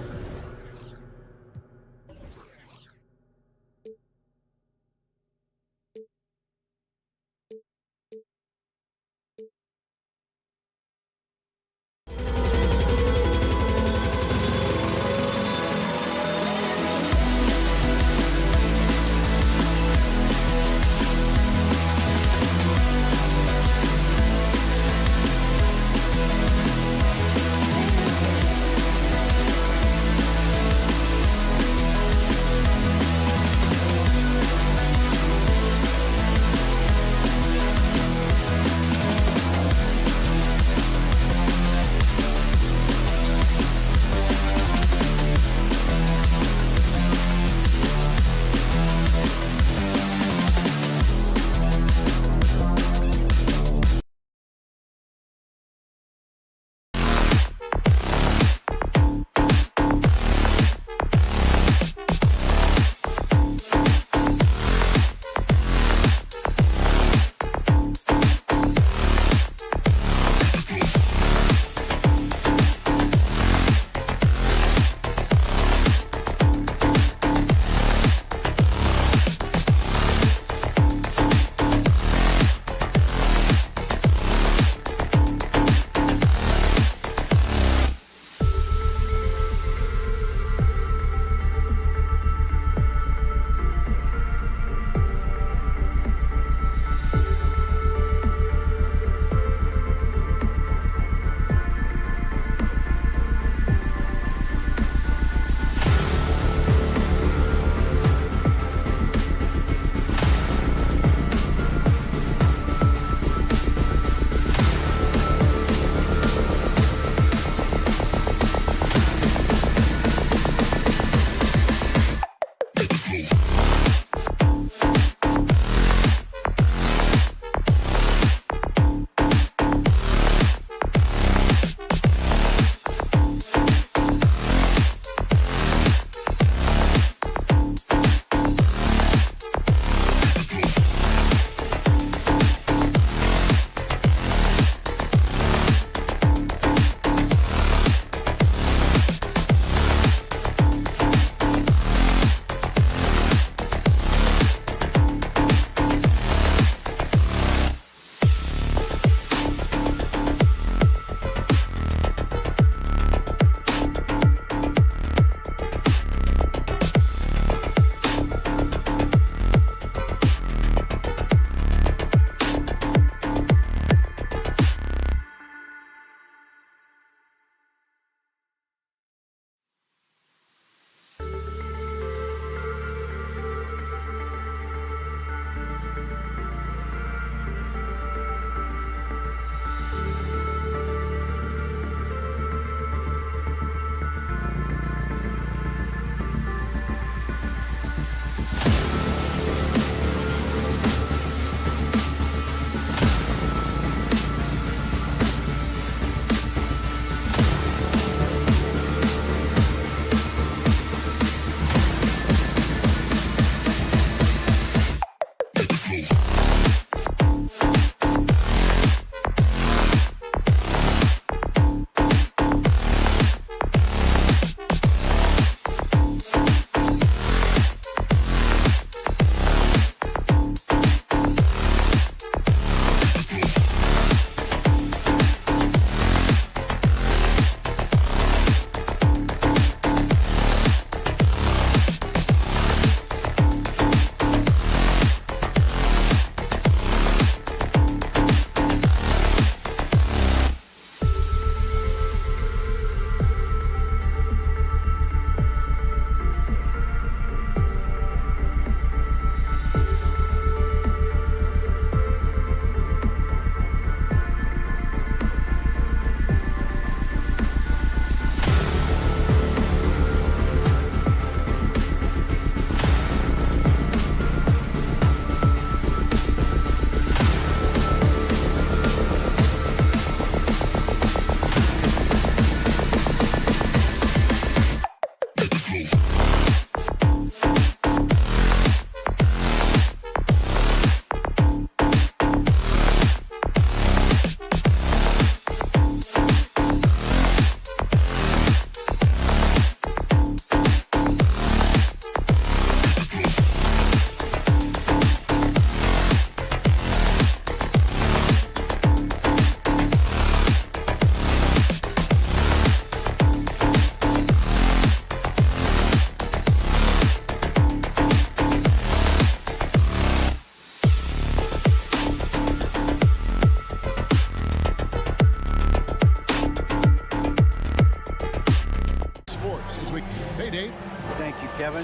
next week. Hey, Dave. Thank you, Kevin.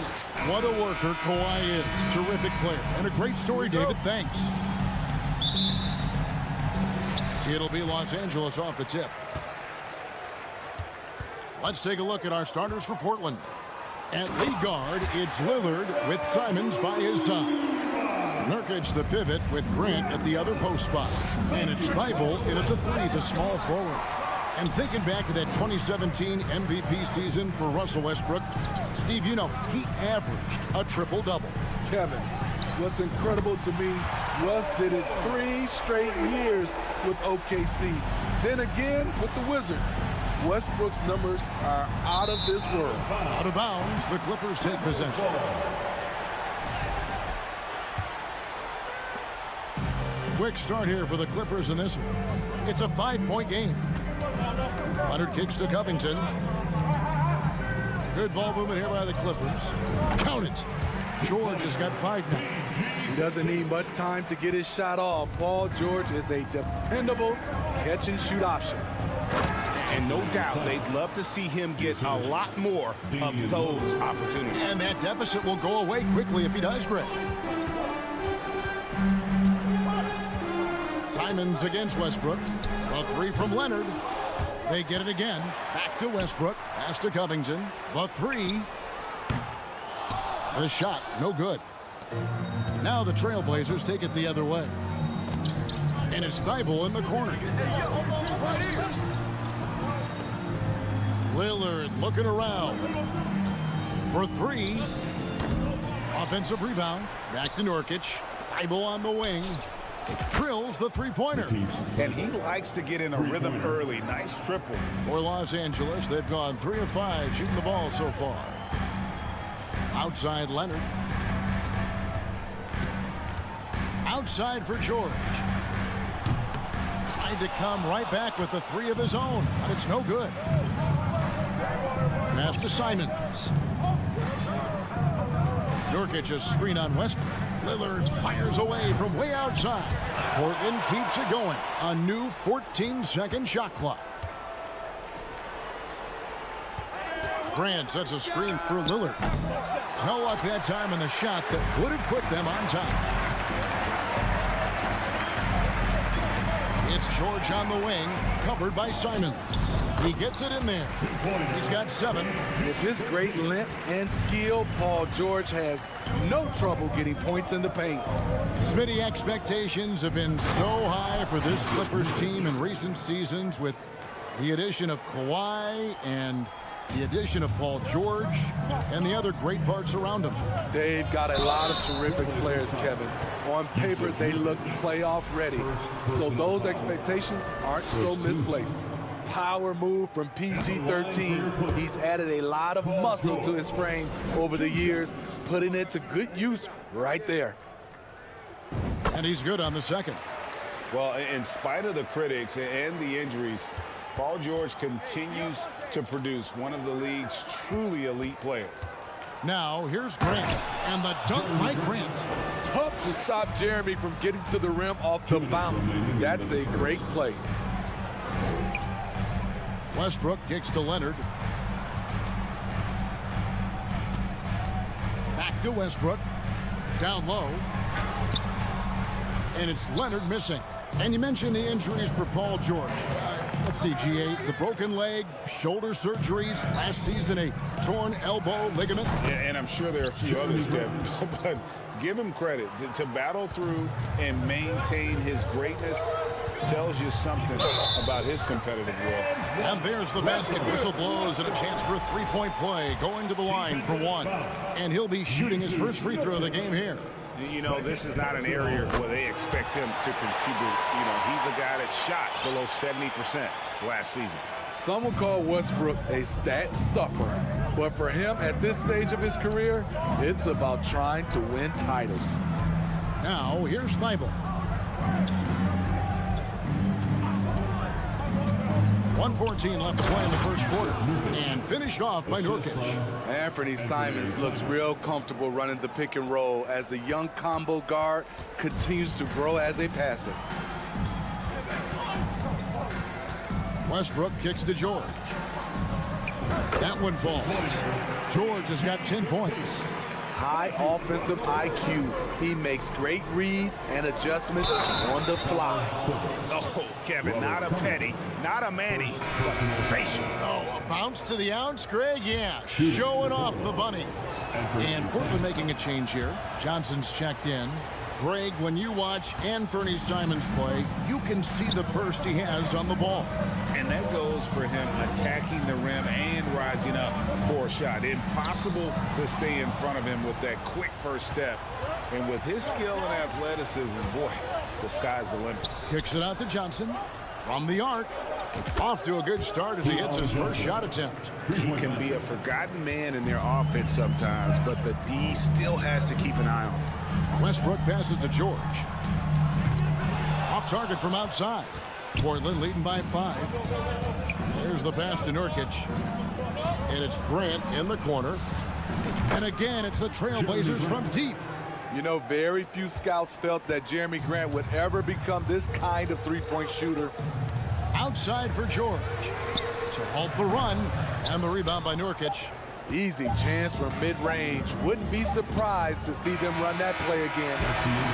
What a worker Kawhi is. Terrific player. And a great story, David. Thanks. It'll be Los Angeles off the tip. Let's take a look at our starters for Portland. At lead guard, it's Lillard with Simons by his side. Nurkic the pivot with Grant at the other post spot. And it's Thibault in at the 3, the small forward. And thinking back to that 2017 MVP season for Russell Westbrook, Steve, you know, he averaged a triple-double. Kevin, what's incredible to me, Russ did it 3 straight years with OKC. Then again with the Wizards. Westbrook's numbers are out of this world. Out of bounds, the Clippers take possession. Quick start here for the Clippers in this one. It's a 5-point game. Leonard kicks to Covington. Good ball movement here by the Clippers. Count it. George has got 5 now. He doesn't need much time to get his shot off. Paul George is a dependable catch-and-shoot option. And no doubt they'd love to see him get a lot more of those opportunities. And that deficit will go away quickly if he does, Greg. Simons against Westbrook. A 3 from Leonard. They get it again. Back to Westbrook. Pass to Covington. The 3. The shot, no good. Now the Trailblazers take it the other way. And it's Thibault in the corner. Lillard looking around for 3. Offensive rebound. Back to Nurkic. Thibault on the wing. Drills the 3-pointer. And he likes to get in a rhythm early. Nice triple. For Los Angeles, they've gone 3 of 5 shooting the ball so far. Outside Leonard. Outside for George. Trying to come right back with the 3 of his own, but it's no good. Pass to Simons. Nurkic a screen on Westbrook. Lillard fires away from way outside. Portland keeps it going. A new 14-second shot clock. Grant sets a screen for Lillard. No luck that time in the shot that would have put them on top. It's George on the wing, covered by Simons. He gets it in there. He's got 7. With this great length and skill, Paul George has no trouble getting points in the paint. Smitty, expectations have been so high for this Clippers team in recent seasons with the addition of Kawhi and the addition of Paul George and the other great parts around him. They've got a lot of terrific players, Kevin. On paper, they look playoff ready. So those expectations aren't so misplaced. Power move from PG-13. He's added a lot of muscle to his frame over the years, putting it to good use right there. And he's good on the second. Well, in spite of the critics and the injuries, Paul George continues to produce one of the league's truly elite players. Now, here's Grant, and the dunk by Grant. Tough to stop Jeremy from getting to the rim off the bounce. That's a great play. Westbrook kicks to Leonard. Back to Westbrook. Down low. And it's Leonard missing. And you mentioned the injuries for Paul George. Let's see, G8, the broken leg, shoulder surgeries, last season a torn elbow ligament. Yeah, and I'm sure there are a few others, Kevin, but give him credit. To battle through and maintain his greatness tells you something about his competitive will. And there's the basket. Whistle blows and a chance for a 3-point play, going to the line for 1. And he'll be shooting his first free throw of the game here. You know, this is not an area where they expect him to contribute. You know, he's a guy that shot below 70% last season. Some will call Westbrook a stat stuffer, but for him at this stage of his career, it's about trying to win titles. Now, here's Thibault. 1:14 left to play in the first quarter, and finished off by Nurkic. Anthony Simons looks real comfortable running the pick and roll as the young combo guard continues to grow as a passer. Westbrook kicks to George. That that one falls. George has got 10 points. High offensive IQ. He makes great reads and adjustments on the fly. Oh, Kevin, not a petty, not a Manny, but facial. Oh, a bounce to the ounce, Greg? Yeah, showing off the bunnies. And Portland making a change here. Johnson's checked in. Greg, when you watch Anthony Simons play, you can see the burst he has on the ball. And that goes for him attacking the rim and rising up for a shot. Impossible to stay in front of him with that quick first step. And with his skill and athleticism, boy, the sky's the limit. Kicks it out to Johnson from the arc. Off to a good start as he gets his first shot attempt. He can be a forgotten man in their offense sometimes, but the D still has to keep an eye on him. Westbrook passes to George. Off target from outside. Portland leading by 5. There's the pass to Nurkic. And it's Grant in the corner. And again, it's the Trailblazers from deep. You know, very few scouts felt that Jeremy Grant would ever become this kind of three-point shooter. Outside for George. To halt the run. And the rebound by Nurkic. Easy chance from mid-range. Wouldn't be surprised to see them run that play again.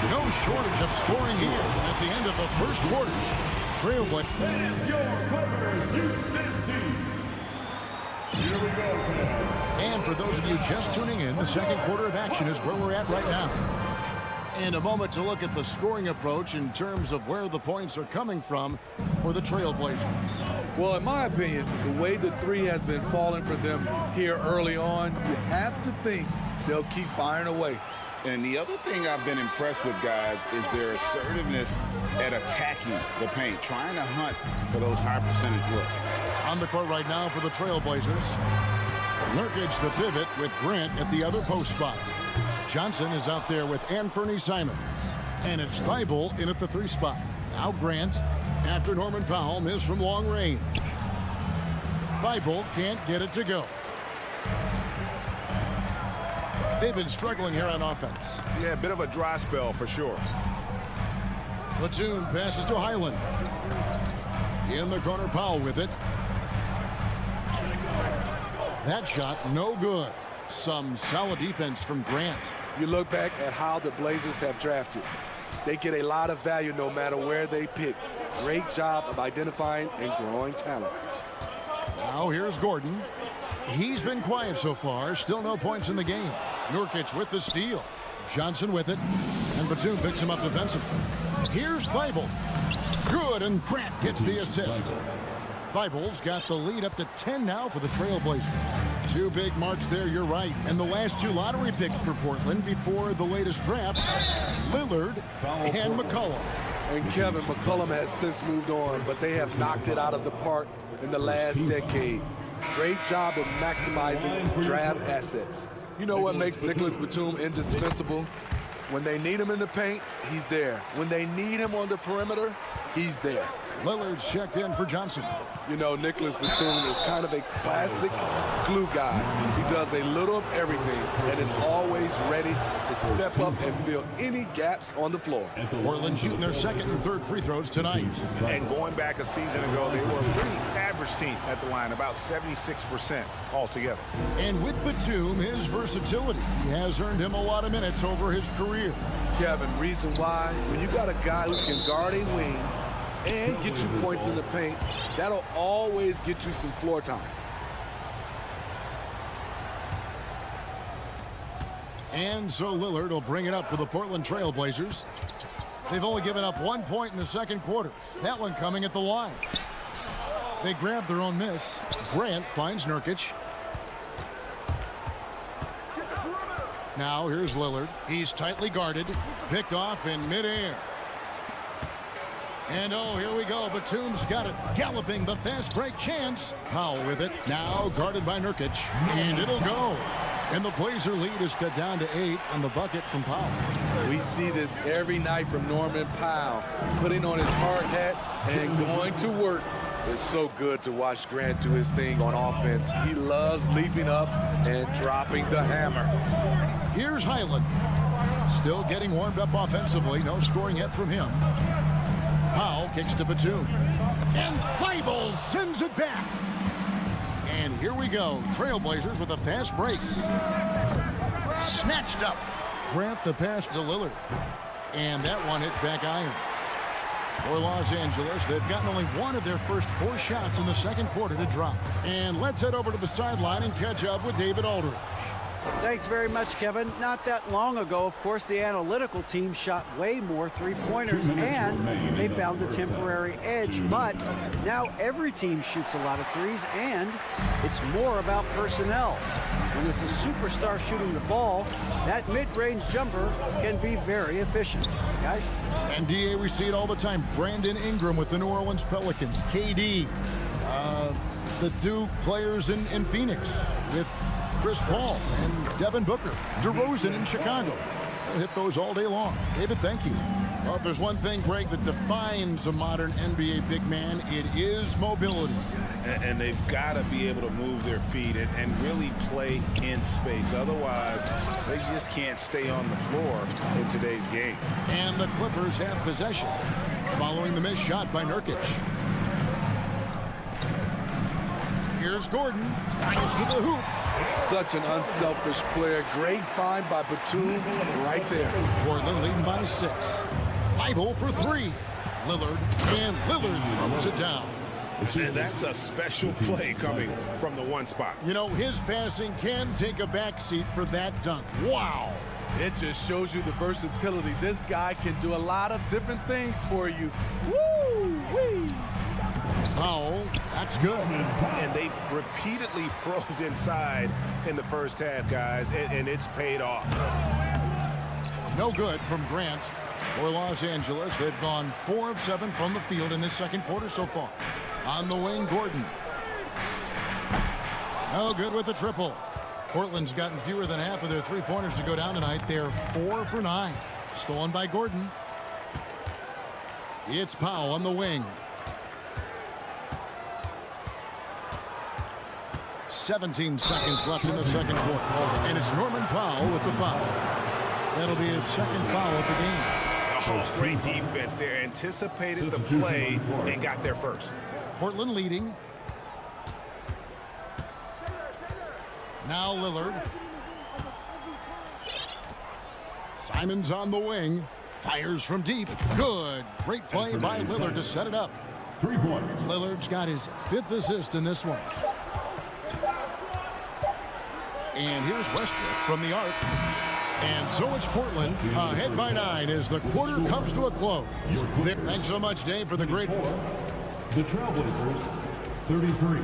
No shortage of scoring here at the end of the first quarter. And for those of you just tuning in, the second quarter of action is where we're at right now. In a moment to look at the scoring approach in terms of where the points are coming from for the Trailblazers. Well, in my opinion, the way the three has been falling for them here early on, you have to think they'll keep firing away. And the other thing I've been impressed with, guys, is their assertiveness at attacking the paint, trying to hunt for those high percentage looks. On the court right now for the Trailblazers. Nurkic the pivot with Grant at the other post spot. Johnson is out there with Anthony Simons. And it's Thibault in at the 3 spot. Now Grant, after Norman Powell missed from long range. Thibault can't get it to go. They've been struggling here on offense. Yeah, a bit of a dry spell for sure. Platoon passes to Highland. In the corner, Powell with it. That shot, no good. Some solid defense from Grant. You look back at how the Blazers have drafted. They get a lot of value no matter where they pick. Great job of identifying and growing talent. Now here's Gordon. He's been quiet so far. Still no points in the game. Nurkic with the steal. Johnson with it. And Batum picks him up defensively. Here's Thibault. Good, and Grant gets the assist. Thibault's got the lead up to 10 now for the Trailblazers. 2 big marks there, you're right. And the last 2 lottery picks for Portland before the latest draft, Lillard and McCollum. And Kevin, McCollum has since moved on, but they have knocked it out of the park in the last decade. Great job of maximizing draft assets. You know what makes Nicholas Batum indispensable? When they need him in the paint, he's there. When they need him on the perimeter, he's there. Lillard's checked in for Johnson. You know, Nicholas Batum is kind of a classic glue guy. He does a little of everything and is always ready to step up and fill any gaps on the floor. Portland shooting their second and third free throws tonight. And going back a season ago, they were a pretty average team at the line, about 76% altogether. And with Batum, his versatility has earned him a lot of minutes over his career. Kevin, reason why, when you got a guy who can guard a wing and get you points in the paint, that'll always get you some floor time. And so Lillard will bring it up for the Portland Trailblazers. They've only given up 1 point in the second quarter. That one coming at the line. They grab their own miss. Grant finds Nurkic. Now here's Lillard. He's tightly guarded. Picked off in midair. And oh, here we go. Batum's got it. Galloping the fast break chance. Powell with it. Now guarded by Nurkic. And it'll go. And the Blazer lead is cut down to 8 on the bucket from Powell. We see this every night from Norman Powell, putting on his hard hat and going to work. It's so good to watch Grant do his thing on offense. He loves leaping up and dropping the hammer. Here's Highland. Still getting warmed up offensively. No scoring yet from him. Powell kicks to Batum. And Thibault sends it back. And here we go. Trailblazers with a fast break. Snatched up. Grant the pass to Lillard. And that one hits back iron. For Los Angeles, they've gotten only one of their first 4 shots in the second quarter to drop. And let's head over to the sideline and catch up with David Aldridge. Thanks very much, Kevin. Not that long ago, of course, the analytical team shot way more three-pointers, and they found a temporary edge. But now every team shoots a lot of threes, and it's more about personnel. When it's a superstar shooting the ball, that mid-range jumper can be very efficient. Guys? And DA, we see it all the time. Brandon Ingram with the New Orleans Pelicans. KD, the 2 players in Phoenix with Chris Paul and Devin Booker. DeRozan in Chicago. We'll hit those all day long. David, thank you. Well, if there's one thing, Greg, that defines a modern NBA big man, it is mobility. And they've got to be able to move their feet and really play in space. Otherwise, they just can't stay on the floor in today's game. And the Clippers have possession following the missed shot by Nurkic. Here's Gordon. Nice to the hoop. Such an unselfish player. Great find by Batum right there. Portland leading by 6. Thibault for 3. Lillard, and Lillard throws it down. And that's a special play coming from the 1 spot. You know, his passing can take a backseat for that dunk. Wow. It just shows you the versatility. This guy can do a lot of different things for you. Woo-wee. Powell, that's good. And they've repeatedly probed inside in the first half, guys, and it's paid off. No good from Grant. For Los Angeles, they've gone 4 of 7 from the field in this second quarter so far. On the wing, Gordon. No good with the triple. Portland's gotten fewer than half of their 3-pointers to go down tonight. They're 4 for 9. Stolen by Gordon. It's Powell on the wing. 17 seconds left in the second quarter. And it's Norman Powell with the foul. That'll be his second foul of the game. Oh, great defense there. Anticipated the play and got there first. Portland leading. Now Lillard. Simon's on the wing. Fires from deep. Good. Great play by Lillard to set it up. 3 points. Lillard's got his 5th assist in this one. And here's Westbrook from the arc. And so it's Portland ahead by 9 as the quarter comes to a close. Thanks so much, Dave, for the great... The Trailblazers, 33.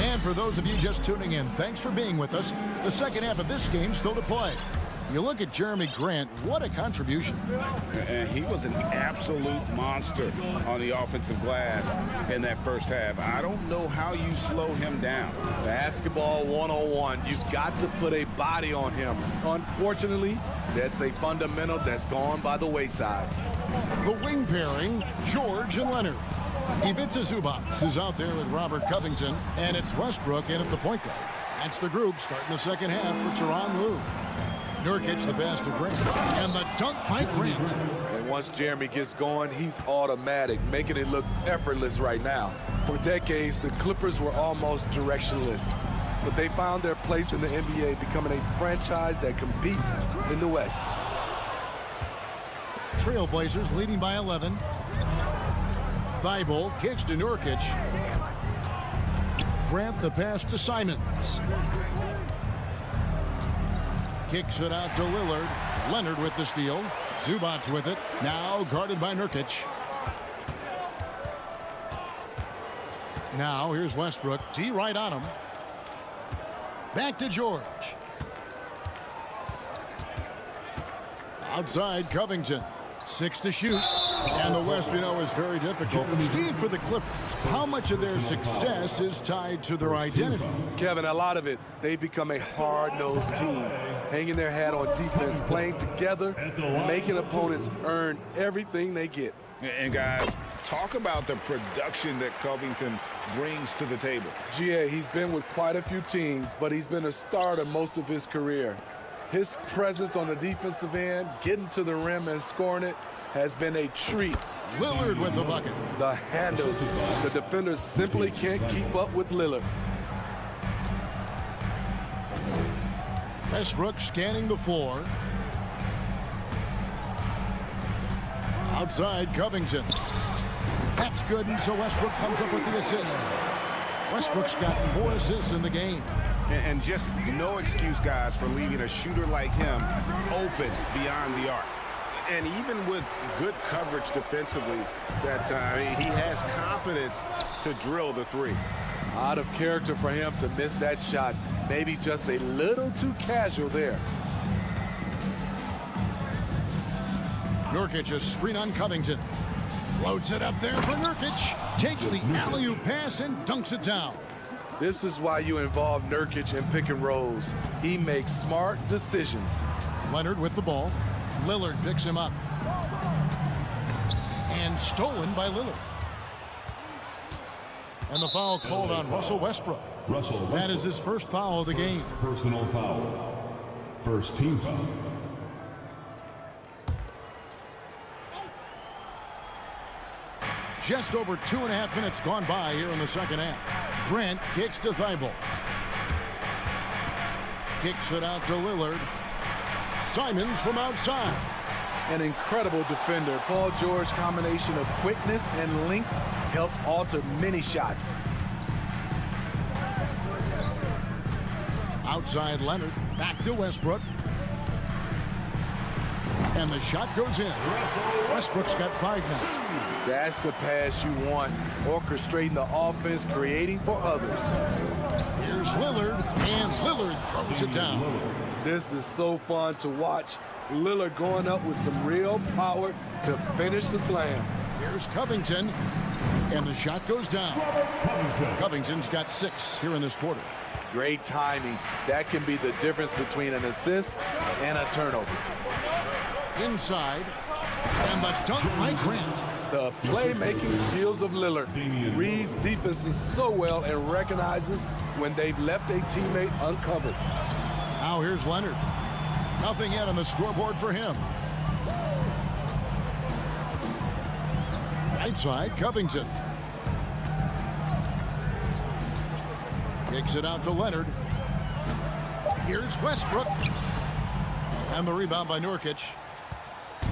And for those of you just tuning in, thanks for being with us. The second half of this game still to play. You look at Jeremy Grant, what a contribution. And he was an absolute monster on the offensive glass in that first half. I don't know how you slow him down. Basketball 101. You've got to put a body on him. Unfortunately, that's a fundamental that's gone by the wayside. The wing pairing, George and Leonard. Ivica Zubac is out there with Robert Covington, and it's Westbrook in at the point guard. That's the group starting the second half for Tyronn Lue. Nurkic the pass to Grant, and the dunk by Grant. And once Jeremy gets going, he's automatic, making it look effortless right now. For decades, the Clippers were almost directionless, but they found their place in the NBA, becoming a franchise that competes in the West. Trailblazers leading by 11. Thibault kicks to Nurkic. Grant the pass to Simons. Kicks it out to Lillard. Leonard with the steal. Zubac with it. Now guarded by Nurkic. Now here's Westbrook. T right on him. Back to George. Outside Covington. 6 to shoot. And the West, you know, is very difficult. But Steve, for the Clippers, how much of their success is tied to their identity? Kevin, a lot of it. They've become a hard-nosed team, hanging their hat on defense, playing together, making opponents earn everything they get. And guys, talk about the production that Covington brings to the table. GA, he's been with quite a few teams, but he's been a starter most of his career. His presence on the defensive end, getting to the rim and scoring it, has been a treat. Lillard with the bucket. The handles. The defenders simply can't keep up with Lillard. Westbrook scanning the floor. Outside, Covington. That's good, and so Westbrook comes up with the assist. Westbrook's got 4 assists in the game. And just no excuse, guys, for leaving a shooter like him open beyond the arc. And even with good coverage defensively that time, he has confidence to drill the 3. Out of character for him to miss that shot. Maybe just a little too casual there. Nurkic, a screen on Covington. Floats it up there for Nurkic. Takes the alley-oop pass and dunks it down. This is why you involve Nurkic in pick and rolls. He makes smart decisions. Leonard with the ball. Lillard picks him up. And stolen by Lillard. And the foul called on Russell Westbrook. That is his first foul of the game. Personal foul. First team foul. Just over 2.5 minutes gone by here in the second half. Grant kicks to Thibault. Kicks it out to Lillard. Simons from outside. An incredible defender. Paul George's combination of quickness and length helps alter many shots. Outside Leonard. Back to Westbrook. And the shot goes in. Westbrook's got 5 now. That's the pass you want. Orchestrating the offense, creating for others. Here's Lillard, and Lillard throws it down. This is so fun to watch. Lillard going up with some real power to finish the slam. Here's Covington, and the shot goes down. Covington's got 6 here in this quarter. Great timing. That can be the difference between an assist and a turnover. Inside, and the dunk by Grant. The playmaking skills of Lillard. Reads defenses so well and recognizes when they've left a teammate uncovered. Now here's Leonard. Nothing yet on the scoreboard for him. Right side, Covington. Kicks it out to Leonard. Here's Westbrook. And the rebound by Nurkic.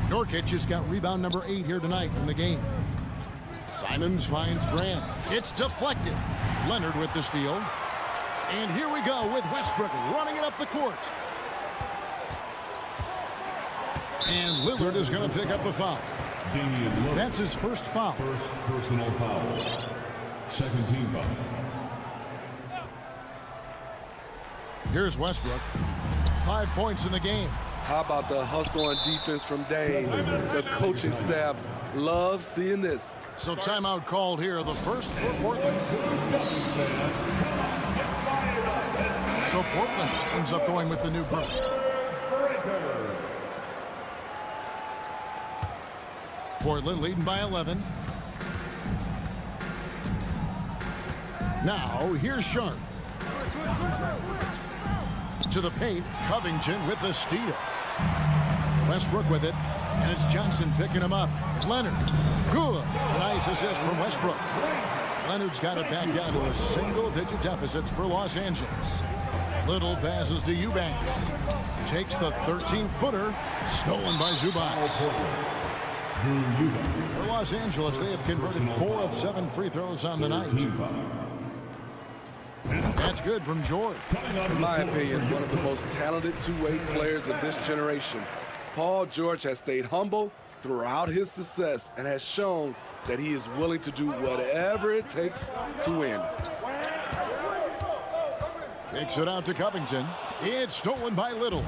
Nurkic has got rebound number 8 here tonight in the game. Simons finds Grant. It's deflected. Leonard with the steal. And here we go with Westbrook running it up the court. And Lillard is going to pick up the foul. That's his first foul. First personal foul. Second team foul. Here's Westbrook. 5 points in the game. How about the hustle on defense from Dame? The coaching staff loves seeing this. So timeout called here, the first for Portland. So Portland ends up going with the new break. Portland leading by 11. Now here's Sharp. To the paint, Covington with the steal. Westbrook with it, and it's Johnson picking him up. Leonard, good. Nice assist from Westbrook. Leonard's got it back down to a single-digit deficit for Los Angeles. Little passes to Eubanks. Takes the 13-footer, stolen by Zubac. For Los Angeles, they have converted 4 of 7 free throws on the night. That's good from George. In my opinion, one of the most talented two-way players of this generation. Paul George has stayed humble throughout his success and has shown that he is willing to do whatever it takes to win. Kicks it out to Covington. It's stolen by Little.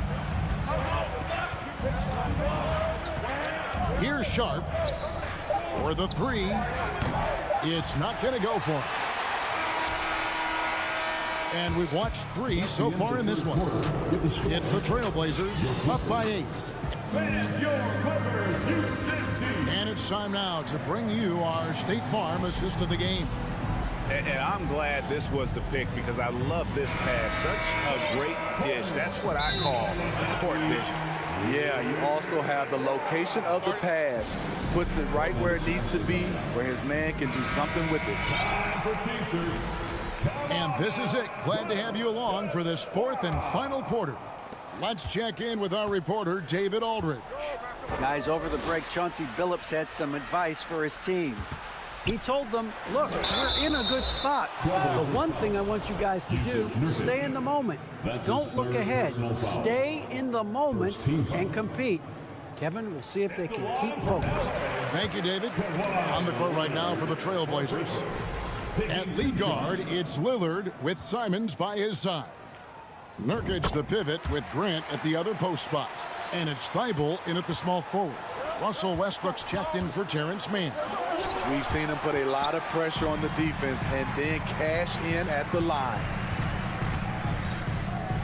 Here's Sharp for the 3. It's not going to go for him. And we've watched 3 so far in this one. It's the Trailblazers up by 8. And it's time now to bring you our State Farm assist of the game. And I'm glad this was the pick because I love this pass. Such a great dish. That's what I call court vision. Yeah, you also have the location of the pass. Puts it right where it needs to be, where his man can do something with it. And this is it. Glad to have you along for this fourth and final quarter. Let's check in with our reporter, David Aldridge. Guys, over the break, Chauncey Billups had some advice for his team. He told them, look, we're in a good spot. The one thing I want you guys to do, stay in the moment. Don't look ahead. Stay in the moment and compete. Kevin, we'll see if they can keep focused. Thank you, David. On the court right now for the Trailblazers. At lead guard, it's Lillard with Simons by his side. Nurkic the pivot with Grant at the other post spot. And it's Thibault in at the small forward. Russell Westbrook's checked in for Terrence Mann. We've seen him put a lot of pressure on the defense and then cash in at the line.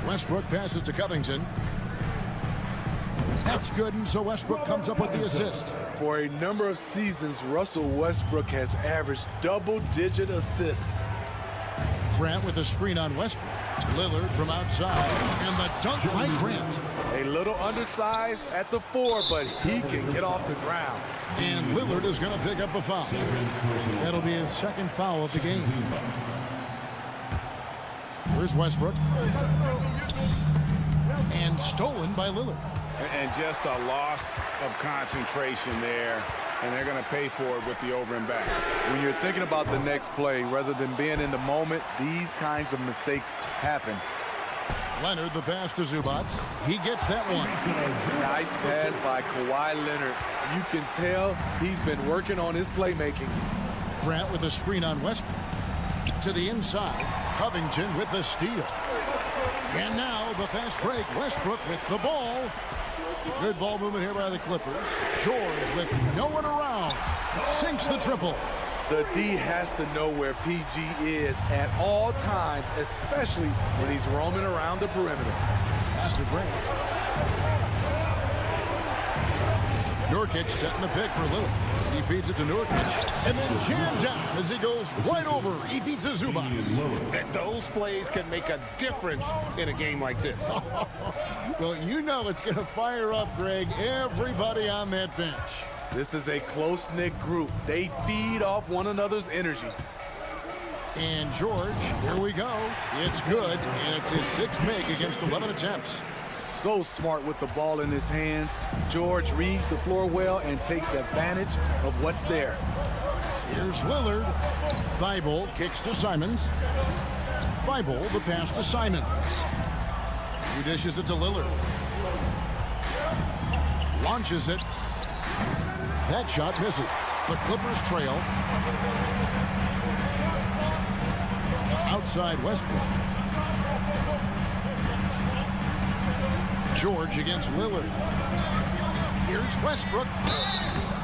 Westbrook passes to Covington. That's good, and so Westbrook comes up with the assist. For a number of seasons, Russell Westbrook has averaged double-digit assists. Grant with a screen on Westbrook. Lillard from outside, and the dunk by Grant. A little undersized at the 4, but he can get off the ground. And Lillard is going to pick up a foul. That'll be his second foul of the game. Here's Westbrook. And stolen by Lillard. And just a loss of concentration there. And they're going to pay for it with the over and back. When you're thinking about the next play, rather than being in the moment, these kinds of mistakes happen. Leonard, the pass to Zubac. He gets that one. Nice pass by Kawhi Leonard. You can tell he's been working on his playmaking. Grant with a screen on Westbrook. To the inside. Covington with the steal. And now the fast break. Westbrook with the ball. Good ball movement here by the Clippers. George with no one around. Sinks the triple. The D has to know where PG is at all times, especially when he's roaming around the perimeter. Pass to Grant. Nurkic setting the pick for Lillard. He feeds it to Nurkic. And then jammed down as he goes right over. He beats a Zubac. And those plays can make a difference in a game like this. Well, you know it's going to fire up, Greg, everybody on that bench. This is a close-knit group. They feed off one another's energy. And George, here we go. It's good, and it's his sixth make against 11 attempts. So smart with the ball in his hands. George reads the floor well and takes advantage of what's there. Here's Lillard. Thibault kicks to Simons. Thibault, the pass to Simons. He dishes it to Lillard. Launches it. That shot misses. The Clippers trail. Outside Westbrook. George against Lillard. Here's Westbrook.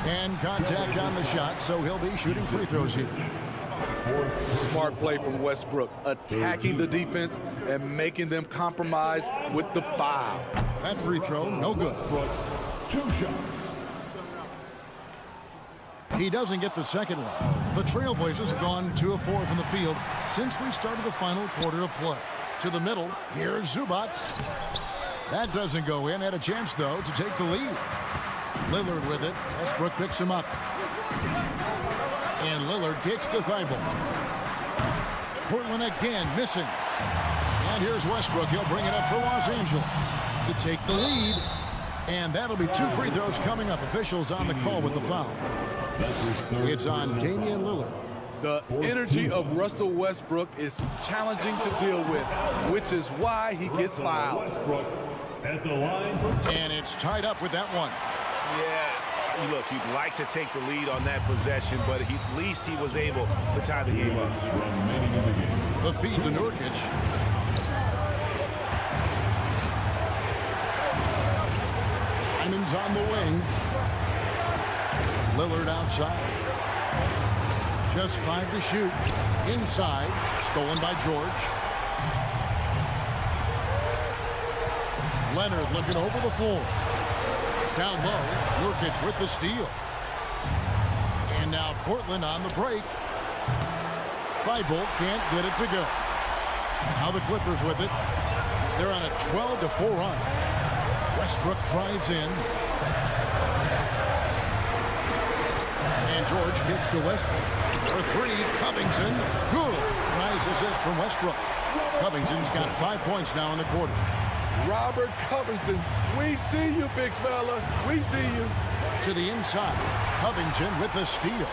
And contact on the shot, so he'll be shooting free throws here. Smart play from Westbrook, attacking the defense and making them compromise with the foul. That free throw, no good. 2 shots. He doesn't get the second one. The Trailblazers have gone 2 of 4 from the field since we started the final quarter of play. To the middle, here's Zubac. That doesn't go in. Had a chance, though, to take the lead. Lillard with it. Westbrook picks him up. And Lillard kicks to Thibault. Portland again missing. And here's Westbrook. He'll bring it up for Los Angeles to take the lead. And that'll be 2 free throws coming up. Officials on the call with the foul. It's on Damian Lillard. The energy of Russell Westbrook is challenging to deal with, which is why he gets fouled. At the line. And it's tied up with that one. Yeah, look, you'd like to take the lead on that possession, but at least he was able to tie the game up. The feed to Nurkic. Simons on the wing. Lillard outside. Just 5 to shoot. Inside. Stolen by George. Leonard looking over the floor. Down low. Nurkic with the steal. And now Portland on the break. Thibault can't get it to go. Now the Clippers with it. They're on a 12-4 run. Westbrook drives in. And George kicks to Westbrook. For three, Covington. Good. Nice assist from Westbrook. Covington's got 5 points now in the quarter. Robert Covington, we see you, big fella. We see you. To the inside. Covington with the steal.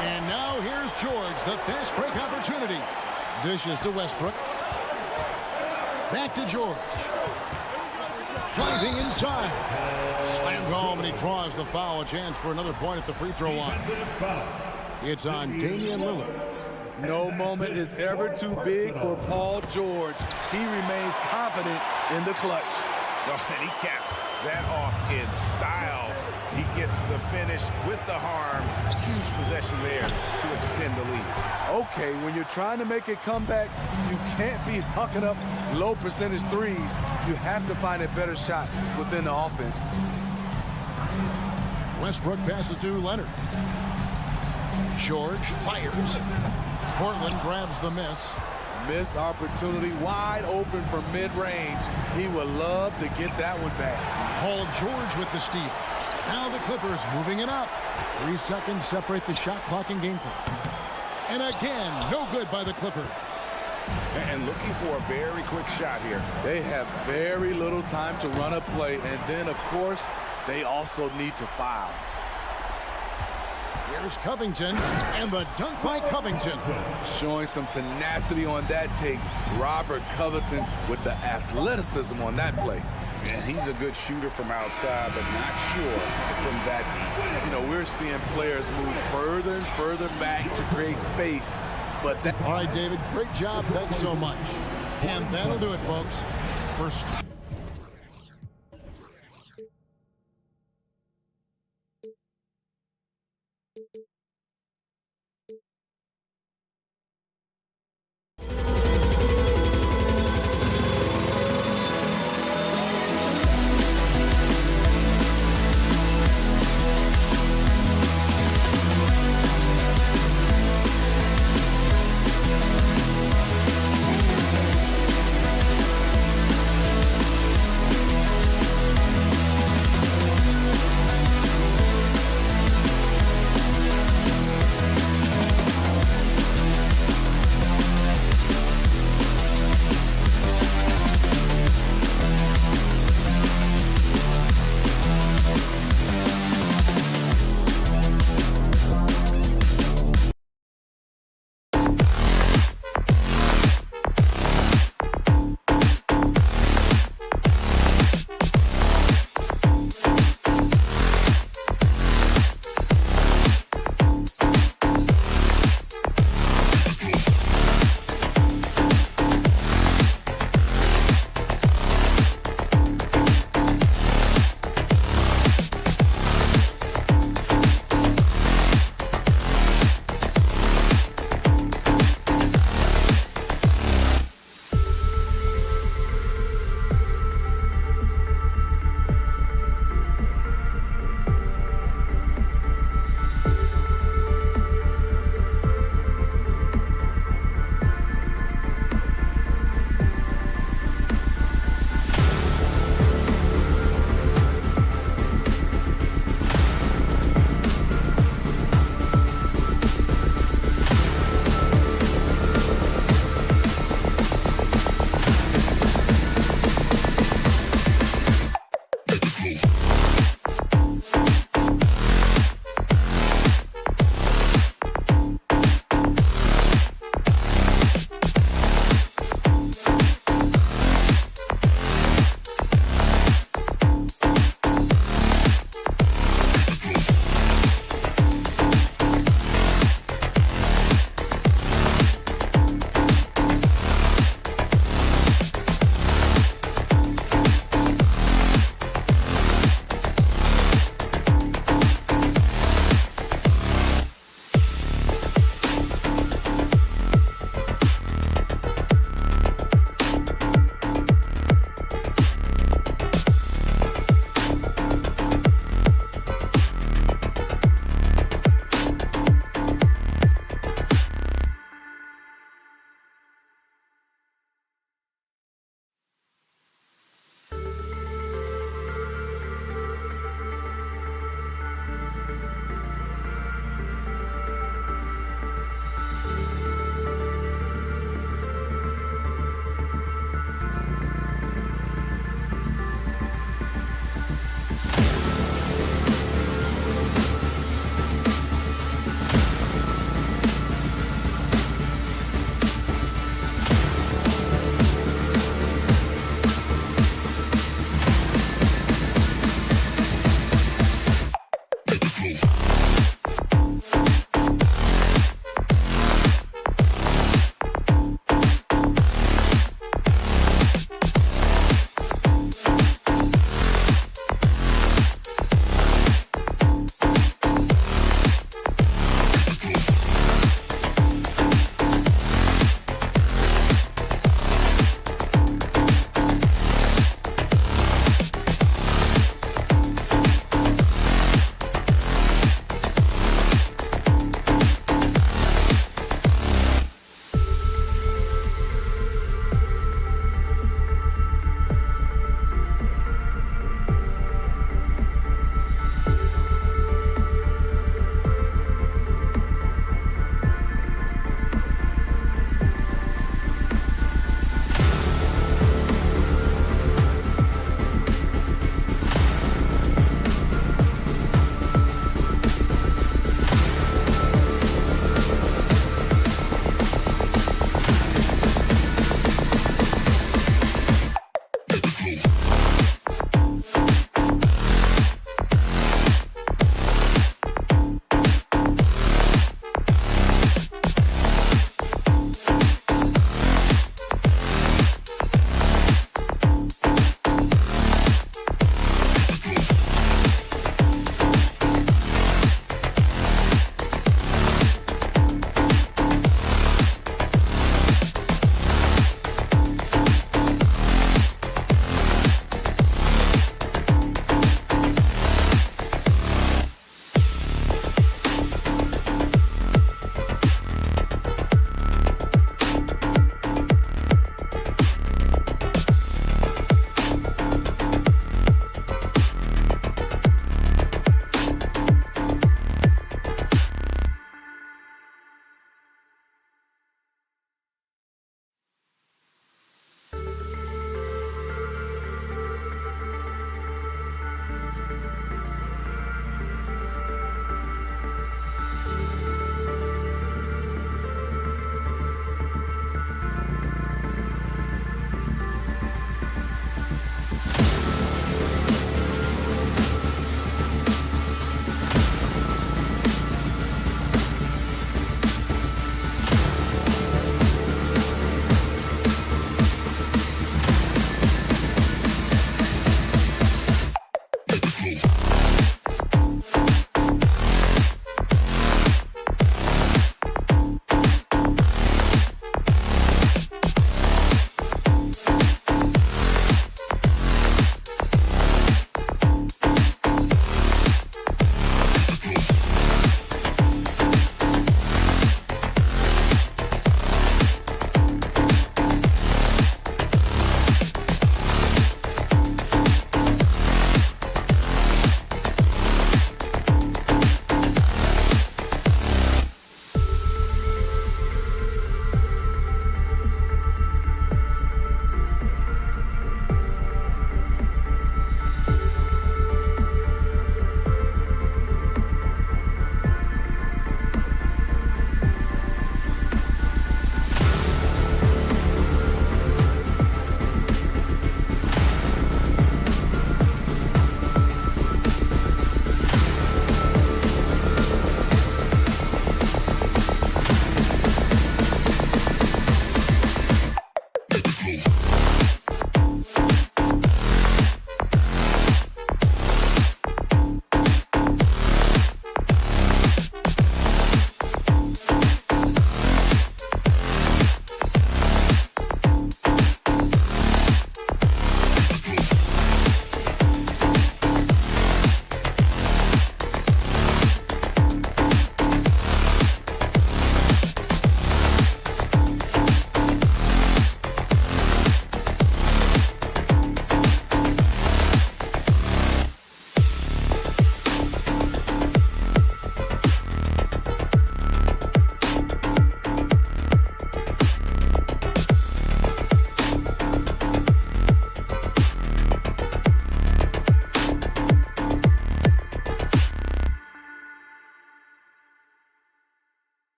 And now here's George, the fast break opportunity. Dishes to Westbrook. Back to George. Driving inside. Slammed home, and he draws the foul. A chance for another point at the free throw line. It's on Damian Lillard. No moment is ever too big for Paul George. He remains confident in the clutch. Oh, and he caps that off in style. He gets the finish with the harm. Huge possession there to extend the lead. Okay, when you're trying to make a comeback, you can't be hucking up low percentage threes. You have to find a better shot within the offense. Westbrook passes to Leonard. George fires. Portland grabs the miss. Missed opportunity, wide open from mid-range. He would love to get that one back. Paul George with the steal. Now the Clippers moving it up. 3 seconds separate the shot clock and game clock. And again, no good by the Clippers. And looking for a very quick shot here. They have very little time to run a play, and then, of course, they also need to foul. Here's Covington, and the dunk by Covington. Showing some tenacity on that take. Robert Covington with the athleticism on that play. And he's a good shooter from outside, but not sure from that deep. You know, we're seeing players move further and further back to create space. But that... All right, David, great job. Thanks so much. And that'll do it, folks. First.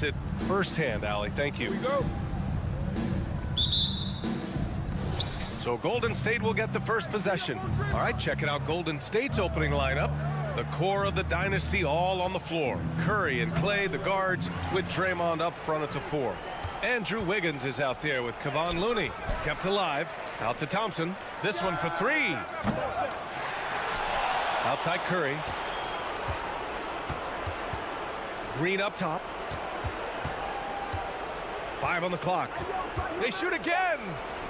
It firsthand, Allie. Thank you. Here we go. So Golden State will get the first possession. All right, checking out Golden State's opening lineup. The core of the dynasty all on the floor. Curry and Clay, the guards, with Draymond up front at the 4. Andrew Wiggins is out there with Kevon Looney. Kept alive. Out to Thompson. This one for 3. Outside Curry. Green up top. 5 on the clock. They shoot again.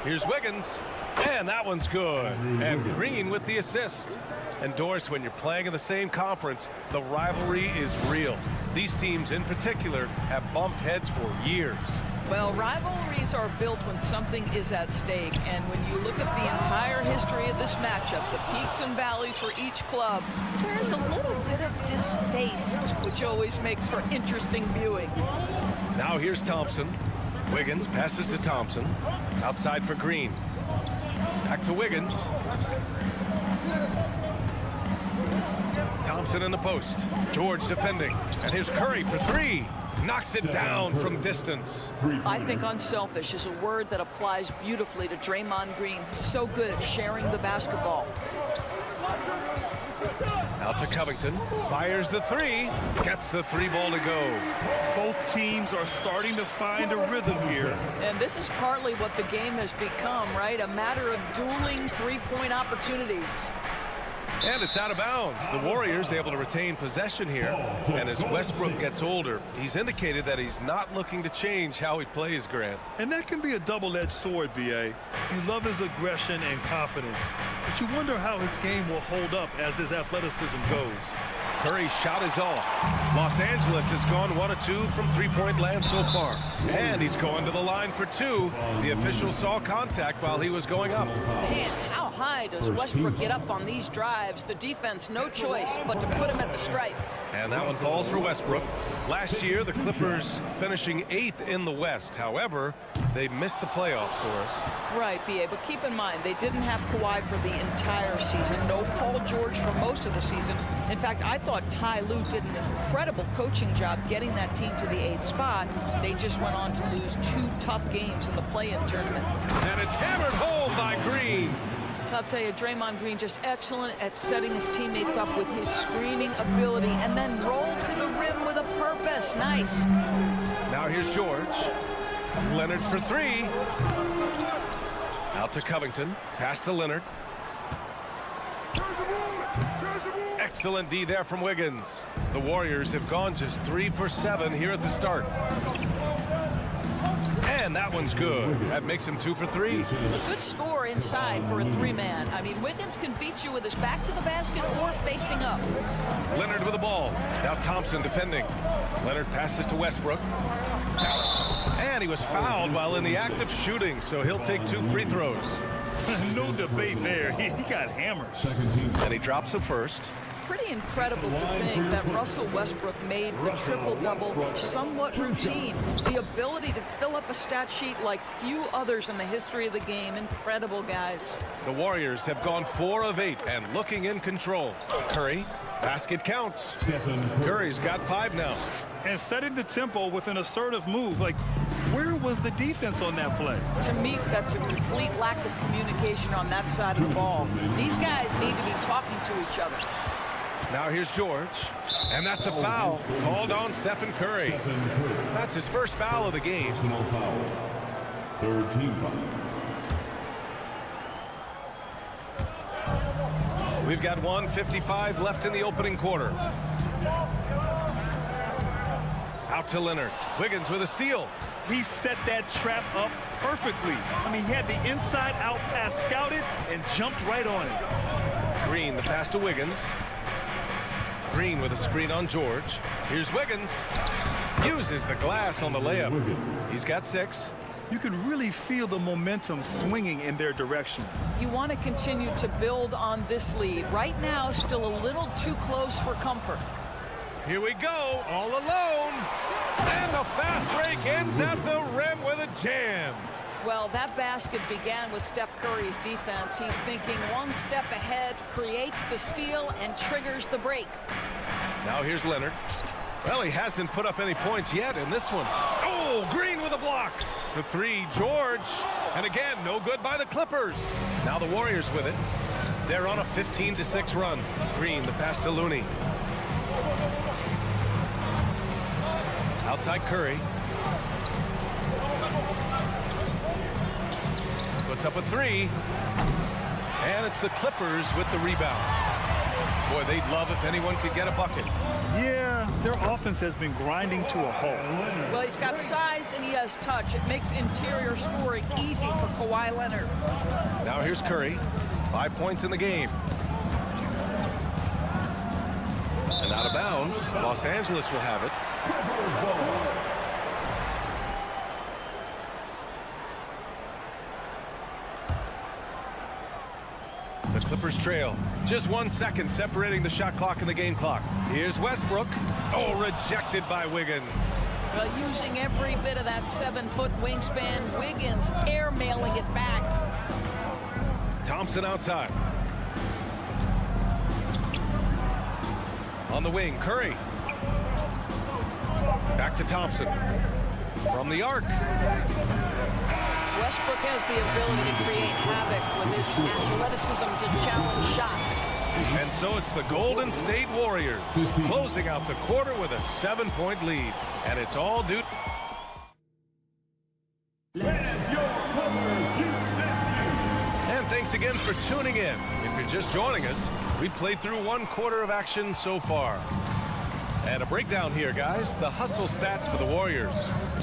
Here's Wiggins. And that one's good. And Green with the assist. And Doris, when you're playing in the same conference, the rivalry is real. These teams in particular have bumped heads for years. Well, rivalries are built when something is at stake, and when you look at the entire history of this matchup, the peaks and valleys for each club, there's a little bit of distaste, which always makes for interesting viewing. Now here's Thompson. Wiggins passes to Thompson. Outside for Green. Back to Wiggins. Thompson in the post. George defending. And here's Curry for three. Knocks it down from distance. I think unselfish is a word that applies beautifully to Draymond Green. He's so good at sharing the basketball. Out to Covington. Fires the three. Gets the three ball to go. Both teams are starting to find a rhythm here. And this is partly what the game has become, right? A matter of dueling three-point opportunities. And it's out of bounds. The Warriors able to retain possession here. And as Westbrook gets older, he's indicated that he's not looking to change how he plays, Grant. And that can be a double-edged sword, B.A. You love his aggression and confidence, but you wonder how his game will hold up as his athleticism goes. Curry's shot is off. Los Angeles has gone 1 of 2 from three-point land so far. And he's going to the line for two. The official saw contact while he was going up. Man, how high does Westbrook get up on these drives? The defense, no choice but to put him at the stripe. And that one falls for Westbrook. Last year, the Clippers finishing 8th in the West. However, they missed the playoffs for us. Right, B.A., but keep in mind, they didn't have Kawhi for the entire season. No Paul George for most of the season. In fact, I thought Ty Lue did an incredible coaching job getting that team to the 8th spot. They just went on to lose 2 tough games in the play-in tournament. And it's hammered home by Green. I'll tell you, Draymond Green just excellent at setting his teammates up with his screening ability and then roll to the rim with a purpose. Nice. Now here's George. Leonard for three. Out to Covington. Pass to Leonard. Excellent D there from Wiggins. The Warriors have gone just 3 for 7 here at the start. And that one's good. That makes him 2 for 3. A good score inside for a three-man. I mean, Wiggins can beat you with his back to the basket or facing up. Leonard with the ball. Now Thompson defending. Leonard passes to Westbrook. And he was fouled while in the act of shooting, so he'll take 2 free throws. No debate there. He got hammered. And he drops it first. Pretty incredible to think that Russell Westbrook made the triple-double somewhat routine. The ability to fill up a stat sheet like few others in the history of the game. Incredible, guys. The Warriors have gone 4 of 8 and looking in control. Curry, basket counts. Curry's got 5 now. And setting the tempo with an assertive move. Like, where was the defense on that play? To me, that's a complete lack of communication on that side of the ball. These guys need to be talking to each other. Now here's George. And that's a foul called on Stephen Curry. That's his first foul of the game. Third team foul. We've got 1:55 left in the opening quarter. Out to Leonard. Wiggins with a steal. He set that trap up perfectly. I mean, he had the inside-out pass scouted and jumped right on it. Green, the pass to Wiggins. Green with a screen on George. Here's Wiggins. Uses the glass on the layup. He's got 6. You can really feel the momentum swinging in their direction. You want to continue to build on this lead. Right now, still a little too close for comfort. Here we go, all alone. And the fast break ends at the rim with a jam. Well, that basket began with Steph Curry's defense. He's thinking one step ahead, creates the steal, and triggers the break. Now here's Leonard. Well, he hasn't put up any points yet in this one. Oh, Green with a block. For 3, George. And again, no good by the Clippers. Now the Warriors with it. They're on a 15-6 run. Green, the pass to Looney. Outside Curry. Puts up a 3. And it's the Clippers with the rebound. Boy, they'd love if anyone could get a bucket. Yeah, their offense has been grinding to a halt. Well, he's got size and he has touch. It makes interior scoring easy for Kawhi Leonard. Now here's Curry. 5 points in the game. And out of of bounds. Los Angeles will have it. The Clippers trail. Just 1 second separating the shot clock and the game clock. Here's Westbrook. Oh, rejected by Wiggins. Well, using every bit of that 7-foot wingspan, Wiggins airmailing it back. Thompson outside. On the wing, Curry. Back to Thompson. From the arc. Westbrook has the ability to create havoc with his athleticism to challenge shots. And so it's the Golden State Warriors closing out the quarter with a 7-point lead. And it's all due. And thanks again for tuning in. If you're just joining us, we've played through 1 quarter of action so far. And a breakdown here, guys. The hustle stats for the Warriors.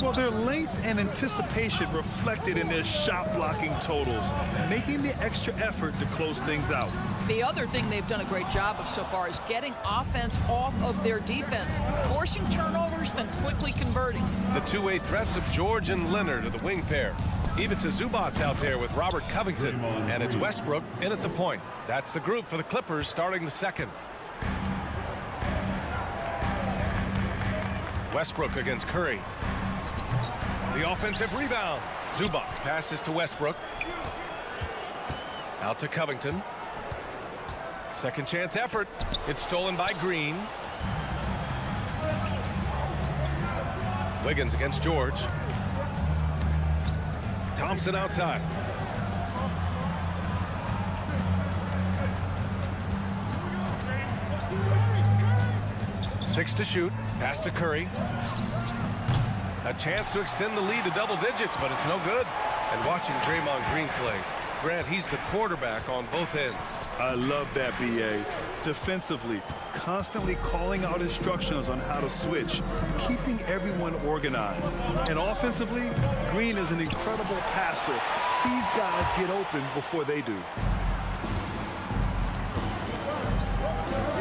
Well, their length and anticipation reflected in their shot blocking totals, making the extra effort to close things out. The other thing they've done a great job of so far is getting offense off of their defense, forcing turnovers, then quickly converting. The two-way threats of George and Leonard are the wing pair. Ivica Zubac's out there with Robert Covington, and it's Westbrook in at the point. That's the group for the Clippers starting the second. Westbrook against Curry. The offensive rebound. Zubac passes to Westbrook. Out to Covington. Second chance effort. It's stolen by Green. Wiggins against George. Thompson outside. Six to shoot. Pass to Curry. A chance to extend the lead to double digits, but it's no good. And watching Draymond Green play, Grant, he's the quarterback on both ends. I love that, B.A. Defensively, constantly calling out instructions on how to switch, keeping everyone organized. And offensively, Green is an incredible passer, sees guys get open before they do.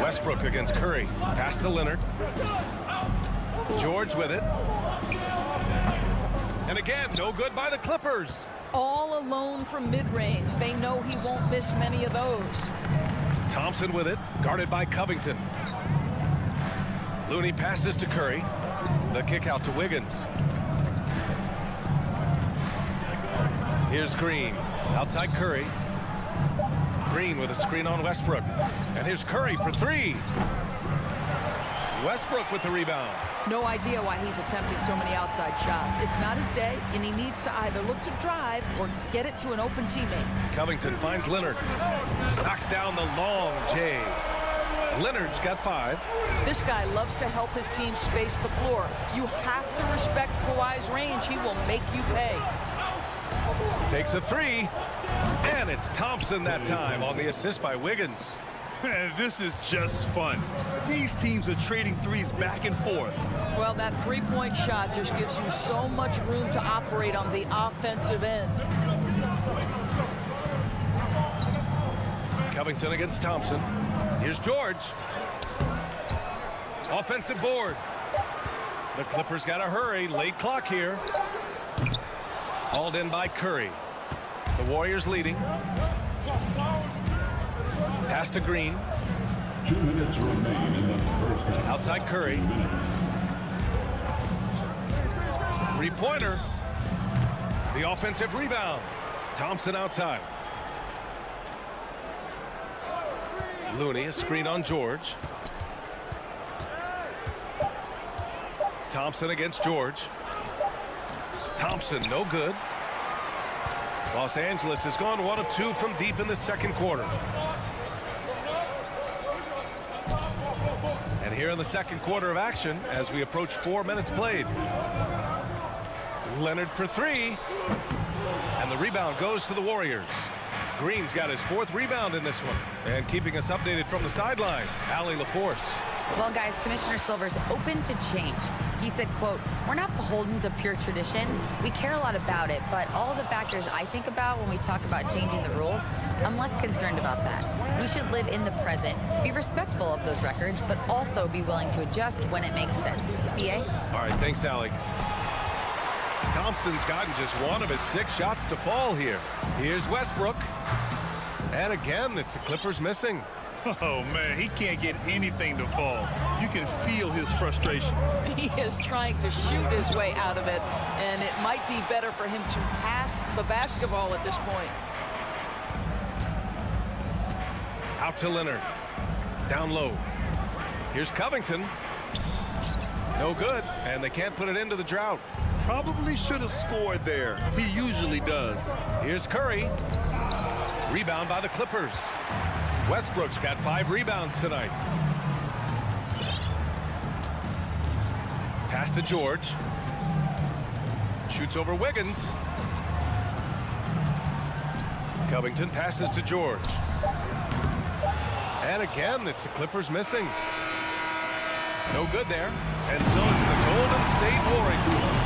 Westbrook against Curry. Pass to Leonard. George with it. And again, no good by the Clippers. All alone from mid-range. They know he won't miss many of those. Thompson with it, guarded by Covington. Looney passes to Curry. The kick out to Wiggins. Here's Green. Outside Curry. Green with a screen on Westbrook. And here's Curry for three. Westbrook with the rebound. No idea why he's attempting so many outside shots. It's not his day, and he needs to either look to drive or get it to an open teammate. Covington finds Leonard. Knocks down the long J. Leonard's got 5. This guy loves to help his team space the floor. You have to respect Kawhi's range. He will make you pay. Takes a 3. And it's Thompson that time on the assist by Wiggins. This is just fun. These teams are trading threes back and forth. Well, that three-point shot just gives you so much room to operate on the offensive end. Covington against Thompson. Here's George. Offensive board. The Clippers got to hurry. Late clock here. Hauled in by Curry. The Warriors leading. Pass to Green. 2 minutes remain in the first half. Outside Curry. Three-pointer. The offensive rebound. Thompson outside. Looney, a screen on George. Thompson against George. Thompson, no good. Los Angeles has gone 1 of 2 from deep in the second quarter. And here in the second quarter of action, as we approach 4 minutes played. Leonard for 3. And the rebound goes to the Warriors. Green's got his 4th rebound in this one. And keeping us updated from the sideline, Allie LaForce. Well, guys, Commissioner Silver's open to change. He said, quote, "We're not beholden to pure tradition. We care a lot about it, but all the factors I think about when we talk about changing the rules, I'm less concerned about that. We should live in the present, be respectful of those records, but also be willing to adjust when it makes sense." BA? All right, thanks, Allie. Thompson's gotten just one of his 6 shots to fall here. Here's Westbrook. And again, it's the Clippers missing. Oh, man, he can't get anything to fall. You can feel his frustration. He is trying to shoot his way out of it, and it might be better for him to pass the basketball at this point. Out to Leonard. Down low. Here's Covington. No good, and they can't put it into the drought. Probably should have scored there. He usually does. Here's Curry. Rebound by the Clippers. Westbrook's got 5 rebounds tonight. Pass to George. Shoots over Wiggins. Covington passes to George. And again, it's the Clippers missing. No good there. And so it's the Golden State Warriors.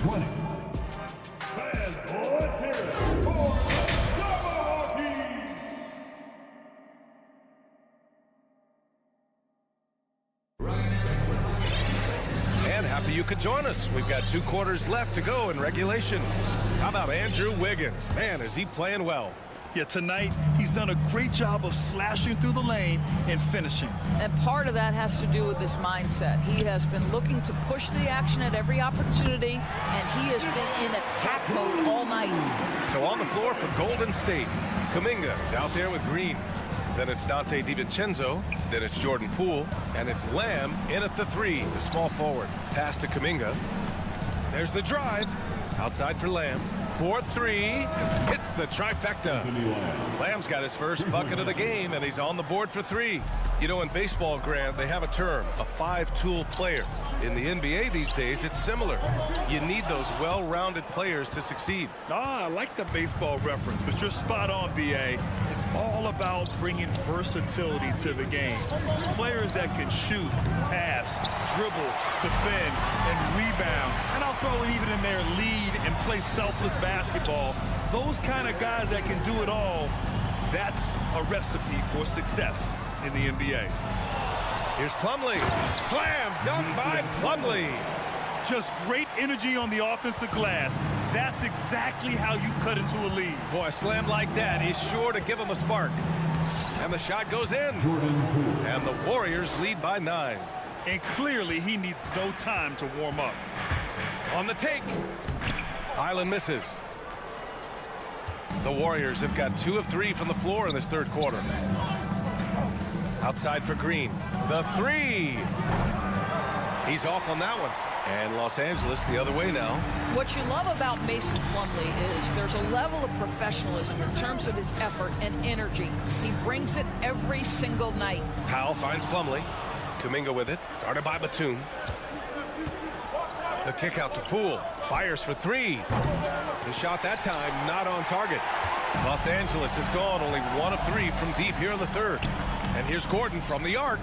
20. Fans, let's hear it for And happy you could join us. We've got 2 quarters left to go in regulation. How about Andrew Wiggins? Man, is he playing well. Yeah, tonight he's done a great job of slashing through the lane and finishing. And part of that has to do with his mindset. He has been looking to push the action at every opportunity, and he has been in attack mode all night. So on the floor for Golden State, Kuminga is out there with Green. Then it's Dante DiVincenzo. Then it's Jordan Poole. And it's Lamb in at the 3, the small forward. Pass to Kuminga. There's the drive. Outside for Lamb. 4-3. Hits the trifecta. Lamb's got his first bucket of the game, and he's on the board for 3. You know, in baseball, Grant, they have a term, a 5-tool player. In the NBA these days, it's similar. You need those well-rounded players to succeed. I like the baseball reference, but you're spot on, BA. It's all about bringing versatility to the game. Players that can shoot, pass, dribble, defend, and rebound. And I'll throw it even in there, lead and play selfless basketball. Those kind of guys that can do it all, that's a recipe for success in the NBA. Here's Plumlee. Slam dunk by Plumlee. Just great energy on the offensive glass. That's exactly how you cut into a lead. Boy, a slam like that is sure to give him a spark. And the shot goes in. And the Warriors lead by 9. And clearly he needs no time to warm up. On the take. Island misses. The Warriors have got 2 of 3 from the floor in this 3rd quarter. Outside for Green. The 3. He's off on that one. And Los Angeles the other way now. What you love about Mason Plumlee is there's a level of professionalism in terms of his effort and energy. He brings it every single night. Powell finds Plumlee. Kuminga with it. Guarded by Batum. The kick out to Poole. Fires for 3. The shot that time not on target. Los Angeles has gone only 1 of 3 from deep here in the 3rd. And here's Gordon from the arc.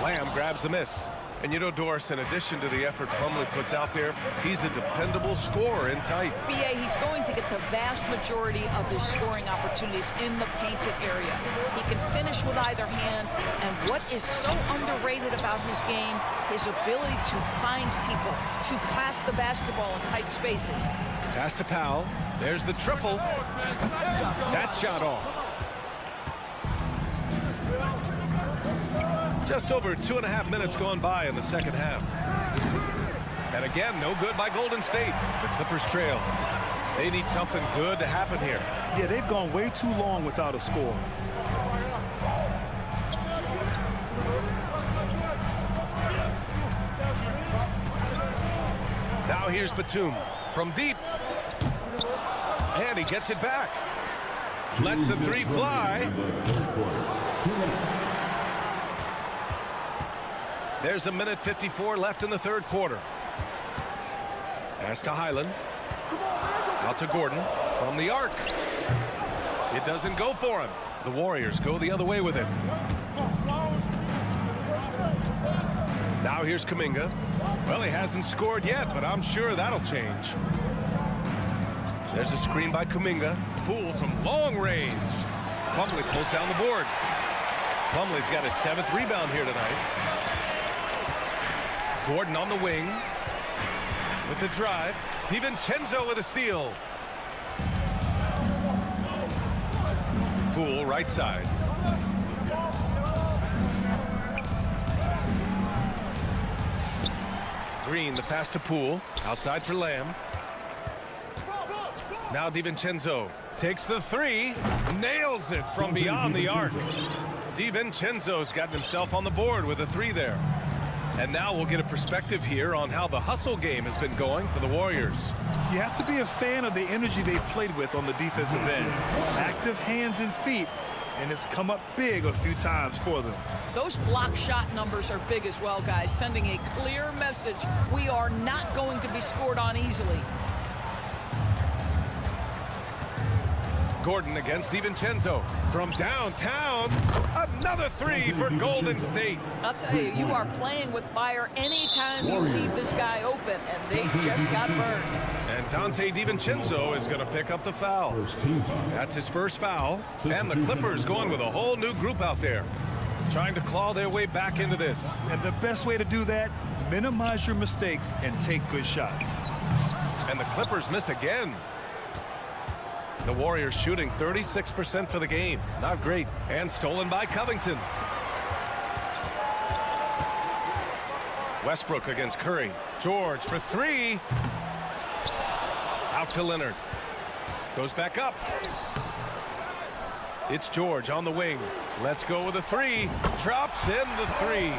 Lamb grabs the miss. And you know, Doris, in addition to the effort Plumlee puts out there, he's a dependable scorer in tight. BA, he's going to get the vast majority of his scoring opportunities in the painted area. He can finish with either hand, and what is so underrated about his game, his ability to find people, to pass the basketball in tight spaces. Pass to Powell. There's the triple. That shot off. Just over 2.5 minutes gone by in the 2nd half. And again, no good by Golden State. The Clippers trail. They need something good to happen here. Yeah, they've gone way too long without a score. Now here's Batum from deep. And he gets it back. Lets the 3 fly. There's 1:54 left in the 3rd quarter. Pass to Highland. Out to Gordon from the arc. It doesn't go for him. The Warriors go the other way with it. Now here's Kuminga. Well, he hasn't scored yet, but I'm sure that'll change. There's a screen by Kuminga. Poole from long range. Plumlee pulls down the board. Plumlee's got his 7th rebound here tonight. Gordon on the wing with the drive. DiVincenzo with a steal. Poole right side. Green, the pass to Poole. Outside for Lamb. Now DiVincenzo takes the 3. Nails it from beyond the arc. DiVincenzo's gotten himself on the board with a 3 there. And now we'll get a perspective here on how the hustle game has been going for the Warriors. You have to be a fan of the energy they've played with on the defensive end. Active hands and feet, and it's come up big a few times for them. Those block shot numbers are big as well, guys, sending a clear message. We are not going to be scored on easily. Gordon against DiVincenzo from downtown. Another 3 for Golden State. I'll tell you, you are playing with fire anytime you leave this guy open, and they just got burned. And Dante DiVincenzo is going to pick up the foul. That's his first foul. And the Clippers going with a whole new group out there, trying to claw their way back into this. And the best way to do that, minimize your mistakes and take good shots. And the Clippers miss again. The Warriors shooting 36% for the game. Not great. And stolen by Covington. Westbrook against Curry. George for 3. Out to Leonard. Goes back up. It's George on the wing. Let's go with a 3. Drops in the 3.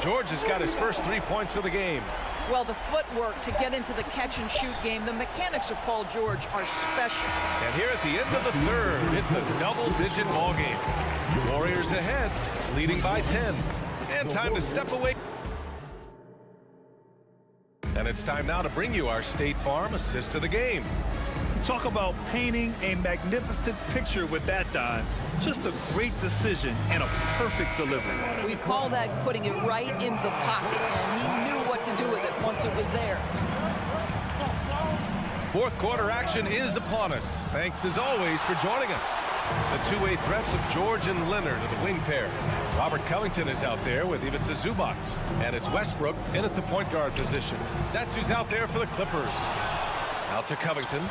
George has got his first 3 points of the game. Well, the footwork to get into the catch-and-shoot game, the mechanics of Paul George are special. And here at the end of the 3rd, it's a double-digit ball game. Warriors ahead, leading by 10. And time to step away. And it's time now to bring you our State Farm assist to the game. Talk about painting a magnificent picture with that dive. Just a great decision and a perfect delivery. We call that putting it right in the pocket, and he knew what to do with it once it was there. 4th quarter action is upon us. Thanks as always for joining us. The two-way threats of George and Leonard are the wing pair. Robert Covington is out there with Ivica Zubac. And it's Westbrook in at the point guard position. That's who's out there for the Clippers. Out to Covington.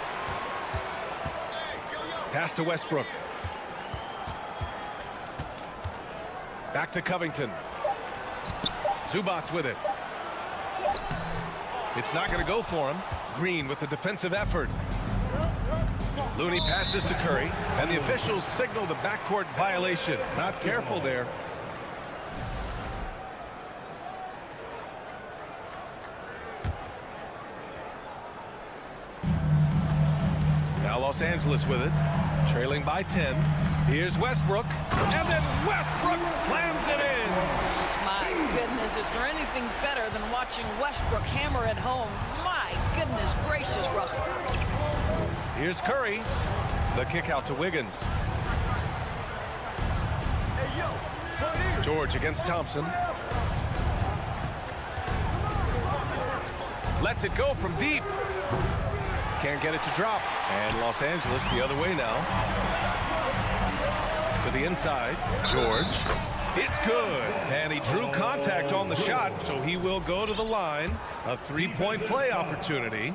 Pass to Westbrook. Back to Covington. Zubac with it. It's not going to go for him. Green with the defensive effort. Looney passes to Curry, and the officials signal the backcourt violation. Not careful there. Now Los Angeles with it, trailing by 10. Here's Westbrook, and then Westbrook slams it in. My goodness, is there anything better than watching Westbrook hammer at home? My goodness gracious, Russell. Here's Curry. The kick out to Wiggins. George against Thompson. Lets it go from deep. Can't get it to drop. And Los Angeles the other way now. To the inside. George. It's good. And he drew contact on the shot, so he will go to the line. A three-point play opportunity.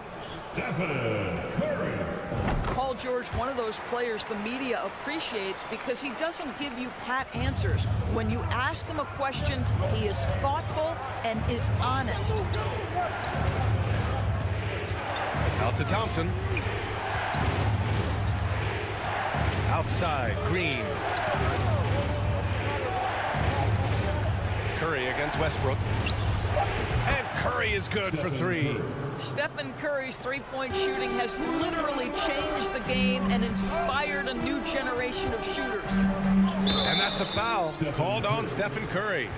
Paul George, one of those players the media appreciates because he doesn't give you pat answers. When you ask him a question, he is thoughtful and is honest. Out to Thompson. Outside, Green. Curry against Westbrook. And Curry is good for 3. Stephen Curry's three-point shooting has literally changed the game and inspired a new generation of shooters. And that's a foul called on Stephen Curry.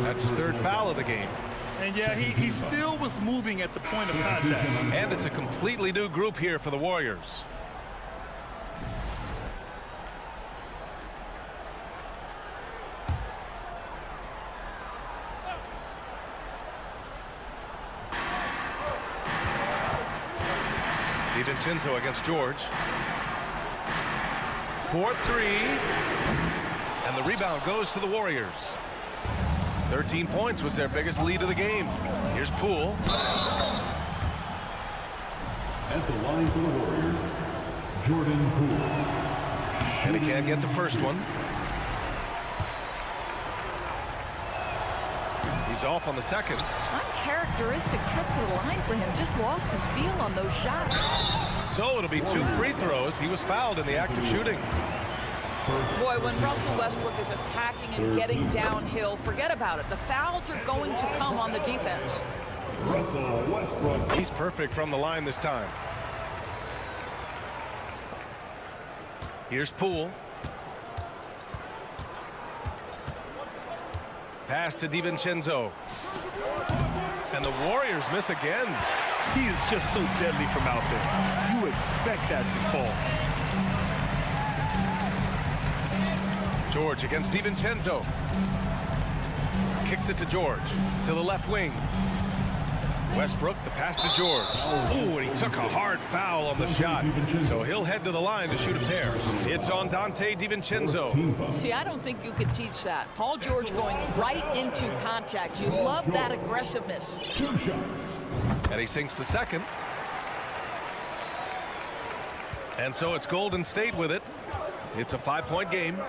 That's his 3rd foul of the game. And yeah, he still was moving at the point of contact. And it's a completely new group here for the Warriors. DiVincenzo against George. 4-3. And the rebound goes to the Warriors. 13 points was their biggest lead of the game. Here's Poole. At the line for the Warriors, Jordan Poole. And he can't get the first one. He's off on the second. Uncharacteristic trip to the line for him. Just lost his feel on those shots. So it'll be 2 free throws. He was fouled in the act of shooting. Boy, when Russell Westbrook is attacking and getting downhill, forget about it. The fouls are going to come on the defense. Russell Westbrook. He's perfect from the line this time. Here's Poole. Pass to DiVincenzo. And the Warriors miss again. He is just so deadly from out there. You expect that to fall. George against DiVincenzo. Kicks it to George. To the left wing. Westbrook, the pass to George. Ooh, and he took a hard foul on the shot. So he'll head to the line to shoot a pair. It's on Dante DiVincenzo. See, I don't think you could teach that. Paul George going right into contact. You love that aggressiveness. And he sinks the second. And so it's Golden State with it. It's a 5-point game.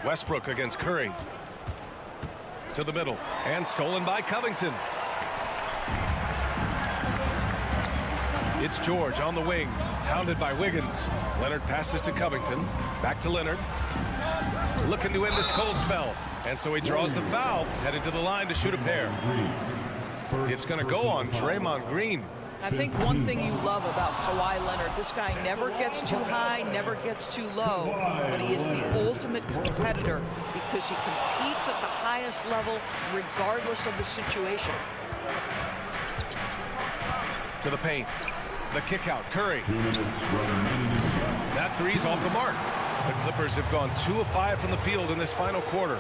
Westbrook against Curry. To the middle. And stolen by Covington. It's George on the wing. Pounded by Wiggins. Leonard passes to Covington. Back to Leonard. Looking to end this cold spell. And so he draws the foul. Headed to the line to shoot a pair. It's going to go on Draymond Green. I think one thing you love about Kawhi Leonard, this guy never gets too high, never gets too low, but he is the ultimate competitor because he competes at the highest level regardless of the situation. To the paint. The kick out. Curry. That three's off the mark. The Clippers have gone 2 of 5 from the field in this final quarter.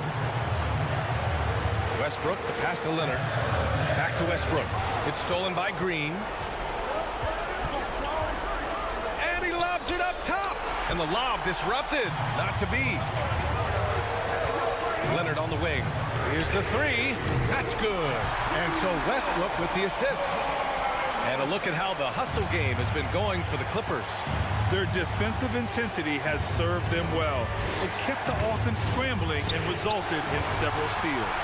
Westbrook, the pass to Leonard. Back to Westbrook. It's stolen by Green. And he lobs it up top. And the lob disrupted. Not to be. Leonard on the wing. Here's the three. That's good. And so Westbrook with the assist. And a look at how the hustle game has been going for the Clippers. Their defensive intensity has served them well. It kept the offense scrambling and resulted in several steals.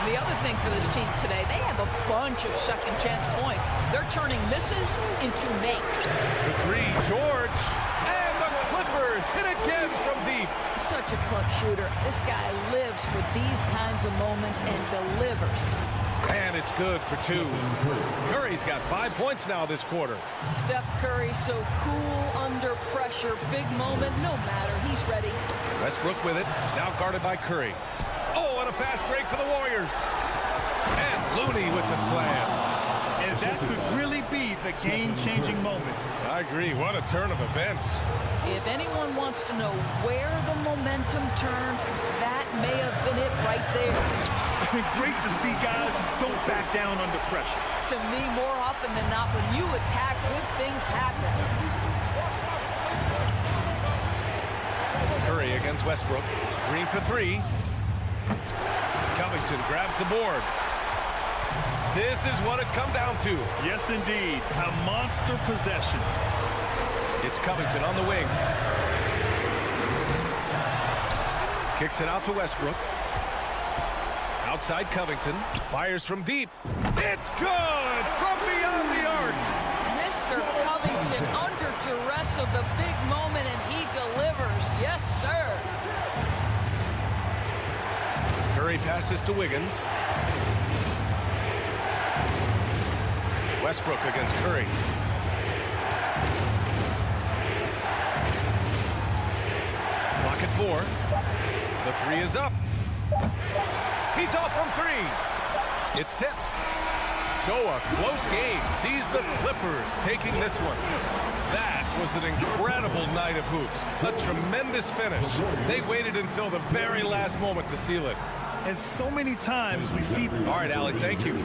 The other thing for this team today, they have a bunch of second chance points. They're turning misses into makes. The three, George. And the Clippers hit again from deep. Such a clutch shooter. This guy lives for these kinds of moments and delivers. And it's good for 2. Curry's got 5 points now this quarter. Steph Curry so cool under pressure. Big moment, no matter. He's ready. Westbrook with it. Now guarded by Curry. Oh, and a fast break for the Warriors. And Looney with the slam. And that could really be the game-changing moment. I agree. What a turn of events. If anyone wants to know where the momentum turned, that may have been it right there. Great to see guys who don't back down under pressure. To me, more often than not, when you attack, good things happen. Curry against Westbrook. Green for 3. Covington grabs the board. This is what it's come down to. Yes, indeed. A monster possession. It's Covington on the wing. Kicks it out to Westbrook. Outside Covington. Fires from deep. It's good from beyond the arc. Mr. Covington under duress of the big moment, and he delivers. Yes, sir. Curry passes to Wiggins. Westbrook against Curry. Clock at 4. The three is up. He's off from 3. It's tipped. So a close game sees the Clippers taking this one. That was an incredible night of hoops. A tremendous finish. They waited until the very last moment to seal it. And so many times we see... All right, Allie, thank you.